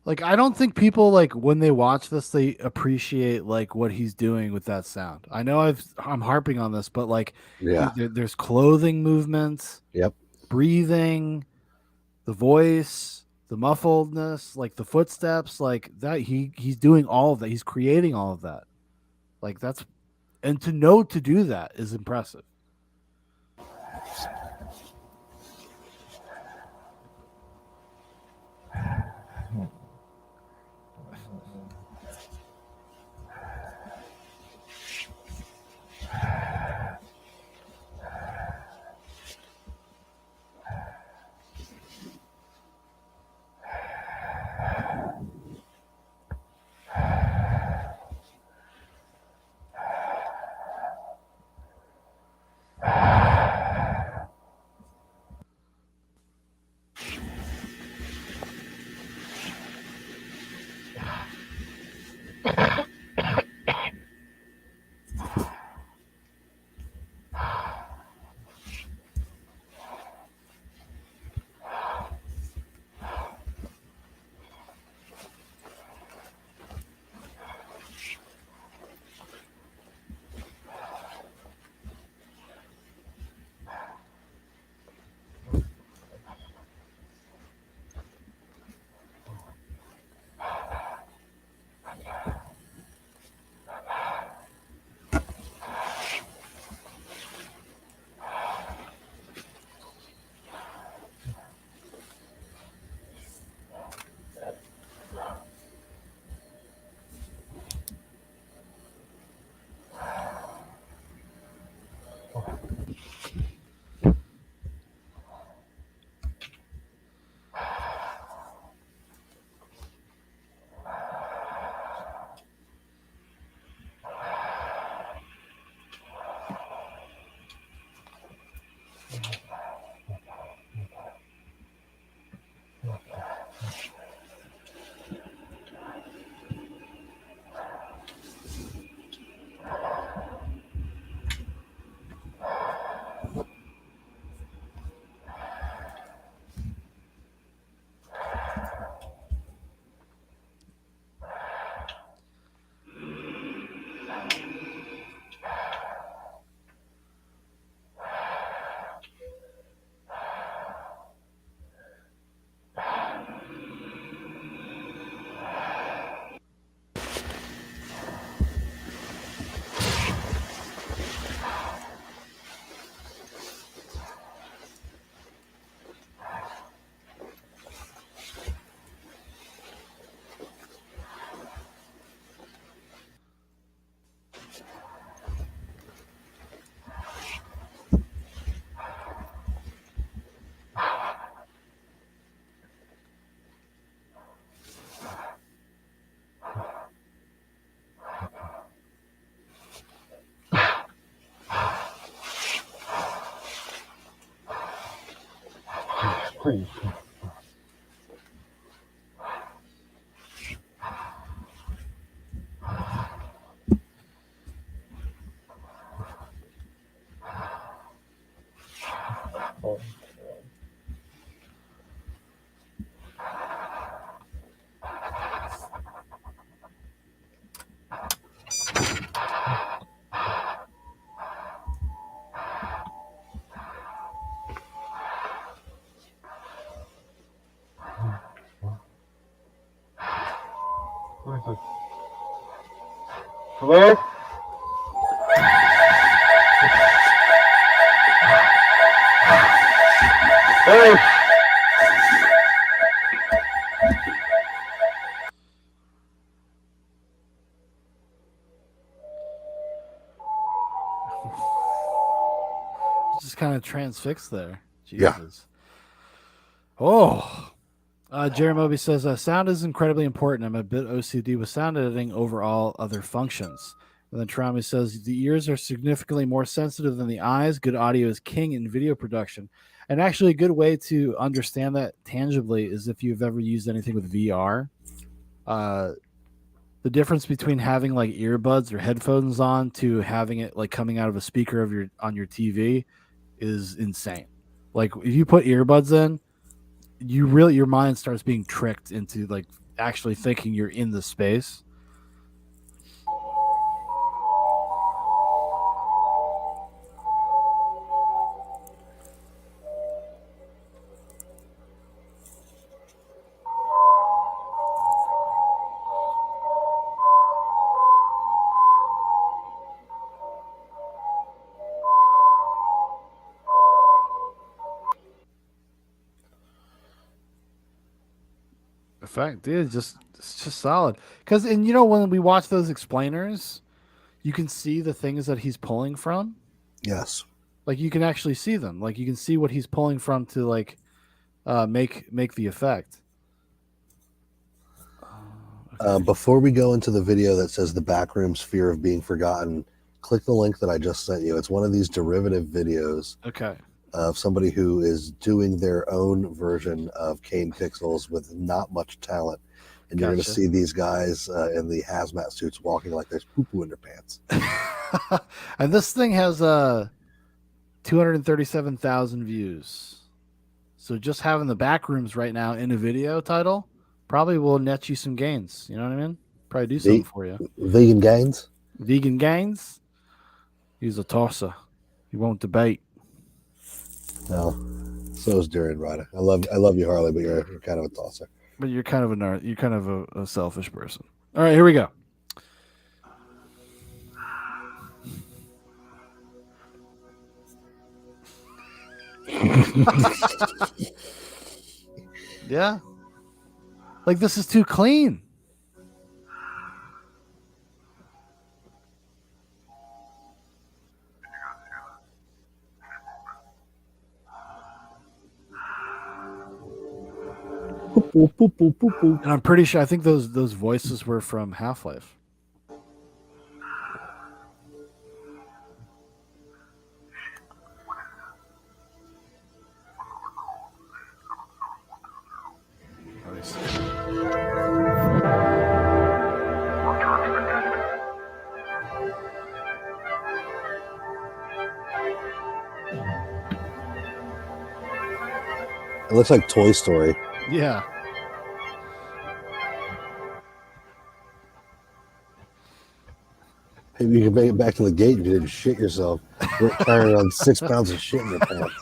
Like, I don't think people, like, when they watch this, they appreciate like what he's doing with that sound. I know I'm harping on this, but like, Yeah. there's clothing movements, Yep. breathing, the voice, the muffledness, like the footsteps, like that. He's doing all of that. He's creating all of that. Like, that's, and to know to do that is impressive. Please. What is it? Hello? Hey! Just kind of transfixed there. Yeah. Jesus. Oh. Jerry Moby says, sound is incredibly important. I'm a bit OCD with sound editing over all other functions. And then Trami says, the ears are significantly more sensitive than the eyes. Good audio is king in video production. And actually, a good way to understand that tangibly is if you've ever used anything with VR. the difference between having like earbuds or headphones on to having it like coming out of a speaker of your TV is insane. Like if you put earbuds in, your mind starts being tricked into like actually thinking you're in the space. Effect, dude, it's just solid. Because and when we watch those explainers, you can see the things that he's pulling from. Yes. Like you can actually see them. Like you can see what he's pulling from to like make the effect. Before we go into the video that says the Backrooms fear of being forgotten, click the link that I just sent you. It's one of these derivative videos. Okay. Of somebody who is doing their own version of Kane Pixels with not much talent. And you're going to see these guys in the hazmat suits walking like there's poo-poo in their pants. And this thing has 237,000 views. So just having the Backrooms right now in a video title probably will net you some gains. You know what I mean? Probably do something for you. Vegan gains? Vegan gains? He's a tosser. He won't debate. No, so is Durian Rider. I love you, Harley, but you're kind of a tosser. But you're kind of a selfish person. All right, here we go. Yeah, like this is too clean. And I'm pretty sure I think those voices were from Half-Life. It looks like Toy Story. Yeah. Maybe you can make it back to the gate if you didn't shit yourself. You're carrying around 6 pounds of shit in your pants.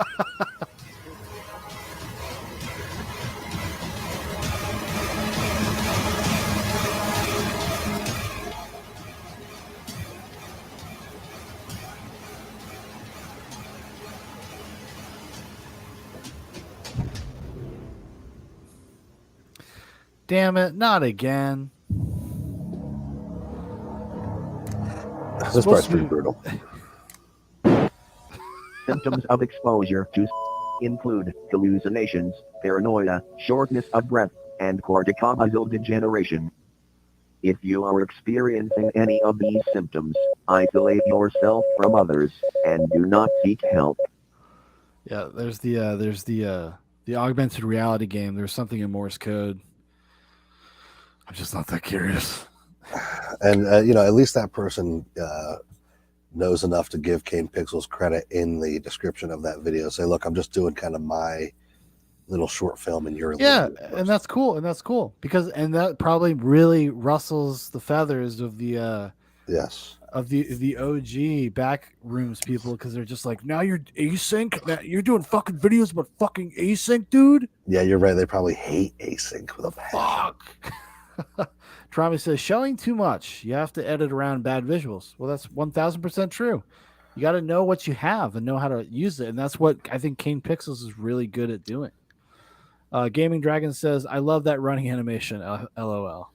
Damn it, not again. This part's pretty brutal. Symptoms of exposure to include hallucinations, paranoia, shortness of breath, and corticobasal degeneration. If you are experiencing any of these symptoms, isolate yourself from others and do not seek help. Yeah, there's the augmented reality game. There's something in Morse code. I'm just not that curious. And at least that person knows enough to give Kane Pixels credit in the description of that video. Say, look, I'm just doing kind of my little short film, and you're and that's cool, because that probably really rustles the feathers of the of the OG Backrooms people, because they're just like, now you're async, now you're doing fucking videos about fucking async, dude. Yeah, you're right. They probably hate async with a passion. Trami says, showing too much. You have to edit around bad visuals. Well, that's 1,000% true. You got to know what you have and know how to use it. And that's what I think Kane Pixels is really good at doing. Gaming Dragon says, I love that running animation. LOL.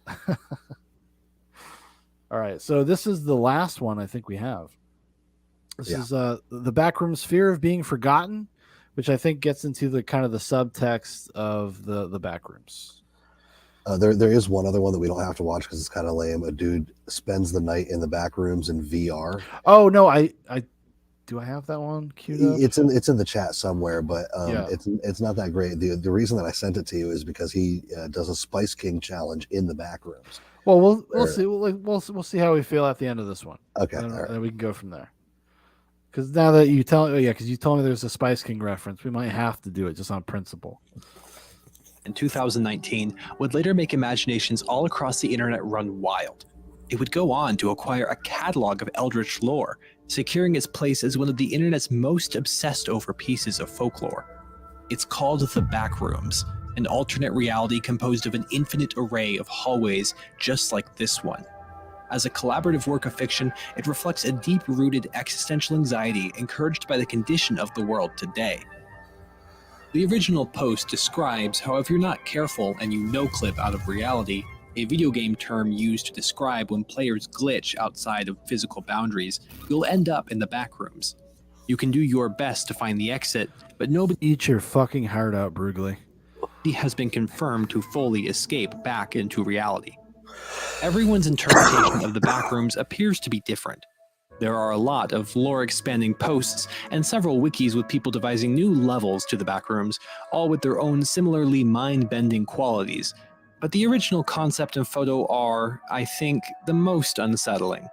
All right. So this is the last one I think we have. This is the Backrooms fear of being forgotten, which I think gets into the kind of the subtext of the Backrooms. There is one other one that we don't have to watch because it's kind of lame. A dude spends the night in the Backrooms in VR. Oh no, I Do I have that one queued up? It's in the chat somewhere, but Yeah. it's not that great. The reason that I sent it to you is because he does a Spice King challenge in the Backrooms. Well, we'll see. We'll see how we feel at the end of this one. Okay, and all right. then we can go from there. Because now that you tell, because you told me there's a Spice King reference, we might have to do it just on principle. In 2019, would later make imaginations all across the internet run wild. It would go on to acquire a catalog of eldritch lore, securing its place as one of the internet's most obsessed over pieces of folklore. It's called the Backrooms, an alternate reality composed of an infinite array of hallways just like this one. As a collaborative work of fiction, it reflects a deep-rooted existential anxiety encouraged by the condition of the world today. The original post describes how if you're not careful and you no-clip out of reality, a video game term used to describe when players glitch outside of physical boundaries, you'll end up in the Backrooms. You can do your best to find the exit, but nobody Eat your fucking heart out, Brugly. has been confirmed to fully escape back into reality. Everyone's interpretation of the Backrooms appears to be different. There are a lot of lore-expanding posts and several wikis with people devising new levels to the Backrooms, all with their own similarly mind-bending qualities. But the original concept and photo are, I think, the most unsettling.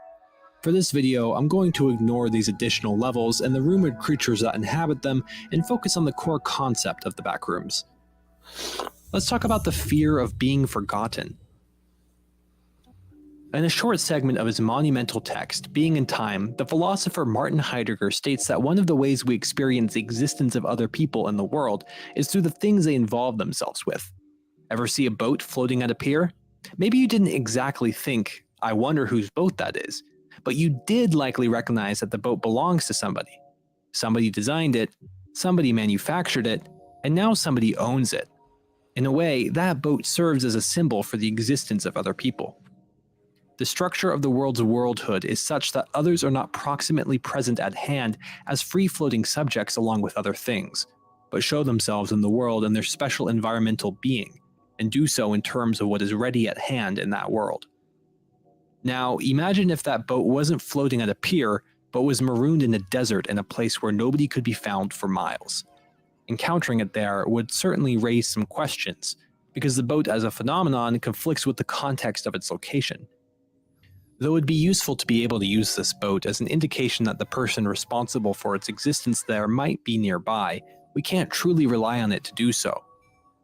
For this video, I'm going to ignore these additional levels and the rumored creatures that inhabit them and focus on the core concept of the Backrooms. Let's talk about the fear of being forgotten. In a short segment of his monumental text, Being in Time, the philosopher Martin Heidegger states that one of the ways we experience the existence of other people in the world is through the things they involve themselves with. Ever see a boat floating at a pier? Maybe you didn't exactly think, I wonder whose boat that is, but you did likely recognize that the boat belongs to somebody. Somebody designed it, somebody manufactured it, and now somebody owns it. In a way, that boat serves as a symbol for the existence of other people. The structure of the world's worldhood is such that others are not proximately present at hand as free-floating subjects along with other things, but show themselves in the world in their special environmental being, and do so in terms of what is ready at hand in that world. Now, imagine if that boat wasn't floating at a pier, but was marooned in a desert in a place where nobody could be found for miles. Encountering it there would certainly raise some questions, because the boat as a phenomenon conflicts with the context of its location. Though it'd be useful to be able to use this boat as an indication that the person responsible for its existence there might be nearby, we can't truly rely on it to do so.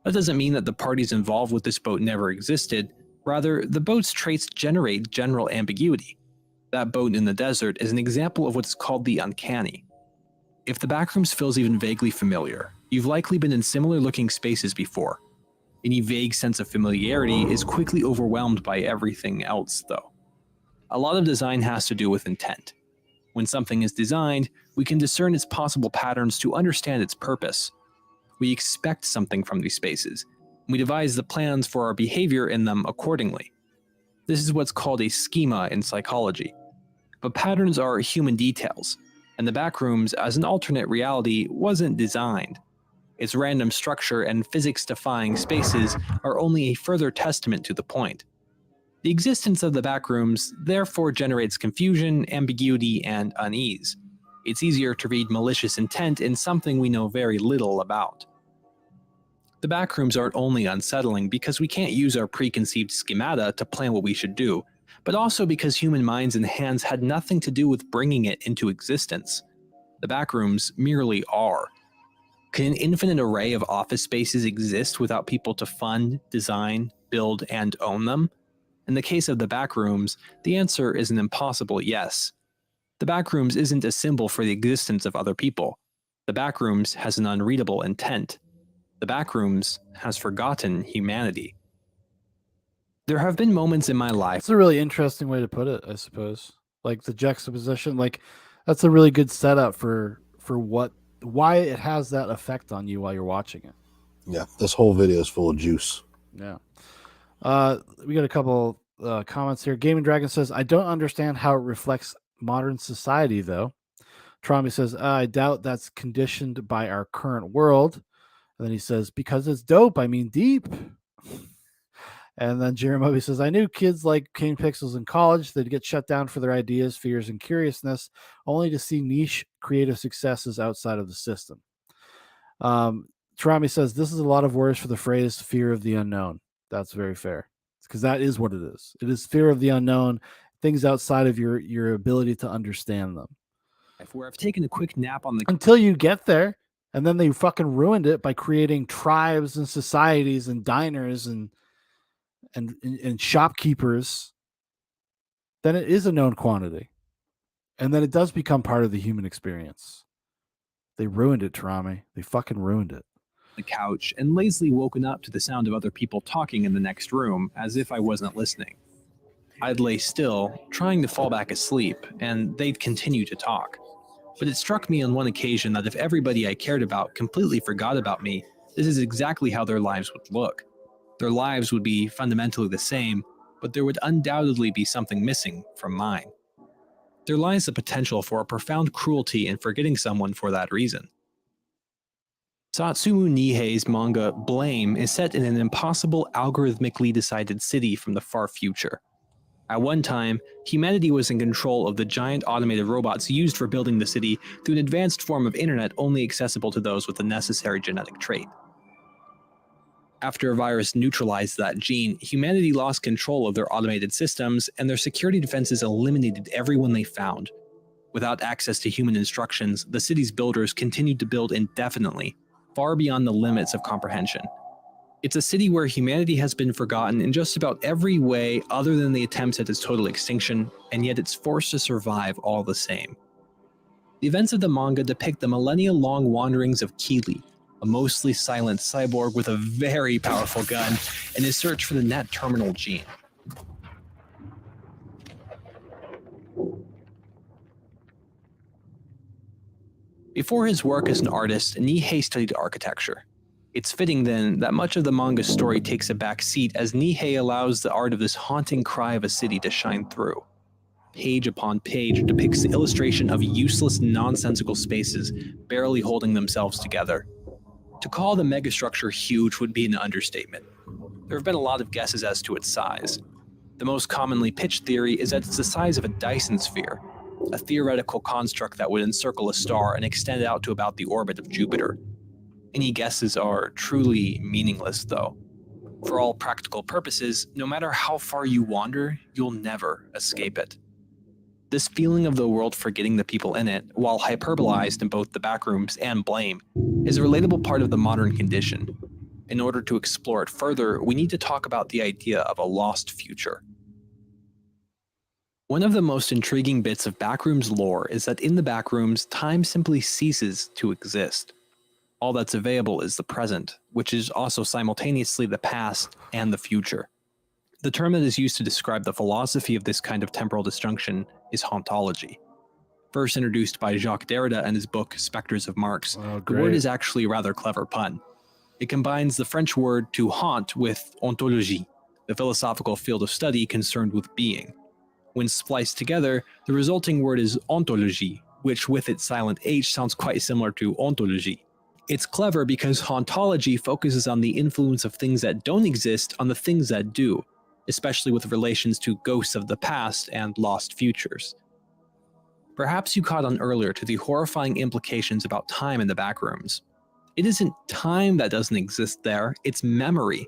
That doesn't mean that the parties involved with this boat never existed, rather, the boat's traits generate general ambiguity. That boat in the desert is an example of what's called the uncanny. If the Backrooms feels even vaguely familiar, you've likely been in similar looking spaces before. Any vague sense of familiarity is quickly overwhelmed by everything else, though. A lot of design has to do with intent. When something is designed, we can discern its possible patterns to understand its purpose. We expect something from these spaces. We devise the plans for our behavior in them accordingly. This is what's called a schema in psychology. But patterns are human details, and the Backrooms as an alternate reality wasn't designed. Its random structure and physics-defying spaces are only a further testament to the point. The existence of the Backrooms therefore generates confusion, ambiguity, and unease. It's easier to read malicious intent in something we know very little about. The Backrooms aren't only unsettling because we can't use our preconceived schemata to plan what we should do, but also because human minds and hands had nothing to do with bringing it into existence. The Backrooms merely are. Can an infinite array of office spaces exist without people to fund, design, build, and own them? In the case of the Backrooms, the answer is an impossible yes. The Backrooms isn't a symbol for the existence of other people. The Backrooms has an unreadable intent. The Backrooms has forgotten humanity. There have been moments in my life. It's a really interesting way to put it, I suppose. Like the juxtaposition, like that's a really good setup for why it has that effect on you while you're watching it. Yeah, this whole video is full of juice. Yeah. We got a couple comments here. Gaming Dragon says, I don't understand how it reflects modern society, though. Tromby says, I doubt that's conditioned by our current world. And then he says, because it's dope, I mean deep. And then Jeremy says, I knew kids like Kane Pixels in college. They'd get shut down for their ideas, fears, and curiousness, only to see niche creative successes outside of the system. Tarami says, this is a lot of words for the phrase fear of the unknown. That's very fair. Because that is what it is. It is fear of the unknown, things outside of your ability to understand them. Where I've taken a quick nap on the until you get there, and then they fucking ruined it by creating tribes and societies and diners and shopkeepers. Then it is a known quantity, and then it does become part of the human experience. They ruined it, Tarami. They fucking ruined it. The couch and lazily woken up to the sound of other people talking in the next room as if I wasn't listening. I'd lay still, trying to fall back asleep, and they'd continue to talk. But it struck me on one occasion that if everybody I cared about completely forgot about me, this is exactly how their lives would look. Their lives would be fundamentally the same, but there would undoubtedly be something missing from mine. There lies the potential for a profound cruelty in forgetting someone for that reason. Satsumu Nihei's manga Blame is set in an impossible algorithmically decided city from the far future. At one time, humanity was in control of the giant automated robots used for building the city through an advanced form of internet only accessible to those with the necessary genetic trait. After a virus neutralized that gene, humanity lost control of their automated systems, and their security defenses eliminated everyone they found. Without access to human instructions, the city's builders continued to build indefinitely, far beyond the limits of comprehension. It's a city where humanity has been forgotten in just about every way other than the attempts at its total extinction, and yet it's forced to survive all the same. The events of the manga depict the millennia-long wanderings of Keeley, a mostly silent cyborg with a very powerful gun, and his search for the net terminal gene. Before his work as an artist, Nihei studied architecture. It's fitting then that much of the manga's story takes a back seat as Nihei allows the art of this haunting cry of a city to shine through. Page upon page depicts the illustration of useless, nonsensical spaces barely holding themselves together. To call the megastructure huge would be an understatement. There have been a lot of guesses as to its size. The most commonly pitched theory is that it's the size of a Dyson sphere, a theoretical construct that would encircle a star and extend out to about the orbit of Jupiter. Any guesses are truly meaningless, though. For all practical purposes, no matter how far you wander, you'll never escape it. This feeling of the world forgetting the people in it, while hyperbolized in both the Backrooms and Blame, is a relatable part of the modern condition. In order to explore it further, we need to talk about the idea of a lost future. One of the most intriguing bits of Backrooms lore is that in the Backrooms, time simply ceases to exist. All that's available is the present, which is also simultaneously the past and the future. The term that is used to describe the philosophy of this kind of temporal disjunction is hauntology. First introduced by Jacques Derrida in his book Spectres of Marx, the word is actually a rather clever pun. It combines the French word to haunt with ontologie, the philosophical field of study concerned with being. When spliced together, the resulting word is ontologie, which with its silent H sounds quite similar to ontology. It's clever because hauntology focuses on the influence of things that don't exist on the things that do, especially with relations to ghosts of the past and lost futures. Perhaps you caught on earlier to the horrifying implications about time in the Backrooms. It isn't time that doesn't exist there, it's memory.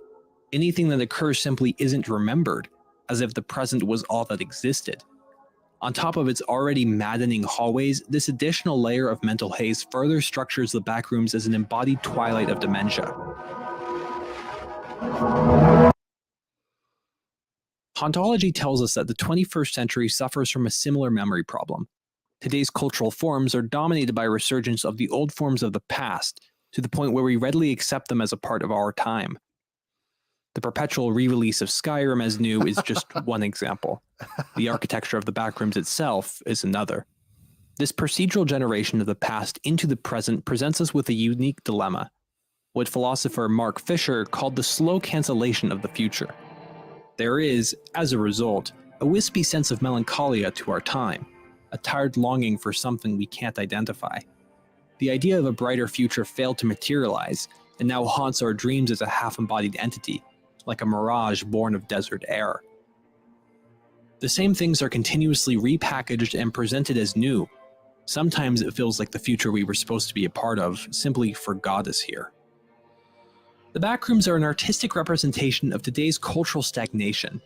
Anything that occurs simply isn't remembered, as if the present was all that existed. On top of its already maddening hallways, this additional layer of mental haze further structures the Backrooms as an embodied twilight of dementia. Hauntology tells us that the 21st century suffers from a similar memory problem. Today's cultural forms are dominated by a resurgence of the old forms of the past, to the point where we readily accept them as a part of our time. The perpetual re-release of Skyrim as new is just one example. The architecture of the Backrooms itself is another. This procedural generation of the past into the present presents us with a unique dilemma, what philosopher Mark Fisher called the slow cancellation of the future. There is, as a result, a wispy sense of melancholia to our time, a tired longing for something we can't identify. The idea of a brighter future failed to materialize, and now haunts our dreams as a half-embodied entity, like a mirage born of desert air. The same things are continuously repackaged and presented as new. Sometimes it feels like the future we were supposed to be a part of simply forgot us here. The Backrooms are an artistic representation of today's cultural stagnation.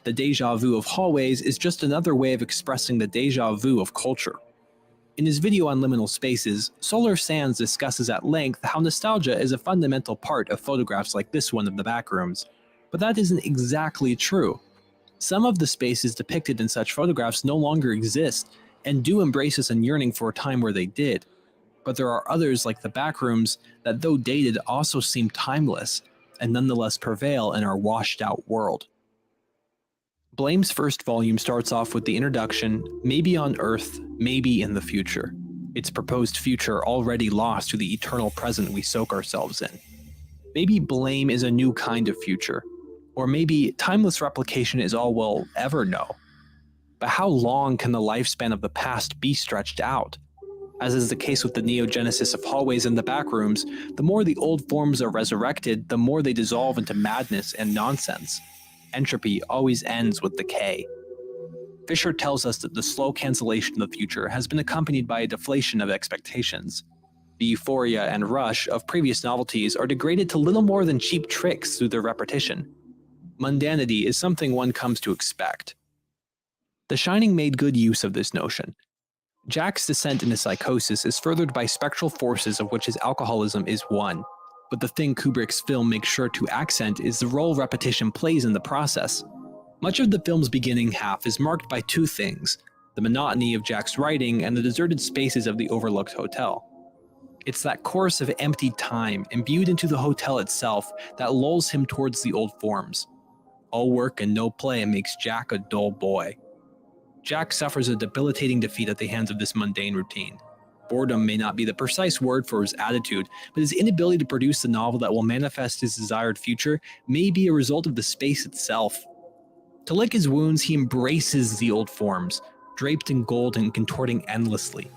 The déjà vu of hallways is just another way of expressing the déjà vu of culture. In his video on liminal spaces, Solar Sands discusses at length how nostalgia is a fundamental part of photographs like this one of the Backrooms, but that isn't exactly true. Some of the spaces depicted in such photographs no longer exist, and do embrace us in yearning for a time where they did. But there are others like the Backrooms that, though dated, also seem timeless, and nonetheless prevail in our washed-out world. Blame's first volume starts off with the introduction, maybe on Earth, maybe in the future. Its proposed future already lost to the eternal present we soak ourselves in. Maybe blame is a new kind of future, or maybe timeless replication is all we'll ever know. But how long can the lifespan of the past be stretched out? As is the case with the neogenesis of hallways and the Backrooms, the more the old forms are resurrected, the more they dissolve into madness and nonsense. Entropy always ends with decay. Fisher tells us that the slow cancellation of the future has been accompanied by a deflation of expectations. The euphoria and rush of previous novelties are degraded to little more than cheap tricks through their repetition. Mundanity is something one comes to expect. The Shining made good use of this notion. Jack's descent into psychosis is furthered by spectral forces of which his alcoholism is one, but the thing Kubrick's film makes sure to accent is the role repetition plays in the process. Much of the film's beginning half is marked by two things: the monotony of Jack's writing and the deserted spaces of the overlooked hotel. It's that chorus of empty time imbued into the hotel itself that lulls him towards the old forms. All work and no play makes Jack a dull boy. Jack suffers a debilitating defeat at the hands of this mundane routine. Boredom may not be the precise word for his attitude, but his inability to produce the novel that will manifest his desired future may be a result of the space itself. To lick his wounds, he embraces the old forms, draped in gold and contorting endlessly,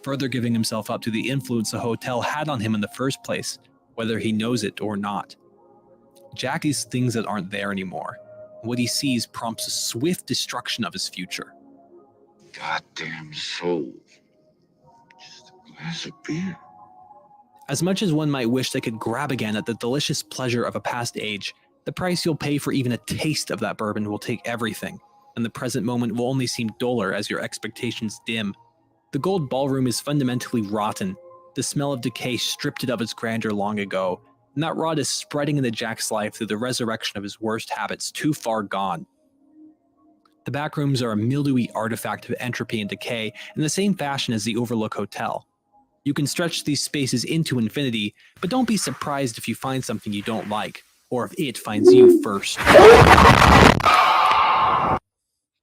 further giving himself up to the influence the hotel had on him in the first place, whether he knows it or not. Jack sees things that aren't there anymore. What he sees prompts a swift destruction of his future. Goddamn soul. Glass of beer. As much as one might wish they could grab again at the delicious pleasure of a past age, the price you'll pay for even a taste of that bourbon will take everything, and the present moment will only seem duller as your expectations dim. The gold ballroom is fundamentally rotten, the smell of decay stripped it of its grandeur long ago, and that rot is spreading into Jack's life through the resurrection of his worst habits too far gone. The Backrooms are a mildewy artifact of entropy and decay in the same fashion as the Overlook Hotel. You can stretch these spaces into infinity, but don't be surprised if you find something you don't like, or if it finds you first.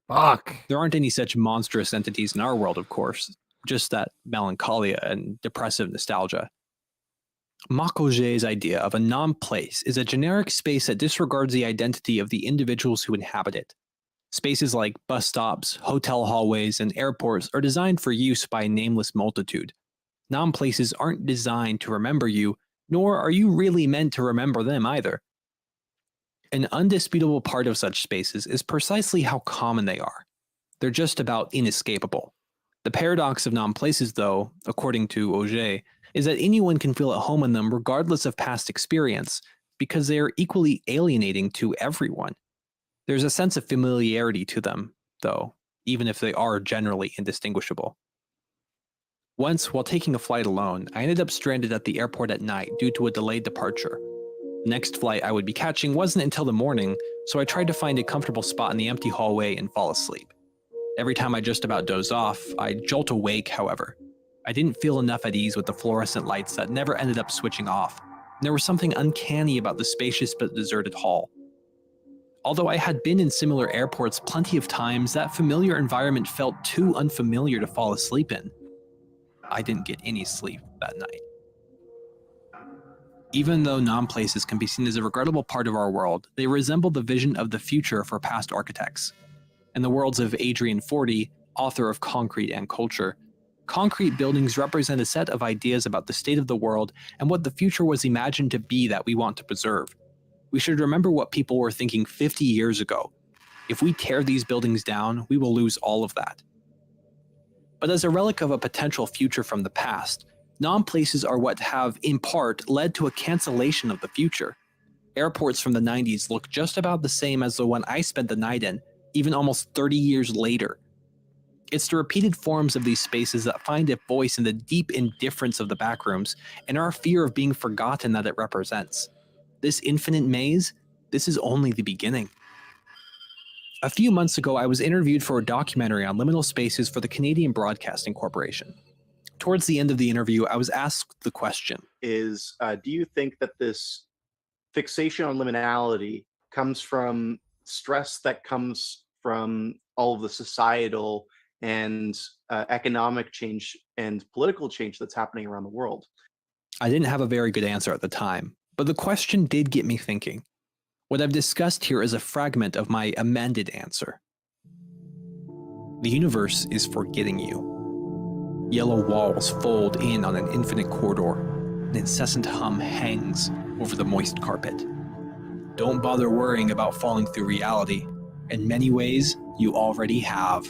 Fuck. There aren't any such monstrous entities in our world, of course, just that melancholia and depressive nostalgia. Makoge's idea of a non-place is a generic space that disregards the identity of the individuals who inhabit it. Spaces like bus stops, hotel hallways, and airports are designed for use by a nameless multitude. Non-places aren't designed to remember you, nor are you really meant to remember them either. An undisputable part of such spaces is precisely how common they are. They're just about inescapable. The paradox of non-places, though, according to Auger, is that anyone can feel at home in them regardless of past experience, because they are equally alienating to everyone. There's a sense of familiarity to them, though, even if they are generally indistinguishable. Once, while taking a flight alone, I ended up stranded at the airport at night due to a delayed departure. The next flight I would be catching wasn't until the morning, so I tried to find a comfortable spot in the empty hallway and fall asleep. Every time I just about dozed off, I'd jolt awake, however. I didn't feel enough at ease with the fluorescent lights that never ended up switching off, and there was something uncanny about the spacious but deserted hall. Although I had been in similar airports plenty of times, that familiar environment felt too unfamiliar to fall asleep in. I didn't get any sleep that night. Even though non-places can be seen as a regrettable part of our world, they resemble the vision of the future for past architects. In the worlds of Adrian Forty, author of Concrete and Culture, concrete buildings represent a set of ideas about the state of the world and what the future was imagined to be that we want to preserve. We should remember what people were thinking 50 years ago. If we tear these buildings down, we will lose all of that. But as a relic of a potential future from the past, non-places are what have, in part, led to a cancellation of the future. Airports from the 90s look just about the same as the one I spent the night in, even almost 30 years later. It's the repeated forms of these spaces that find a voice in the deep indifference of the backrooms and our fear of being forgotten that it represents. This infinite maze, this is only the beginning. A few months ago, I was interviewed for a documentary on liminal spaces for the Canadian Broadcasting Corporation. Towards the end of the interview, I was asked the question. Do you think that this fixation on liminality comes from stress that comes from all of the societal and economic change and political change that's happening around the world? I didn't have a very good answer at the time, but the question did get me thinking. What I've discussed here is a fragment of my amended answer. The universe is forgetting you. Yellow walls fold in on an infinite corridor. An incessant hum hangs over the moist carpet. Don't bother worrying about falling through reality. In many ways, you already have.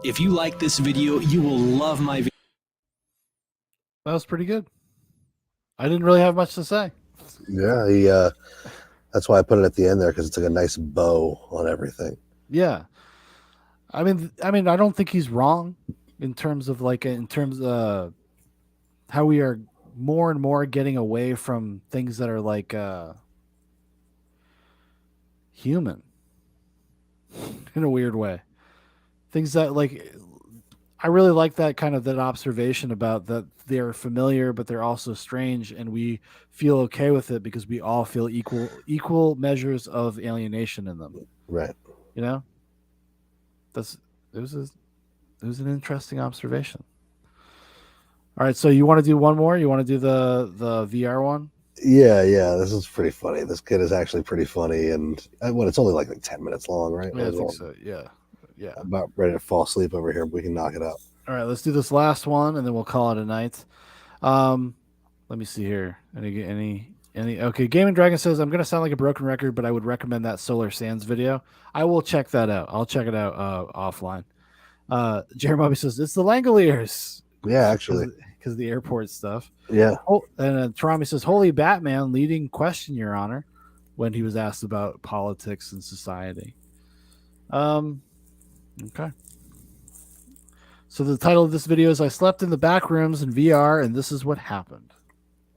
If you like this video, you will love my video. That was pretty good. I didn't really have much to say. Yeah, that's why I put it at the end there, because it's like a nice bow on everything. Yeah. I mean, I don't think he's wrong in terms of how we are more and more getting away from things that are like human in a weird way. Things that I really like that observation about that they're familiar, but they're also strange, and we feel okay with it because we all feel equal measures of alienation in them. Right. You know, it was an interesting observation. All right, so you want to do one more? You want to do the VR one? Yeah, this is pretty funny. This kid is actually pretty funny, and it's only like 10 minutes long, right? Yeah, I think so. Yeah. I'm about ready to fall asleep over here, but we can knock it out. All right, let's do this last one, and then we'll call it a night. Let me see here. Any? Okay, Game and Dragon says, I'm going to sound like a broken record, but I would recommend that Solar Sands video. I will check that out. I'll check it out offline. Jeremy says, it's the Langoliers. Yeah, actually. Because of the airport stuff. Yeah. Oh, and Tarami says, holy Batman, leading question, Your Honor, when he was asked about politics and society. Okay. So the title of this video is I slept in the back rooms in VR, and this is what happened.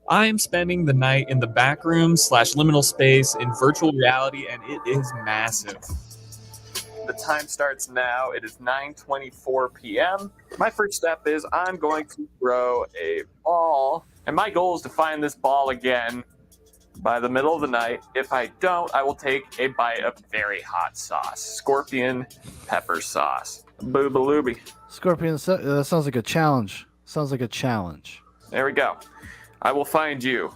I'm spending the night in the back room / liminal space in virtual reality, and it is massive. The time starts now. It is 9:24 p.m. My first step is I'm going to throw a ball, and my goal is to find this ball again by the middle of the night. If I don't, I will take a bite of very hot sauce. Scorpion pepper sauce. Boobalooby. Scorpion, that sounds like a challenge. There we go. I will find you.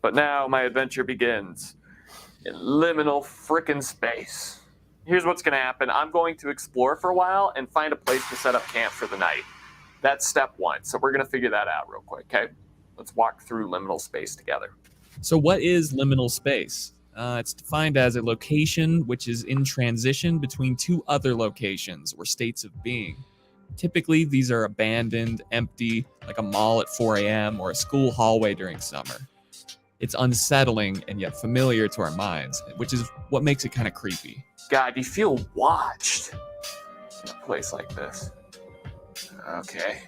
But now my adventure begins in liminal frickin' space. Here's what's going to happen. I'm going to explore for a while and find a place to set up camp for the night. That's step one. So we're going to figure that out real quick, okay? Let's walk through liminal space together. So what is liminal space? It's defined as a location which is in transition between two other locations or states of being. Typically, these are abandoned, empty, like a mall at 4 a.m. or a school hallway during summer. It's unsettling and yet familiar to our minds, which is what makes it kind of creepy. God, you feel watched in a place like this. Okay.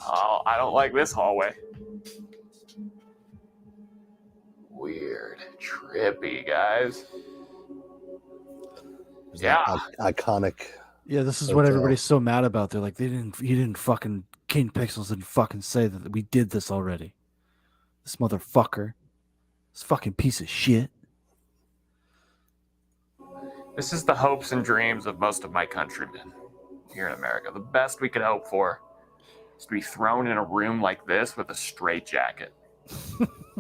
Oh, I don't like this hallway. Weird. Trippy, guys. Yeah. Iconic. Yeah, this is what everybody's so mad about. They're like, King Pixels didn't fucking say that we did this already. This motherfucker. This fucking piece of shit. This is the hopes and dreams of most of my countrymen here in America. The best we could hope for is to be thrown in a room like this with a straitjacket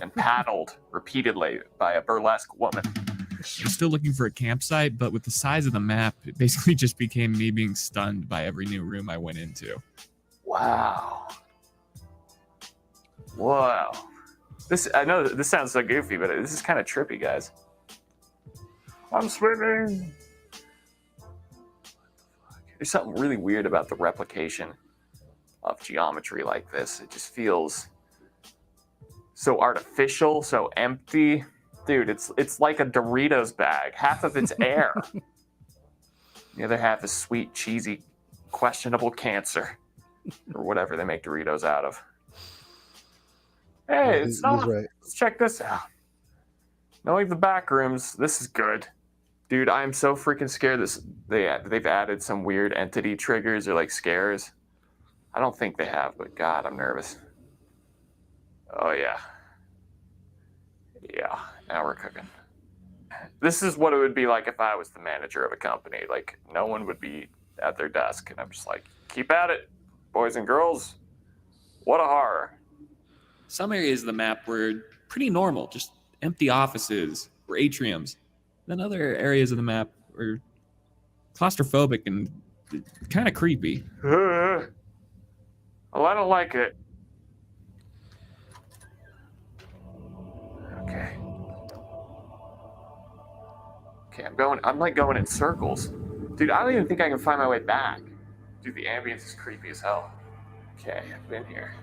and paddled repeatedly by a burlesque woman. I'm still looking for a campsite, but with the size of the map, it basically just became me being stunned by every new room I went into. Wow. Wow. I know this sounds so goofy, but this is kind of trippy, guys. I'm swimming. There's something really weird about the replication of geometry like this. It just feels so artificial, so empty. Dude, it's like a Doritos bag. Half of it's air. The other half is sweet, cheesy, questionable cancer. Or whatever they make Doritos out of. Hey, it's not. Right. Let's check this out. Knowing the Backrooms, this is good. Dude, I'm so freaking scared they've added some weird entity triggers or like scares. I don't think they have, but God, I'm nervous. Oh yeah. Yeah, now we're cooking. This is what it would be like if I was the manager of a company. Like, no one would be at their desk, and I'm just like, keep at it, boys and girls. What a horror. Some areas of the map were pretty normal, just empty offices or atriums. Then other areas of the map were claustrophobic and kind of creepy. Well, I don't like it. Okay. Okay, I'm like going in circles. Dude, I don't even think I can find my way back. Dude, the ambience is creepy as hell. Okay, I've been here.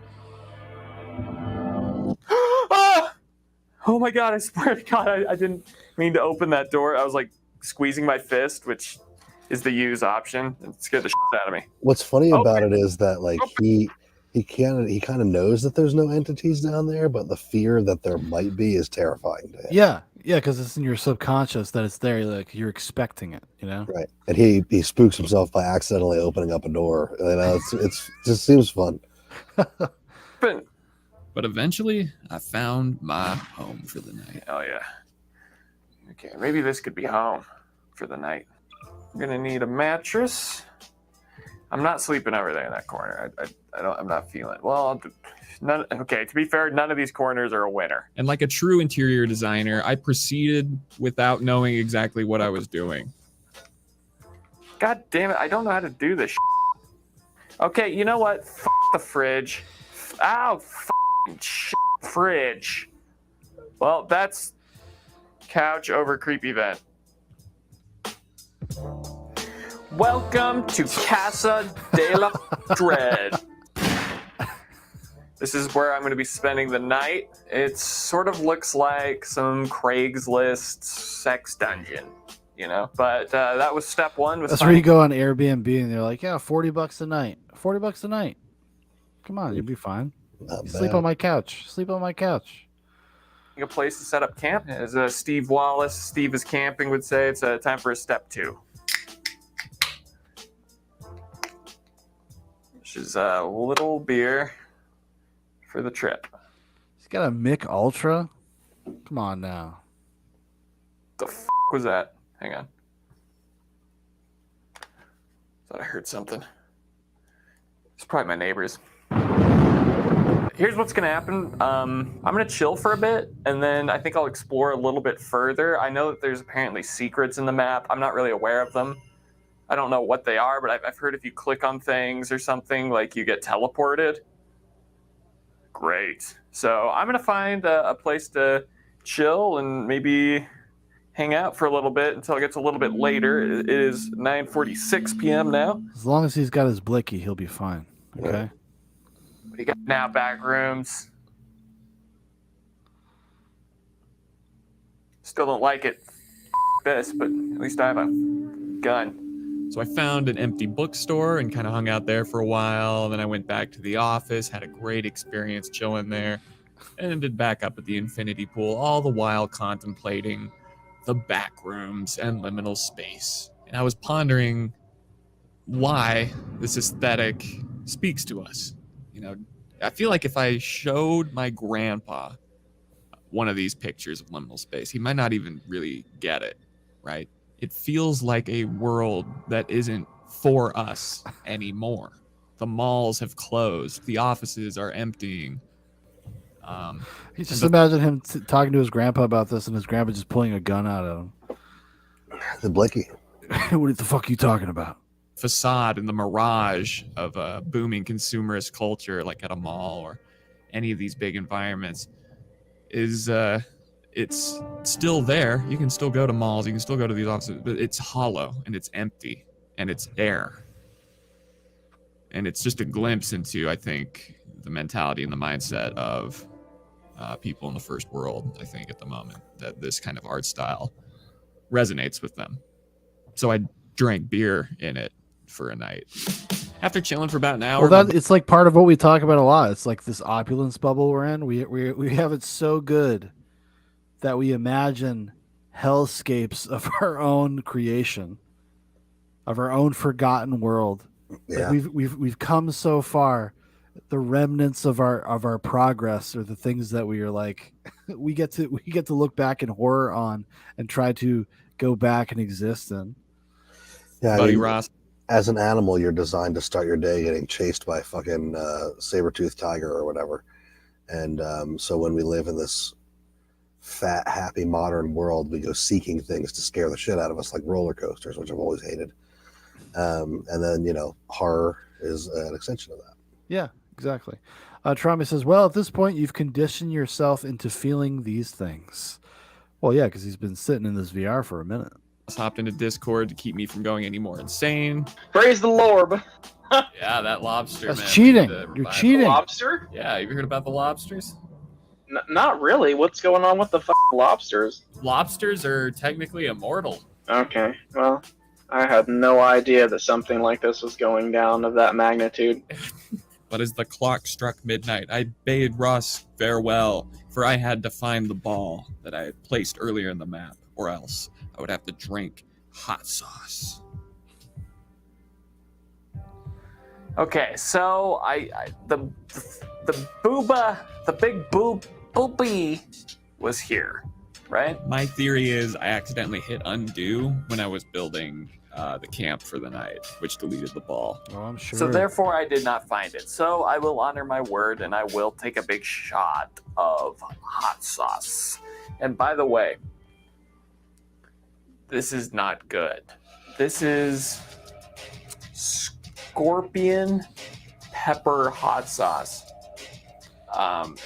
Ah! Oh my God, I swear to God, I didn't mean to open that door. I was like squeezing my fist, which is the use option. It scared the shit out of me. What's funny about it is that like he kind of knows that there's no entities down there, but the fear that there might be is terrifying to him. Yeah, because it's in your subconscious that it's there. Like you're expecting it, you know. Right, and he spooks himself by accidentally opening up a door. You know, it's just seems fun. But eventually, I found my home for the night. Oh yeah. Okay, maybe this could be home for the night. I'm gonna need a mattress. I'm not sleeping over there in that corner. I'm not feeling. Well, okay. To be fair, none of these corners are a winner. And like a true interior designer, I proceeded without knowing exactly what I was doing. God damn it! I don't know how to do this. Okay, you know what? F the fridge. Ow! Fridge. Well, that's couch over creepy vent. Welcome to Casa de la Dread. This is where I'm going to be spending the night. It sort of looks like some Craigslist sex dungeon, you know? But that was step one. That's where you go on Airbnb and they're like, yeah, $40 a night. $40 a night. Come on, you'll be fine. Sleep on my couch. Sleep on my couch. A place to set up camp. As Steve Wallace, Steve is camping, would say, it's time for a step two. Which is a little beer for the trip. He's got a Mick Ultra. Come on now. The f was that? Hang on. Thought I heard something. It's probably my neighbors. Here's what's gonna happen. I'm gonna chill for a bit, and then I think I'll explore a little bit further. I know that there's apparently secrets in the map. I'm not really aware of them. I don't know what they are, but I've heard if you click on things or something, like you get teleported. Great. So I'm gonna find a place to chill and maybe hang out for a little bit until it gets a little bit later. It is 9:46 p.m. now. As long as he's got his blicky, he'll be fine. Okay. What do you got now, Backrooms? Still don't like it. This, but at least I have a gun. So I found an empty bookstore and kind of hung out there for a while. Then I went back to the office, had a great experience chilling there, and ended back up at the infinity pool, all the while contemplating the Backrooms and liminal space. And I was pondering why this aesthetic speaks to us. You know, I feel like if I showed my grandpa one of these pictures of liminal space, he might not even really get it, right? It feels like a world that isn't for us anymore. The malls have closed. The offices are emptying. You just imagine him talking to his grandpa about this and his grandpa just pulling a gun out of him. The blicky. What the fuck are you talking about? Facade and the mirage of a booming consumerist culture like at a mall or any of these big environments. is it's still there. You can still go to malls, you can still go to these offices, but it's hollow and it's empty and it's air. And it's just a glimpse into, I think, the mentality and the mindset of people in the first world, I think, at the moment, that this kind of art style resonates with them. So I drank beer in it for a night. After chilling for about an hour. Well, it's like part of what we talk about a lot. It's like this opulence bubble we're in. We have it so good that we imagine hellscapes of our own creation, of our own forgotten world. Yeah. Like we've come so far. The remnants of our progress are the things that we are like we get to look back in horror on and try to go back and exist in. Yeah, Buddy Ross. As an animal, you're designed to start your day getting chased by a fucking saber-toothed tiger or whatever. And so when we live in this fat, happy, modern world, we go seeking things to scare the shit out of us, like roller coasters, which I've always hated. And then, horror is an extension of that. Yeah, exactly. Trauma says, well, at this point, you've conditioned yourself into feeling these things. Well, yeah, because he's been sitting in this VR for a minute. Hopped into Discord to keep me from going any more insane. Praise the Lord. Yeah, that lobster. That's man. cheating. You're cheating. Lobster? Yeah, have you heard about the lobsters? Not really. What's going on with the lobsters? Lobsters are technically immortal. Okay, well, I had no idea that something like this was going down of that magnitude. But as the clock struck midnight, I bade Ross farewell, for I had to find the ball that I had placed earlier in the map, or else I would have to drink hot sauce. Okay, so the big boopy was here, right? My theory is I accidentally hit undo when I was building the camp for the night, which deleted the ball. Oh, I'm sure. So therefore, I did not find it. So I will honor my word, and I will take a big shot of hot sauce. And by the way, this is not good. This is scorpion pepper hot sauce.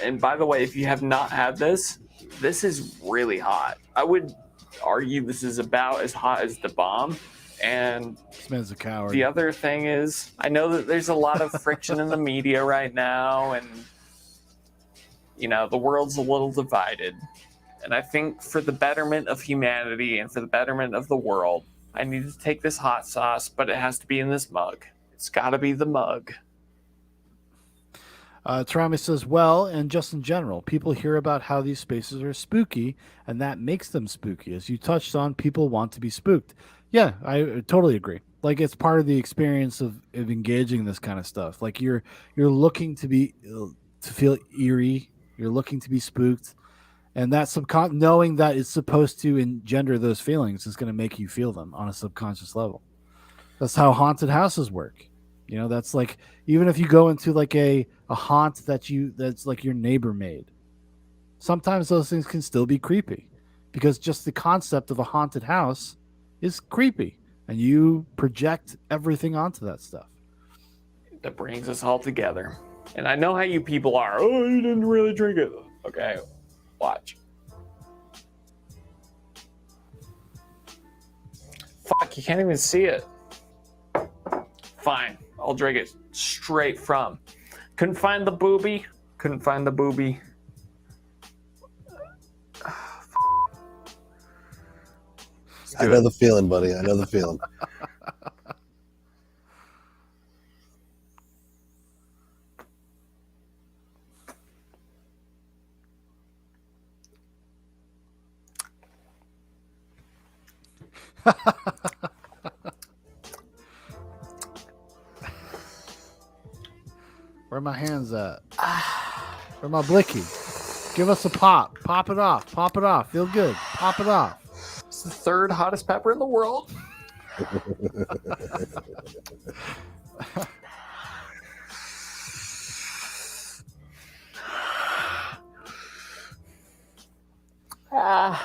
And by the way, if you have not had this, this is really hot. I would argue this is about as hot as the bomb. And this man's a coward. The other thing is, I know that there's a lot of friction in the media right now, and the world's a little divided. And I think for the betterment of humanity and for the betterment of the world, I need to take this hot sauce, but it has to be in this mug. It's got to be the mug. Tarami says, well, and just in general, people hear about how these spaces are spooky, and that makes them spooky. As you touched on, people want to be spooked. Yeah, I totally agree. Like, it's part of the experience of engaging in this kind of stuff. Like, you're looking to feel eerie. You're looking to be spooked. And that knowing that it's supposed to engender those feelings is going to make you feel them on a subconscious level. That's how haunted houses work. That's like, even if you go into like a haunt that's like your neighbor made, sometimes those things can still be creepy because just the concept of a haunted house is creepy and you project everything onto that stuff. That brings us all together. And I know how you people are. Oh, you didn't really drink it. Okay, watch. Fuck, you can't even see it. Fine, I'll drink it straight from. Couldn't find the booby. I know the feeling, buddy. I know the feeling. Where are my hands at? Where my blicky? Give us a pop. Pop it off. Pop it off. Feel good. Pop it off. It's the third hottest pepper in the world. Wow.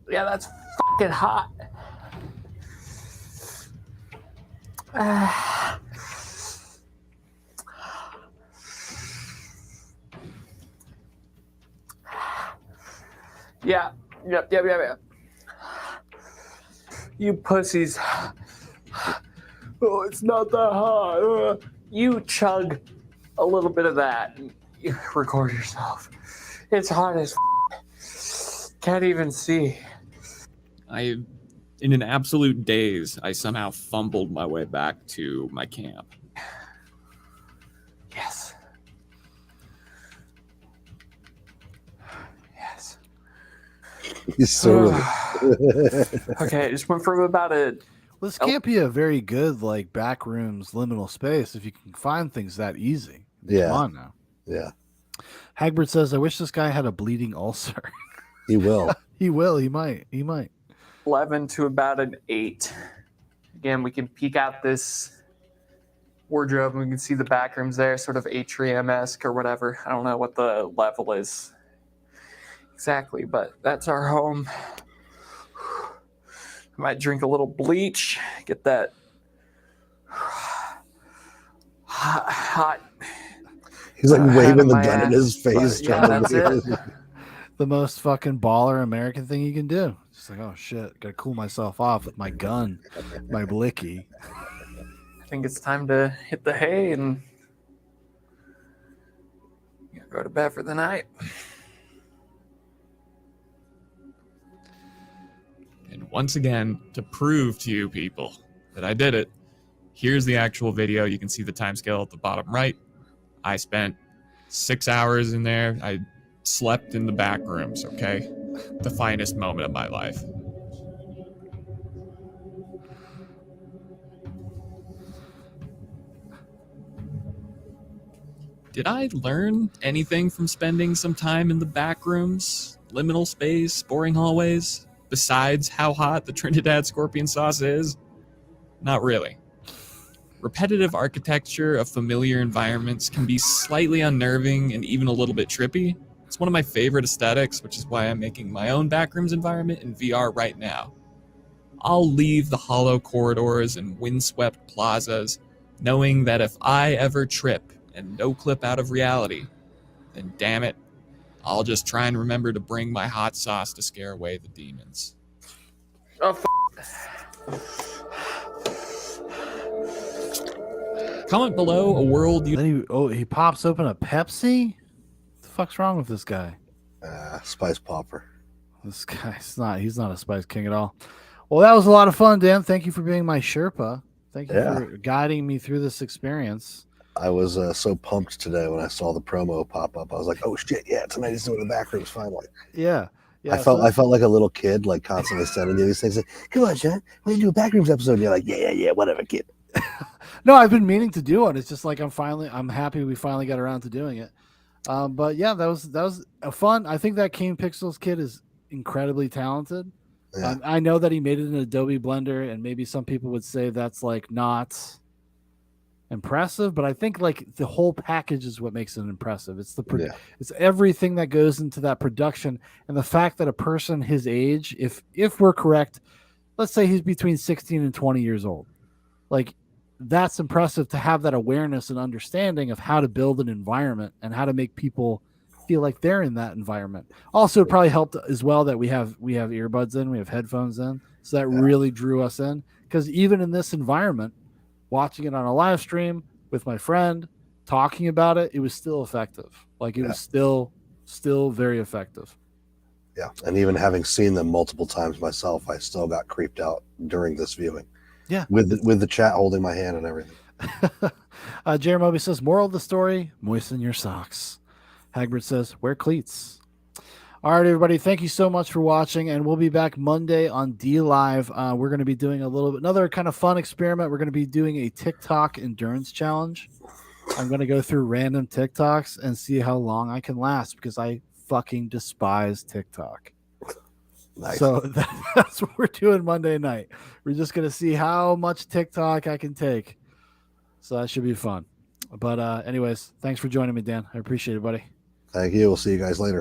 Yeah, that's fucking hot. Yeah. Yep. You pussies. Oh, it's not that hot. You chug a little bit of that. You record yourself. It's hot as can't even see. In an absolute daze, I somehow fumbled my way back to my camp. Yes. Yes. He's so Okay, I just went from about a. This can't be a very good like backrooms liminal space if you can find things that easy. Yeah. Come on now. Yeah. Hagbert says, "I wish this guy had a bleeding ulcer." He will. He will. He might. 11 to about an 8. Again, we can peek out this wardrobe and we can see the back rooms there, sort of atrium-esque or whatever. I don't know what the level is exactly, but that's our home. I might drink a little bleach, get that hot. He's like waving the my gun in ass, his face. but yeah, that's it. The most fucking baller American thing you can do. Just like, oh shit, gotta cool myself off with my gun, my blicky. I think it's time to hit the hay and go to bed for the night. And once again, to prove to you people that I did it, here's the actual video. You can see the timescale at the bottom right. I spent 6 hours in there. I slept in the back rooms, okay? The finest moment of my life. Did I learn anything from spending some time in the back rooms, liminal space, boring hallways, besides how hot the Trinidad scorpion sauce is? Not really. Repetitive architecture of familiar environments can be slightly unnerving and even a little bit trippy. It's one of my favorite aesthetics, which is why I'm making my own backrooms environment in VR right now. I'll leave the hollow corridors and windswept plazas, knowing that if I ever trip and no clip out of reality, then damn it, I'll just try and remember to bring my hot sauce to scare away the demons. Oh, Comment below a world you... Then he pops open a Pepsi? What the fuck's wrong with this guy? Spice popper. This guy's he's not a Spice King at all. Well, that was a lot of fun, Dan. Thank you for being my Sherpa. Thank you for guiding me through this experience. I was so pumped today when I saw the promo pop up. I was like, "Oh shit, yeah! Tonight he's doing the backrooms finally." Yeah. I felt like a little kid, like constantly sending you these things. Like, come on, Sean, why don't you do a backrooms episode? And you're like, yeah, whatever, kid. No, I've been meaning to do one. It's just like I'm happy we finally got around to doing it. But yeah, that was a fun. I think that Kane Pixels kid is incredibly talented. Yeah. I know that he made it in Adobe Blender, and maybe some people would say that's like not impressive, but I think like the whole package is what makes it impressive. It's it's everything that goes into that production, and the fact that a person his age, if we're correct, let's say he's between 16 and 20 years old, like that's impressive to have that awareness and understanding of how to build an environment and how to make people feel like they're in that environment. Also, it probably helped as well that we have earbuds in, we have headphones in, so that really drew us in, because even in this environment, watching it on a live stream with my friend, talking about it, it was still effective. Like it was still very effective. Yeah, and even having seen them multiple times myself, I still got creeped out during this viewing. Yeah, with the chat holding my hand and everything. Jeremy says, moral of the story, moisten your socks. Hagbert says, wear cleats. All right, everybody, thank you so much for watching, and we'll be back Monday on D Live. We're going to be doing another kind of fun experiment. We're going to be doing a TikTok endurance challenge. I'm going to go through random TikToks and see how long I can last, because I fucking despise TikTok. Nice. So that's what we're doing Monday night. We're just going to see how much TikTok I can take. So that should be fun. But anyways, thanks for joining me, Dan. I appreciate it, buddy. Thank you. We'll see you guys later.